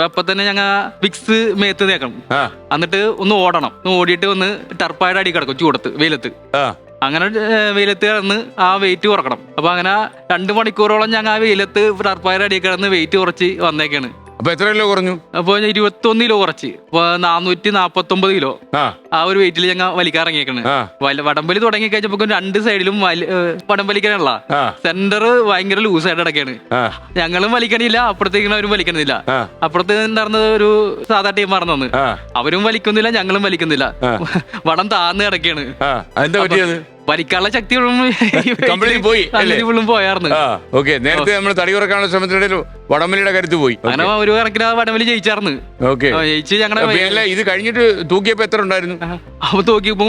അപ്പൊ തന്നെ ഞങ്ങൾ വിക്സ് മേത്ത് തേക്കണം. എന്നിട്ട് ഒന്ന് ഓടണം. ഓടിയിട്ട് ഒന്ന് ടർപ്പായുടെ അടി കിടക്കും ചൂടത്ത് വെയിലത്ത്. അങ്ങനെ വെയിലത്ത് കിടന്ന് ആ വെയിറ്റ് കുറക്കണം. അപ്പൊ അങ്ങനെ 2 മണിക്കൂറോളം ഞങ്ങൾ ആ വെയിലത്ത് ടർപ്പായുടെ അടി കിടന്ന് വെയിറ്റ് കുറച്ച് വന്നേക്കാണ്. അപ്പൊ എത്ര കിലോ കുറഞ്ഞു? അപ്പൊ 21 കിലോ കുറച്ച്. 449 കിലോ ആ ഒരു വെയിറ്റിൽ ഞങ്ങൾ വലിക്കാറങ്ങിയേക്കാണ്. വടംവലി തുടങ്ങി കഴിഞ്ഞപ്പോ 2 സൈഡിലും വടംവലിക്കാനുള്ള സെന്റർ ഭയങ്കര ലൂസായിട്ട് കിടക്കാണ്. ഞങ്ങളും വലിക്കണില്ല, അപ്പുറത്തേക്കും വലിക്കണില്ല. അപ്പുറത്ത് ഉണ്ടായിരുന്നത് ഒരു സാധാ ടീം മറന്നു. അവരും വലിക്കുന്നില്ല, ഞങ്ങളും വലിക്കുന്നില്ല. വടം താന്ന് കിടക്കാണ്. വലിക്കാനുള്ള ശക്തി പോയായിരുന്നു. നേരത്തെ നമ്മൾ തടി കുറക്കാനുള്ള ശ്രമത്തിനിടയിൽ വടംവലിയുടെ കരുത്ത് പോയി. അങ്ങനെ ഒരു കണക്കിന് വടംവലി ജയിച്ചായിരുന്നു. ജയിച്ച് ഞങ്ങളുടെ ഇത് കഴിഞ്ഞിട്ട് തൂക്കിയപ്പോ എത്ര ഉണ്ടായിരുന്നു? അപ്പൊ തൂക്കിയപ്പോ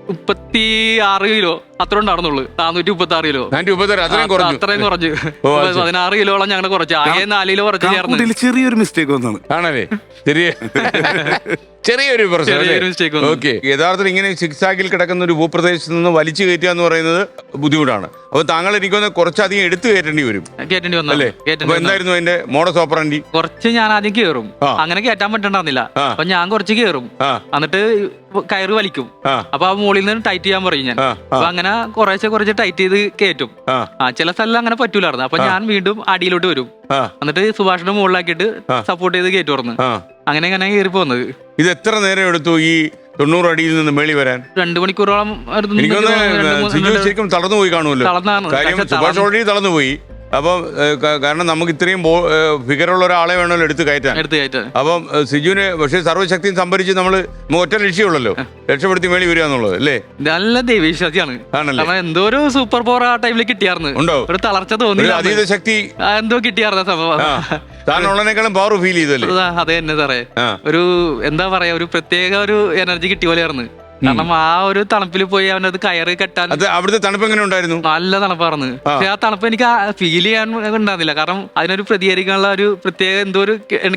36 കിലോ അത്ര ഉണ്ടായിരുന്നുള്ളൂ. 436 കിലോ. അത്രയും കുറഞ്ഞു. 16 കിലോളം ഞങ്ങൾ കുറച്ച്. ആകെ 4 കിലോ കുറച്ച് ചേർന്ന് ചെറിയൊരു മിസ്റ്റേക്ക് വന്നാണ്. ആണല്ലേ? ചെറിയൊരു പ്രശ്നം. ഓക്കെ, യഥാർത്ഥത്തിൽ ഇങ്ങനെ സിക്സാക്കിൽ കിടക്കുന്ന ഒരു ഭൂപ്രദേശത്ത് നിന്ന് വലിച്ചു കയറ്റുക എന്ന് പറയുന്നത് ബുദ്ധിമുട്ടാണ്. അപ്പൊ താങ്കൾ എനിക്കൊന്ന് കുറച്ചധികം എടുത്തു കയറ്റേണ്ടി വരും. അല്ലേ? എന്തായിരുന്നു അതിന്റെ മോഡസ് ഓപ്പറandi? കുറച്ച് ഞാൻ ആദ്യം കയറും. അങ്ങനെ കയറ്റാൻ പറ്റണ്ടായിരുന്നില്ല. അപ്പൊ ഞാൻ കുറച്ച് കയറും, എന്നിട്ട് കയറ് വലിക്കും. അപ്പൊ ആ മുകളിൽ നിന്ന് ടൈറ്റ് ചെയ്യാൻ പറയും ഞാൻ. അപ്പൊ അങ്ങനെ കുറച്ച് ടൈറ്റ് ചെയ്ത് കയറ്റും. ചില സ്ഥലം അങ്ങനെ പറ്റൂലായിരുന്നു. അപ്പൊ ഞാൻ വീണ്ടും അടിയിലോട്ട് വരും. എന്നിട്ട് സുഭാഷിന്റെ മുകളിലാക്കിയിട്ട് സപ്പോർട്ട് ചെയ്ത് കയറ്റി തുറന്ന് അങ്ങനെ കയറി പോകുന്നത്. ഇത് എത്ര നേരം എടുത്തു ഈ 90 അടിയിൽ നിന്ന് മേളി വരാൻ? 2 മണിക്കൂറോളം. ശരിക്കും തളർന്നു പോയി കാണുമല്ലോ. കാര്യം സുഭാഷ് ഓൾറെഡി തളർന്നു പോയി. അപ്പം കാരണം നമുക്ക് ഇത്രയും ഫിഗറുള്ള ഒരാളെ വേണമല്ലോ എടുത്ത് കയറ്റാൻ. അപ്പം സിജുവിന് പക്ഷേ സർവ്വശക്തിയും സംഭരിച്ച് നമ്മള് ഒറ്റ ലക്ഷ്യമുള്ളല്ലോ, രക്ഷപ്പെടുത്തി മേളി വരിക എന്നുള്ളത് അല്ലേ? നല്ല ദൈവവിശ്വാസിയാണ്. എന്തോ ഒരു സൂപ്പർ പവർ ആ ടൈമിൽ കിട്ടിയായിരുന്നു. ഉണ്ടോ? ഒരു തളർച്ച തോന്നി, അതീത ശക്തി എന്തോ കിട്ടിയായിരുന്നു സംഭവം. താനുള്ളതിനേക്കാളും പവർ ഫീൽ ചെയ്തല്ലേ? അതെ തന്നെ സാറേ. ഒരു എന്താ പറയാ, ഒരു പ്രത്യേക ഒരു എനർജി കിട്ടിയ പോലെയായിരുന്നു. കാരണം ആ ഒരു തണുപ്പിൽ പോയി അവനത് കയറ് കെട്ടാൻ. അവിടുത്തെ തണുപ്പ് എങ്ങനെ ഉണ്ടായിരുന്നു? നല്ല തണുപ്പായിരുന്നു. പക്ഷെ ആ തണുപ്പ് എനിക്ക് ഫീൽ ചെയ്യാൻ ഉണ്ടായിരുന്നില്ല. കാരണം അതിനൊരു പ്രതികരിക്കാനുള്ള ഒരു പ്രത്യേക എന്തോ ഒരു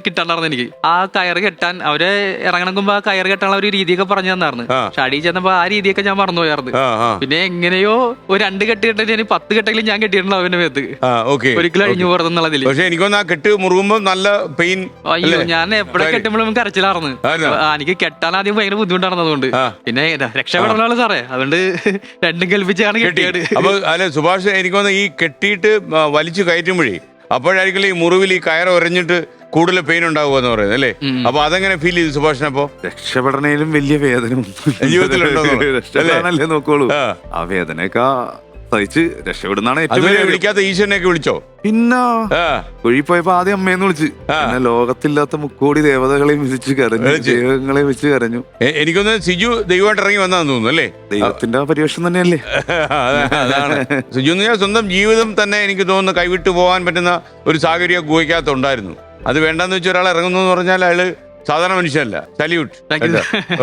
കിട്ടാണ്ടായിരുന്നു എനിക്ക്. ആ കയറ് കെട്ടാൻ അവരെ ഇറങ്ങണക്കുമ്പോ ആ കയറ് കെട്ടാനുള്ള ഒരു രീതിയൊക്കെ പറഞ്ഞു തന്നായിരുന്നു. പക്ഷെ അടി ചെന്നപ്പോ ആ രീതിയൊക്കെ ഞാൻ മറന്നുപോയായിരുന്നു. പിന്നെ എങ്ങനെയോ ഒരു 2 കെട്ട് കെട്ടിട്ട് 10 കെട്ടെങ്കിലും ഞാൻ കെട്ടിയിട്ടുണ്ടോ അവന്റെ മേത്ത്. ഒരിക്കലും അഴിഞ്ഞു പോറതെന്നുള്ളതിൽ. പക്ഷെ എനിക്കൊന്ന് ആ കെട്ട് മുറുകുമ്പോ നല്ല പെയിൻ. അയ്യോ, ഞാൻ എപ്പോഴും കെട്ടുമ്പോഴും കരച്ചിലായിരുന്നു. എനിക്ക് കെട്ടാൻ ആദ്യം ഭയങ്കര ബുദ്ധിമുട്ടായിരുന്നതുകൊണ്ട് പിന്നെ രക്ഷപ്പെടണല്ലോ സാറേ. അതുകൊണ്ട് രണ്ടും കൽപ്പിച്ചാണ് കെട്ടിയത്. അപ്പൊ അല്ലെ സുഭാഷ്, എനിക്കൊന്ന് ഈ കെട്ടിയിട്ട് വലിച്ചു കയറ്റുമ്പോഴേ അപ്പോഴായിരിക്കും ഈ മുറിവിൽ ഈ കയറ് ഉരഞ്ഞിട്ട് കൂടുതൽ പെയിൻ ഉണ്ടാവുക എന്ന് പറയുന്നത് അല്ലേ? അപ്പൊ അതെങ്ങനെ ഫീൽ ചെയ്തു സുഭാഷിനപ്പോ? രക്ഷപ്പെടണേലും വലിയ വേദന ജീവിതത്തിലുണ്ടോ നോക്കോളൂ. ആ വേദനയൊക്കെ സഹിച്ച് രക്ഷപ്പെടുന്നാണ് ഏറ്റവും അതുവരെ വലിയ വിളിക്കാത്ത ഈശ്വരനെയൊക്കെ വിളിച്ചോ? പിന്നെ ആ, കുഴി പോയപ്പോ ആദ്യം അമ്മയെന്ന് വിളിച്ച്, പിന്നെ ലോകത്തില്ലാത്ത മുക്കോടി ദേവതകളെയും വിളിച്ച് കരഞ്ഞു, ദൈവങ്ങളെയും വിളിച്ച് കരഞ്ഞു. എനിക്കൊന്ന് സിജു ദൈവമായിട്ട് ഇറങ്ങി വന്നാന്ന് തോന്നുന്നു അല്ലേ? ദൈവത്തിന്റെ പരിവേഷം തന്നെയല്ലേ. അതാണ് സിജു എന്ന് ഞാൻ സ്വന്തം ജീവിതം തന്നെ എനിക്ക് തോന്നുന്നു കൈവിട്ടു പോകാൻ പറ്റുന്ന ഒരു സാഹചര്യം ഗുഹയ്ക്കകത്തുണ്ടായിരുന്നു. അത് വേണ്ടെന്ന് വെച്ച ഒരാൾ ഇറങ്ങുന്നു എന്ന് പറഞ്ഞാൽ അയാള് സാധാരണ മനുഷ്യനല്ല. സല്യൂട്ട്.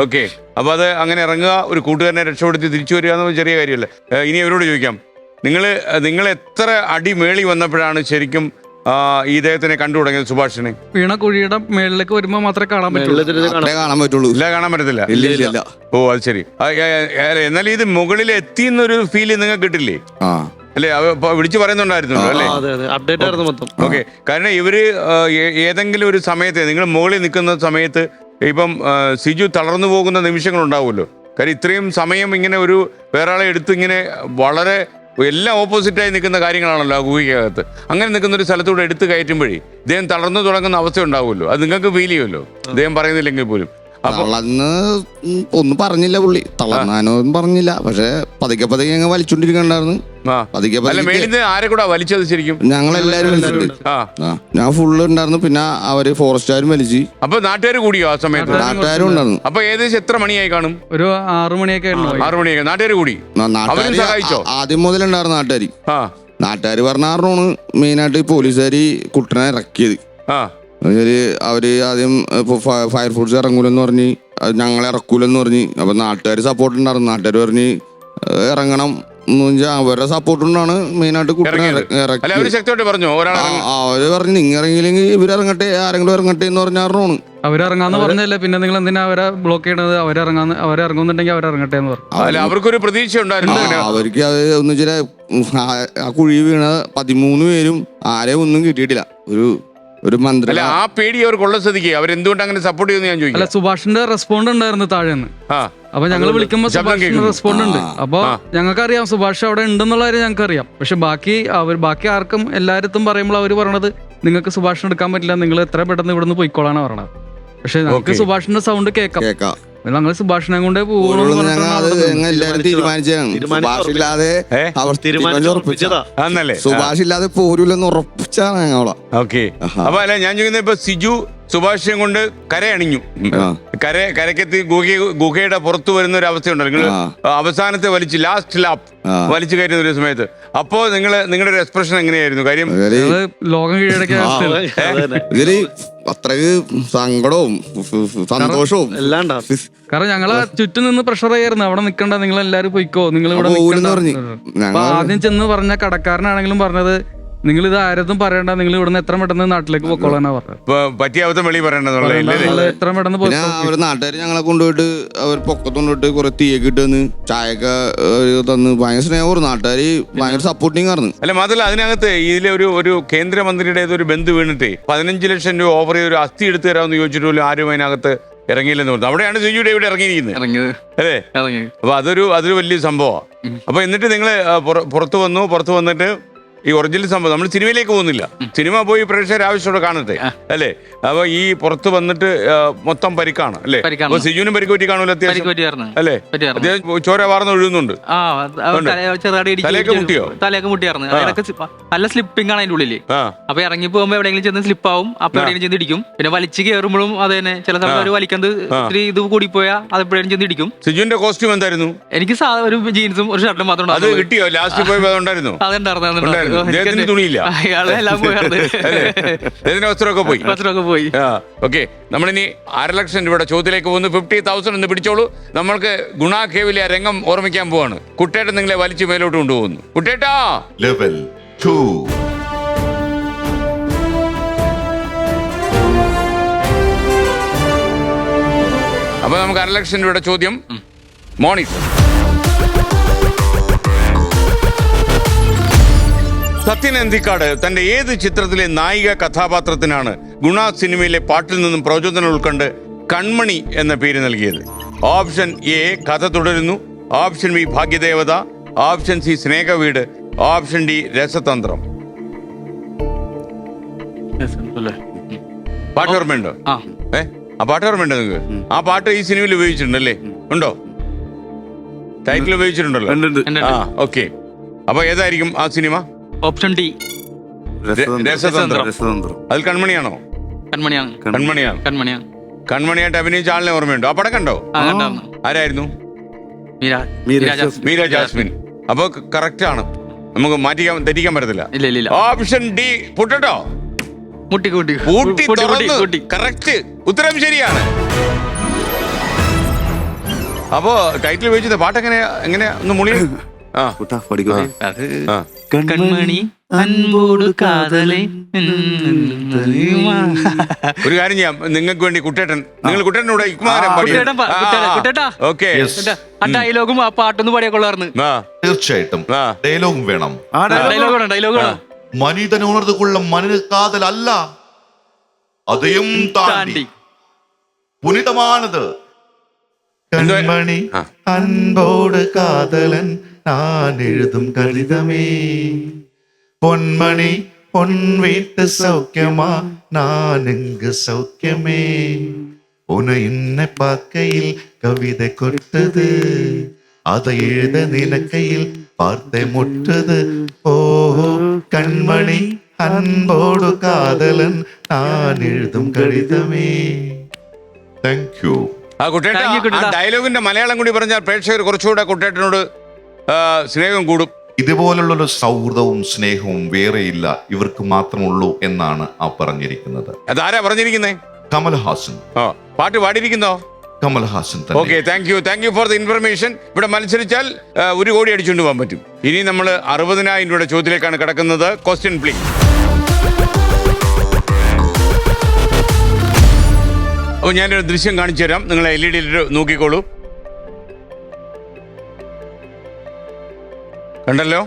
ഓക്കെ, അപ്പൊ അത് അങ്ങനെ ഇറങ്ങുക, ഒരു കൂട്ടുകാരനെ രക്ഷപ്പെടുത്തി തിരിച്ചു വരിക എന്ന് ചെറിയ കാര്യമല്ല. ഇനി അവരോട് ചോദിക്കാം, നിങ്ങൾ എത്ര അടി മേളി വന്നപ്പോഴാണ് ശരിക്കും ഈ ഇദ്ദേഹത്തിനെ കണ്ടു തുടങ്ങിയത്, സുഭാഷിനെ? വീണ കുഴിയുടെ മേളിലേക്ക് വരുമ്പോ മാത്രമേ കാണാൻ പറ്റുള്ളൂ. കാണാൻ പറ്റുള്ളൂ. ഇല്ല, കാണാൻ പറ്റത്തില്ല. ഇല്ല. ഓ, അത് ശരി. എന്നാലും ഇത് മുകളിൽ എത്തിയെന്നൊരു ഫീല് നിങ്ങൾക്ക് കിട്ടില്ലേ? അല്ലേ, വിളിച്ചു പറയുന്നുണ്ടായിരുന്നല്ലോ അല്ലേ? അപ്ഡേറ്റ് ആയിരുന്നു മൊത്തം. ഓക്കെ, കാരണം ഇവര് ഏതെങ്കിലും ഒരു സമയത്ത് നിങ്ങൾ മുകളിൽ നിൽക്കുന്ന സമയത്ത് ഇപ്പം സിജു തളർന്നു പോകുന്ന നിമിഷങ്ങൾ ഉണ്ടാവുമല്ലോ. കാര്യം ഇത്രയും സമയം ഇങ്ങനെ ഒരു വേറെ ആളെ എടുത്ത് ഇങ്ങനെ വളരെ എല്ലാം ഓപ്പോസിറ്റായി നിൽക്കുന്ന കാര്യങ്ങളാണല്ലോ ആ ഗുഹയ്ക്കകത്ത്. അങ്ങനെ നിൽക്കുന്ന ഒരു സ്ഥലത്തൂടെ എടുത്ത് കയറ്റുമ്പോഴേ ഇദ്ദേഹം തളർന്നു തുടങ്ങുന്ന അവസ്ഥ ഉണ്ടാവുമല്ലോ. അത് നിങ്ങൾക്ക് ഫീൽ ചെയ്യുമല്ലോ, ഇദ്ദേഹം പറയുന്നില്ലെങ്കിൽ പോലും. തളർന്ന് ഒന്നും പറഞ്ഞില്ല പുള്ളി, തളർന്നാനൊന്നും പറഞ്ഞില്ല. പക്ഷെ പതുക്കെ പതുക്കെ ഞങ്ങൾ വലിച്ചോണ്ടിരിക്കണ്ടായിരുന്നു. ആരെ കൂടാ വലിച്ചത് ശരിക്കും? ഞങ്ങളെല്ലാരും വലിച്ചിട്ടുണ്ട്. ഞാൻ ഫുള്ള് ഉണ്ടായിരുന്നു, പിന്നെ അവര് ഫോറസ്റ്റുകാരും വലിച്ച്. അപ്പൊ നാട്ടുകാർ കൂടിയോ ആ സമയത്ത്? നാട്ടുകാരും ഉണ്ടായിരുന്നു. അപ്പൊ ഏകദേശം എത്ര മണിയായി കാണും? ഒരു 6 മണിയൊക്കെ 6 മണിയൊക്കെ നാട്ടുകാർ കൂടി. സഹായിച്ചോ? ആദ്യം മുതലുണ്ടായിരുന്നു നാട്ടുകാർ. നാട്ടുകാർ പറഞ്ഞാണ് മെയിനായിട്ട് പോലീസുകാര് കുട്ടനെ ഇറക്കിയത്. അവര് ആദ്യം ഫയർഫോഴ്സ് ഇറങ്ങൂലെന്ന് പറഞ്ഞ്, ഞങ്ങളെ ഇറക്കൂലെന്ന് പറഞ്ഞ്. അപ്പൊ നാട്ടുകാർ സപ്പോർട്ട് ഉണ്ടായിരുന്നു. നാട്ടുകാർ പറഞ്ഞ് ഇറങ്ങണം എന്ന് വെച്ചാൽ അവരുടെ സപ്പോർട്ട് കൊണ്ടാണ് മെയിനായിട്ട് കുട്ടനെ ഇറക്കി. അവര് പറഞ്ഞു നിങ്ങൾ ഇറങ്ങിയില്ലെങ്കിൽ ഇവരിറങ്ങട്ടെ, ആരെങ്കിലും ഇറങ്ങട്ടെ എന്ന് പറഞ്ഞാണ്. അവരിറങ്ങാന്ന് പറഞ്ഞല്ലേ, പിന്നെ നിങ്ങൾ എന്തിനാ അവരെ ബ്ലോക്ക് ചെയ്യണത്? അവരിറങ്ങുന്നുണ്ടെങ്കിൽ അവരിറങ്ങട്ടെ എന്ന് പറഞ്ഞു. അവർക്കൊരു പ്രതീക്ഷ ഉണ്ടായിരുന്നു. അവർക്ക് അത് ഒന്ന് ചില ആ കുഴി വീണ 13 പേരും ആരെയും ഒന്നും കിട്ടിയിട്ടില്ല. ഒരു മന്ത്രി. അല്ല, ആ പേടി അവർക്കുള്ള സ്ഥിതിക്ക് അവരെന്തുകൊണ്ട് അങ്ങനെ സപ്പോർട്ട് ചെയ്യുന്നു ഞാൻ ചോദിക്കും. അല്ല, സുഭാഷിന്റെ റെസ്പോണ്ട് ഉണ്ടായിരുന്നു താഴെന്ന്. അപ്പൊ ഞങ്ങൾ വിളിക്കുമ്പോ സുഭാഷിന്റെ റെസ്പോണ്ട് ഉണ്ട്. അപ്പൊ ഞങ്ങൾക്കറിയാം സുഭാഷ് അവിടെ ഉണ്ടെന്നുള്ള കാര്യം ഞങ്ങൾക്കറിയാം. പക്ഷെ ബാക്കി ആർക്കും എല്ലായിടത്തും പറയുമ്പോൾ അവര് പറയണത് നിങ്ങൾക്ക് സുഭാഷിനെ എടുക്കാൻ പറ്റില്ല, നിങ്ങൾ എത്ര പെട്ടെന്ന് ഇവിടുന്ന് പോയിക്കോളാണ് പറയണത്. പക്ഷെ ഞങ്ങൾക്ക് സുഭാഷിന്റെ സൗണ്ട് കേൾക്കാം. ഞങ്ങൾ സുഭാഷിനെ കൊണ്ടേ പോകുള്ളൂ. സുഭാഷ് ഇല്ലാതെ പോരൂലെന്ന് ഉറപ്പിച്ചാണ് ഞങ്ങളെ. ഓക്കെ, അപ്പൊ അല്ല ഞാൻ ചോദിക്കുന്നത്, ഇപ്പൊ സിജു സുഭാഷിനെ കൊണ്ട് കരയണിഞ്ഞു, കരക്കെത്തി ഗുഹയുടെ പുറത്തു വരുന്ന ഒരു അവസ്ഥയുണ്ടല്ലോ. നിങ്ങൾ അവസാനത്തെ ലാസ്റ്റ് ലാപ്പ് വലിച്ചു കയറ്റുന്ന ഒരു സമയത്ത് അപ്പോ നിങ്ങളുടെ ഒരു എക്സ്പ്രഷൻ എങ്ങനെയായിരുന്നു? കാര്യം ലോകം ഇതില് അത്രക്ക് സങ്കടവും സന്തോഷവും എല്ലാം. കാരണം ഞങ്ങളെ ചുറ്റും നിന്ന് പ്രഷർ ചെയ്യായിരുന്നു, അവിടെ നിൽക്കണ്ട, നിങ്ങൾ എല്ലാരും പോയിക്കോ, നിങ്ങൾ ഇവിടെ ആദ്യം ചെന്ന് പറഞ്ഞ കടക്കാരനാണെങ്കിലും പറഞ്ഞത് നിങ്ങൾ ഇത് ആരതും പറയണ്ട, നിങ്ങൾ ഇവിടുന്ന് എത്ര പെട്ടെന്ന് നാട്ടിലേക്ക് പോയിക്കോളാനാ പറഞ്ഞത്. പറ്റിയ അവസ്ഥ വെളി പറയണ്ടത് എത്ര പെട്ടെന്ന്. അവർ നാട്ടുകാർ ഞങ്ങളെ കൊണ്ടുപോയിട്ട് അവർ പൊക്കത്തൊണ്ടിട്ട് കുറെ തീയൊക്കെ ഇട്ടെന്ന് ചായയൊക്കെ തന്ന് ഭയങ്കര സ്നേഹം. നാട്ടുകാർ ഭയങ്കര സപ്പോർട്ടിങ് ആയിരുന്നു. അല്ല, മാത്രമല്ല അതിനകത്ത് ഇതിലെ ഒരു കേന്ദ്രമന്ത്രിയുടെ ഒരു ബന്ധു വീണിട്ടേ 15 ലക്ഷം രൂപ ഓഫർ ചെയ്ത് ഒരു അസ്ഥി എടുത്തു തരാമെന്ന് ചോദിച്ചിട്ട് പോലും ആരും അതിനകത്ത് ഇറങ്ങിയില്ലെന്ന് പറഞ്ഞു. അവിടെയാണ് സിജു ഡേവിഡ് ഇറങ്ങിയിരിക്കുന്നത് അല്ലേ? അപ്പൊ അതൊരു വലിയ സംഭവമാണ്. അപ്പൊ എന്നിട്ട് നിങ്ങൾ പുറത്തു വന്നിട്ട് ഈ ഒറിജിനൽ സംഭവം നമ്മൾ സിനിമയിലേക്ക് പോകുന്നില്ല, സിനിമ പോയി പ്രേക്ഷകർ ആവശ്യത്തോടെ കാണട്ടെ അല്ലേ? അപ്പൊ ഈ പുറത്ത് വന്നിട്ട് മൊത്തം പരിക്കാണ് അല്ലേ? അപ്പൊ സിജുവിനും പരിക്ക് പറ്റി കാണൂല അത്യാവശ്യം അല്ലേ? അത്യാവശ്യം ചോര വാർന്ന് ഒഴുകുന്നുണ്ട്. തലയൊക്കെ മുട്ടിയോ? തലയൊക്കെ മുട്ടിയായിരുന്നു. നല്ല സ്ലിപ്പിംഗ് ആണ് അതിന്റെ ഉള്ളില്. അപ്പൊ ഇറങ്ങി പോകുമ്പോ എവിടെയെങ്കിലും ചെന്ന് സ്ലിപ്പാവും, അപ്പൊ എവിടെയെങ്കിലും ചെന്ന് ഇടിക്കും. പിന്നെ വലിച്ചു കയറുമ്പോഴും അത് തന്നെ ചില സമയത്ത് വലിക്കുന്നത് ഇത്തിരി ഇത് കൂടി പോയാ അത് എപ്പോഴും ചെന്ന് ഇടിക്കും. സിജുവിന്റെ കോസ്റ്റ്യൂം എന്തായിരുന്നു? എനിക്ക് ഒരു ജീൻസും ഒരു ഷർട്ടും മാത്രം. അത് കിട്ടിയോ? ലാസ്റ്റ് പോയപ്പോ അതുണ്ടായിരുന്നു? അതുണ്ടായിരുന്നു. തുണിയില്ല, വസ്ത്രമൊക്കെ പോയി. ഓക്കെ, നമ്മളിനി 1.5 ലക്ഷം രൂപയുടെ ചോദ്യത്തിലേക്ക് പോകുന്നു. 50,000 എന്ന് പിടിച്ചോളൂ. നമ്മൾക്ക് ഗുണ കേവിലെ രംഗം ഓർമ്മിക്കാൻ പോവാണ്. കുട്ടേട്ടൻ നിങ്ങളെ വലിച്ചു മേലോട്ട് കൊണ്ടുപോകുന്നു. കുട്ടേട്ടാ, ലെവൽ 2. അപ്പൊ നമുക്ക് 1.5 ലക്ഷം രൂപയുടെ ചോദ്യം. മോണിക്, സത്യൻ അന്തിക്കാട് തന്റെ ഏത് ചിത്രത്തിലെ നായിക കഥാപാത്രത്തിനാണ് ഗുണ സിനിമയിലെ പാട്ടിൽ നിന്നും പ്രചോദനം ഉൾക്കൊണ്ട് കൺമണി എന്ന പേര് നൽകിയത്? Option A Katha Thudarunnu, option B Bhagyadevatha, option C Snehaveedu, option D Rasathanthram. പാട്ട് ഓർമ്മയുണ്ടോ? ആ പാട്ട് ഓർമ്മയുണ്ടോ നിങ്ങൾക്ക്? ആ പാട്ട് ഈ സിനിമയിൽ ഉപയോഗിച്ചിട്ടുണ്ടല്ലേ? ഉണ്ടോ? ടൈറ്റിൽ ഉപയോഗിച്ചിട്ടുണ്ടല്ലോ. ഓക്കെ, അപ്പൊ ഏതായിരിക്കും ആ സിനിമ? ഓപ്ഷൻ ഡി രസതന്ത്രം. രസതന്ത്രം. അതിൽ കൺമണിയാണോ? കൺമണിയാണ്. കൺമണിയാണ്. കൺമണിയാണ്. കൺമണിയായിട്ട് അഭിനയിച്ച ആളിനെ ഓർമ്മയുണ്ടോ? ആ പടം കണ്ടോ? ആ കണ്ടായിരുന്നു. ആരായിരുന്നു? മീര. മീര ജാസ്മിൻ. അപ്പൊ കറക്റ്റ് ആണ്, നമുക്ക് തെറ്റിക്കാൻ പറ്റത്തില്ല. ഇല്ല. ഓപ്ഷൻ ഡി പുട്ടോ കൂട്ടി കറക്റ്റ് ഉത്തരം ശരിയാണ്. അപ്പോ ടൈറ്റിൽ വെച്ചത് പാട്ട് എങ്ങനെയാ ഒന്ന് മുളി. ആ കുട്ടാ പഠിക്കോ. കൺമണി അൻപോട് കാതലേ. ഒരു കാര്യം ചെയ്യാം, നിങ്ങൾക്ക് വേണ്ടി നിങ്ങൾ കുട്ടേട്ടനോട് ഓക്കെ ആ ഡയലോഗും ആ പാട്ടൊന്ന് പാടിയാ കൊള്ളാർന്ന്. തീർച്ചയായിട്ടും ഡയലോഗും വേണം. ഡയലോഗ് മനിതൻ ഉണർന്നു കൊള്ളും മനിത കാതൽ അല്ല, അതെയും താണ്ടി പുനിതമാണത്. കൺമണി അൻപോട് കാതലൻ நான் எழுதும் கடிதமே, பொன்மணி பொன் வீட்டு சௌக்கியமா நான் இங்கு சௌக்கியமே, உன்னை என்னை பார்க்கையில் கவிதை கொட்டது, அதை எழுத நினைக்கையில் வார்த்தை முட்டது. ஓ கண்மணி அன்போடு காதலன் நான் எழுதும் கடிதமே. Thank you. ആ കുട്ടേട്ട ഡയലോഗിന്റെ മലയാളം കൂടി പറഞ്ഞാൽ പ്രേക്ഷകർ കുറച്ചുകൂടെ കുട്ടേട്ടനോട് സ്നേഹം കൂടും. ഇതുപോലുള്ളൊരു സൗഹൃദവും സ്നേഹവും വേറെയില്ല, ഇവർക്ക് മാത്രമുള്ളൂ എന്നാണ് ആ പറഞ്ഞിരിക്കുന്നത്. അതാരാ പറഞ്ഞിരിക്കുന്നേ? കമൽഹാസൻ. പാട്ട് പാടിയിരിക്കുന്നോ? Kamal Haasan. Okay, thank you for the information. ഇവിടെ മത്സരിച്ചാൽ 1 കോടി അടിച്ചുകൊണ്ട് പോകാൻ പറ്റും. ഇനി നമ്മൾ 60,000 രൂപയുടെ ചോദ്യത്തിലേക്കാണ് കിടക്കുന്നത്. Question please. അപ്പോൾ ഞാനൊരു ദൃശ്യം കാണിച്ചു തരാം, നിങ്ങൾ LED നോക്കിക്കോളൂ. കണ്ടല്ലോ?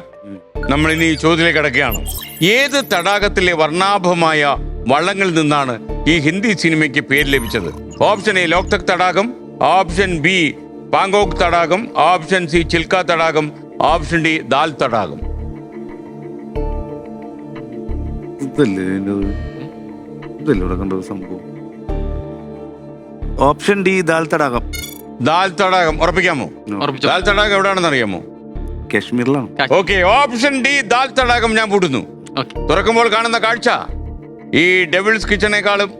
നമ്മൾ ഇനി ചോദ്യത്തിലേക്ക് കിടക്കുകയാണ്. ഏത് തടാകത്തിലെ വർണ്ണാഭമായ വള്ളങ്ങളിൽ നിന്നാണ് ഈ ഹിന്ദി സിനിമയ്ക്ക് പേര് ലഭിച്ചത്? ഓപ്ഷൻ എ ലോക്തക് തടാകം, ഓപ്ഷൻ ബി പാങ്കോങ് തടാകം, ഓപ്ഷൻ സി ചിൽക്ക തടാകം, ഓപ്ഷൻ ഡി ദാൽ തടാകം. ഇതല്ലേ കണ്ട സംഭവം. ഓപ്ഷൻ ഡി ദാൽ തടാകം. ദാൽ തടാകം ഉറപ്പിക്കാമോ? ദാൽ തടാകം എവിടെയാണെന്ന് അറിയാമോ? കാശ്മീരിലാണ്. ഓക്കെ, ഓപ്ഷൻ ഡി ദാൽ തടാകം ഞാൻ പൂട്ടുന്നു. തുറക്കുമ്പോൾ കാണുന്ന കാഴ്ച ഈ ഡെവിൾസ് കിച്ചണേക്കാളും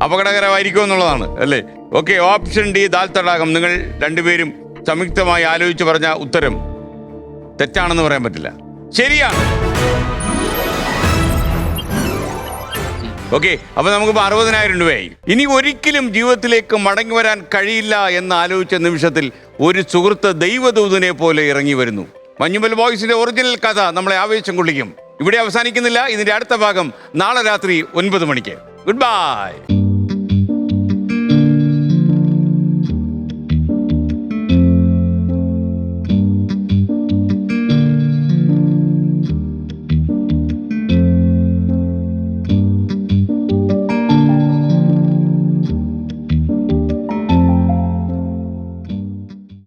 അപകടകരമായിരിക്കും എന്നുള്ളതാണ് അല്ലേ? ഓക്കെ, ഓപ്ഷൻ ഡി ദാൽ തടാകം. നിങ്ങൾ രണ്ടുപേരും സംയുക്തമായി ആലോചിച്ച് പറഞ്ഞ ഉത്തരം തെറ്റാണെന്ന് പറയാൻ പറ്റില്ല, ശരിയാണ്. ഓക്കെ, അപ്പൊ നമുക്കിപ്പോൾ 60,000 രൂപയായി. ഇനി ഒരിക്കലും ജീവിതത്തിലേക്ക് മടങ്ങി വരാൻ കഴിയില്ല എന്ന് ആലോചിച്ച നിമിഷത്തിൽ ഒരു സുഹൃത്ത് ദൈവദൂതനെ പോലെ ഇറങ്ങി വരുന്നു. മഞ്ഞുമൽ ബോയ്സിന്റെ ഒറിജിനൽ കഥ നമ്മളെ ആവേശം കൊള്ളിക്കും. ഇവിടെ അവസാനിക്കുന്നില്ല, ഇതിന്റെ അടുത്ത ഭാഗം നാളെ രാത്രി 9 മണിക്ക്. Good bye.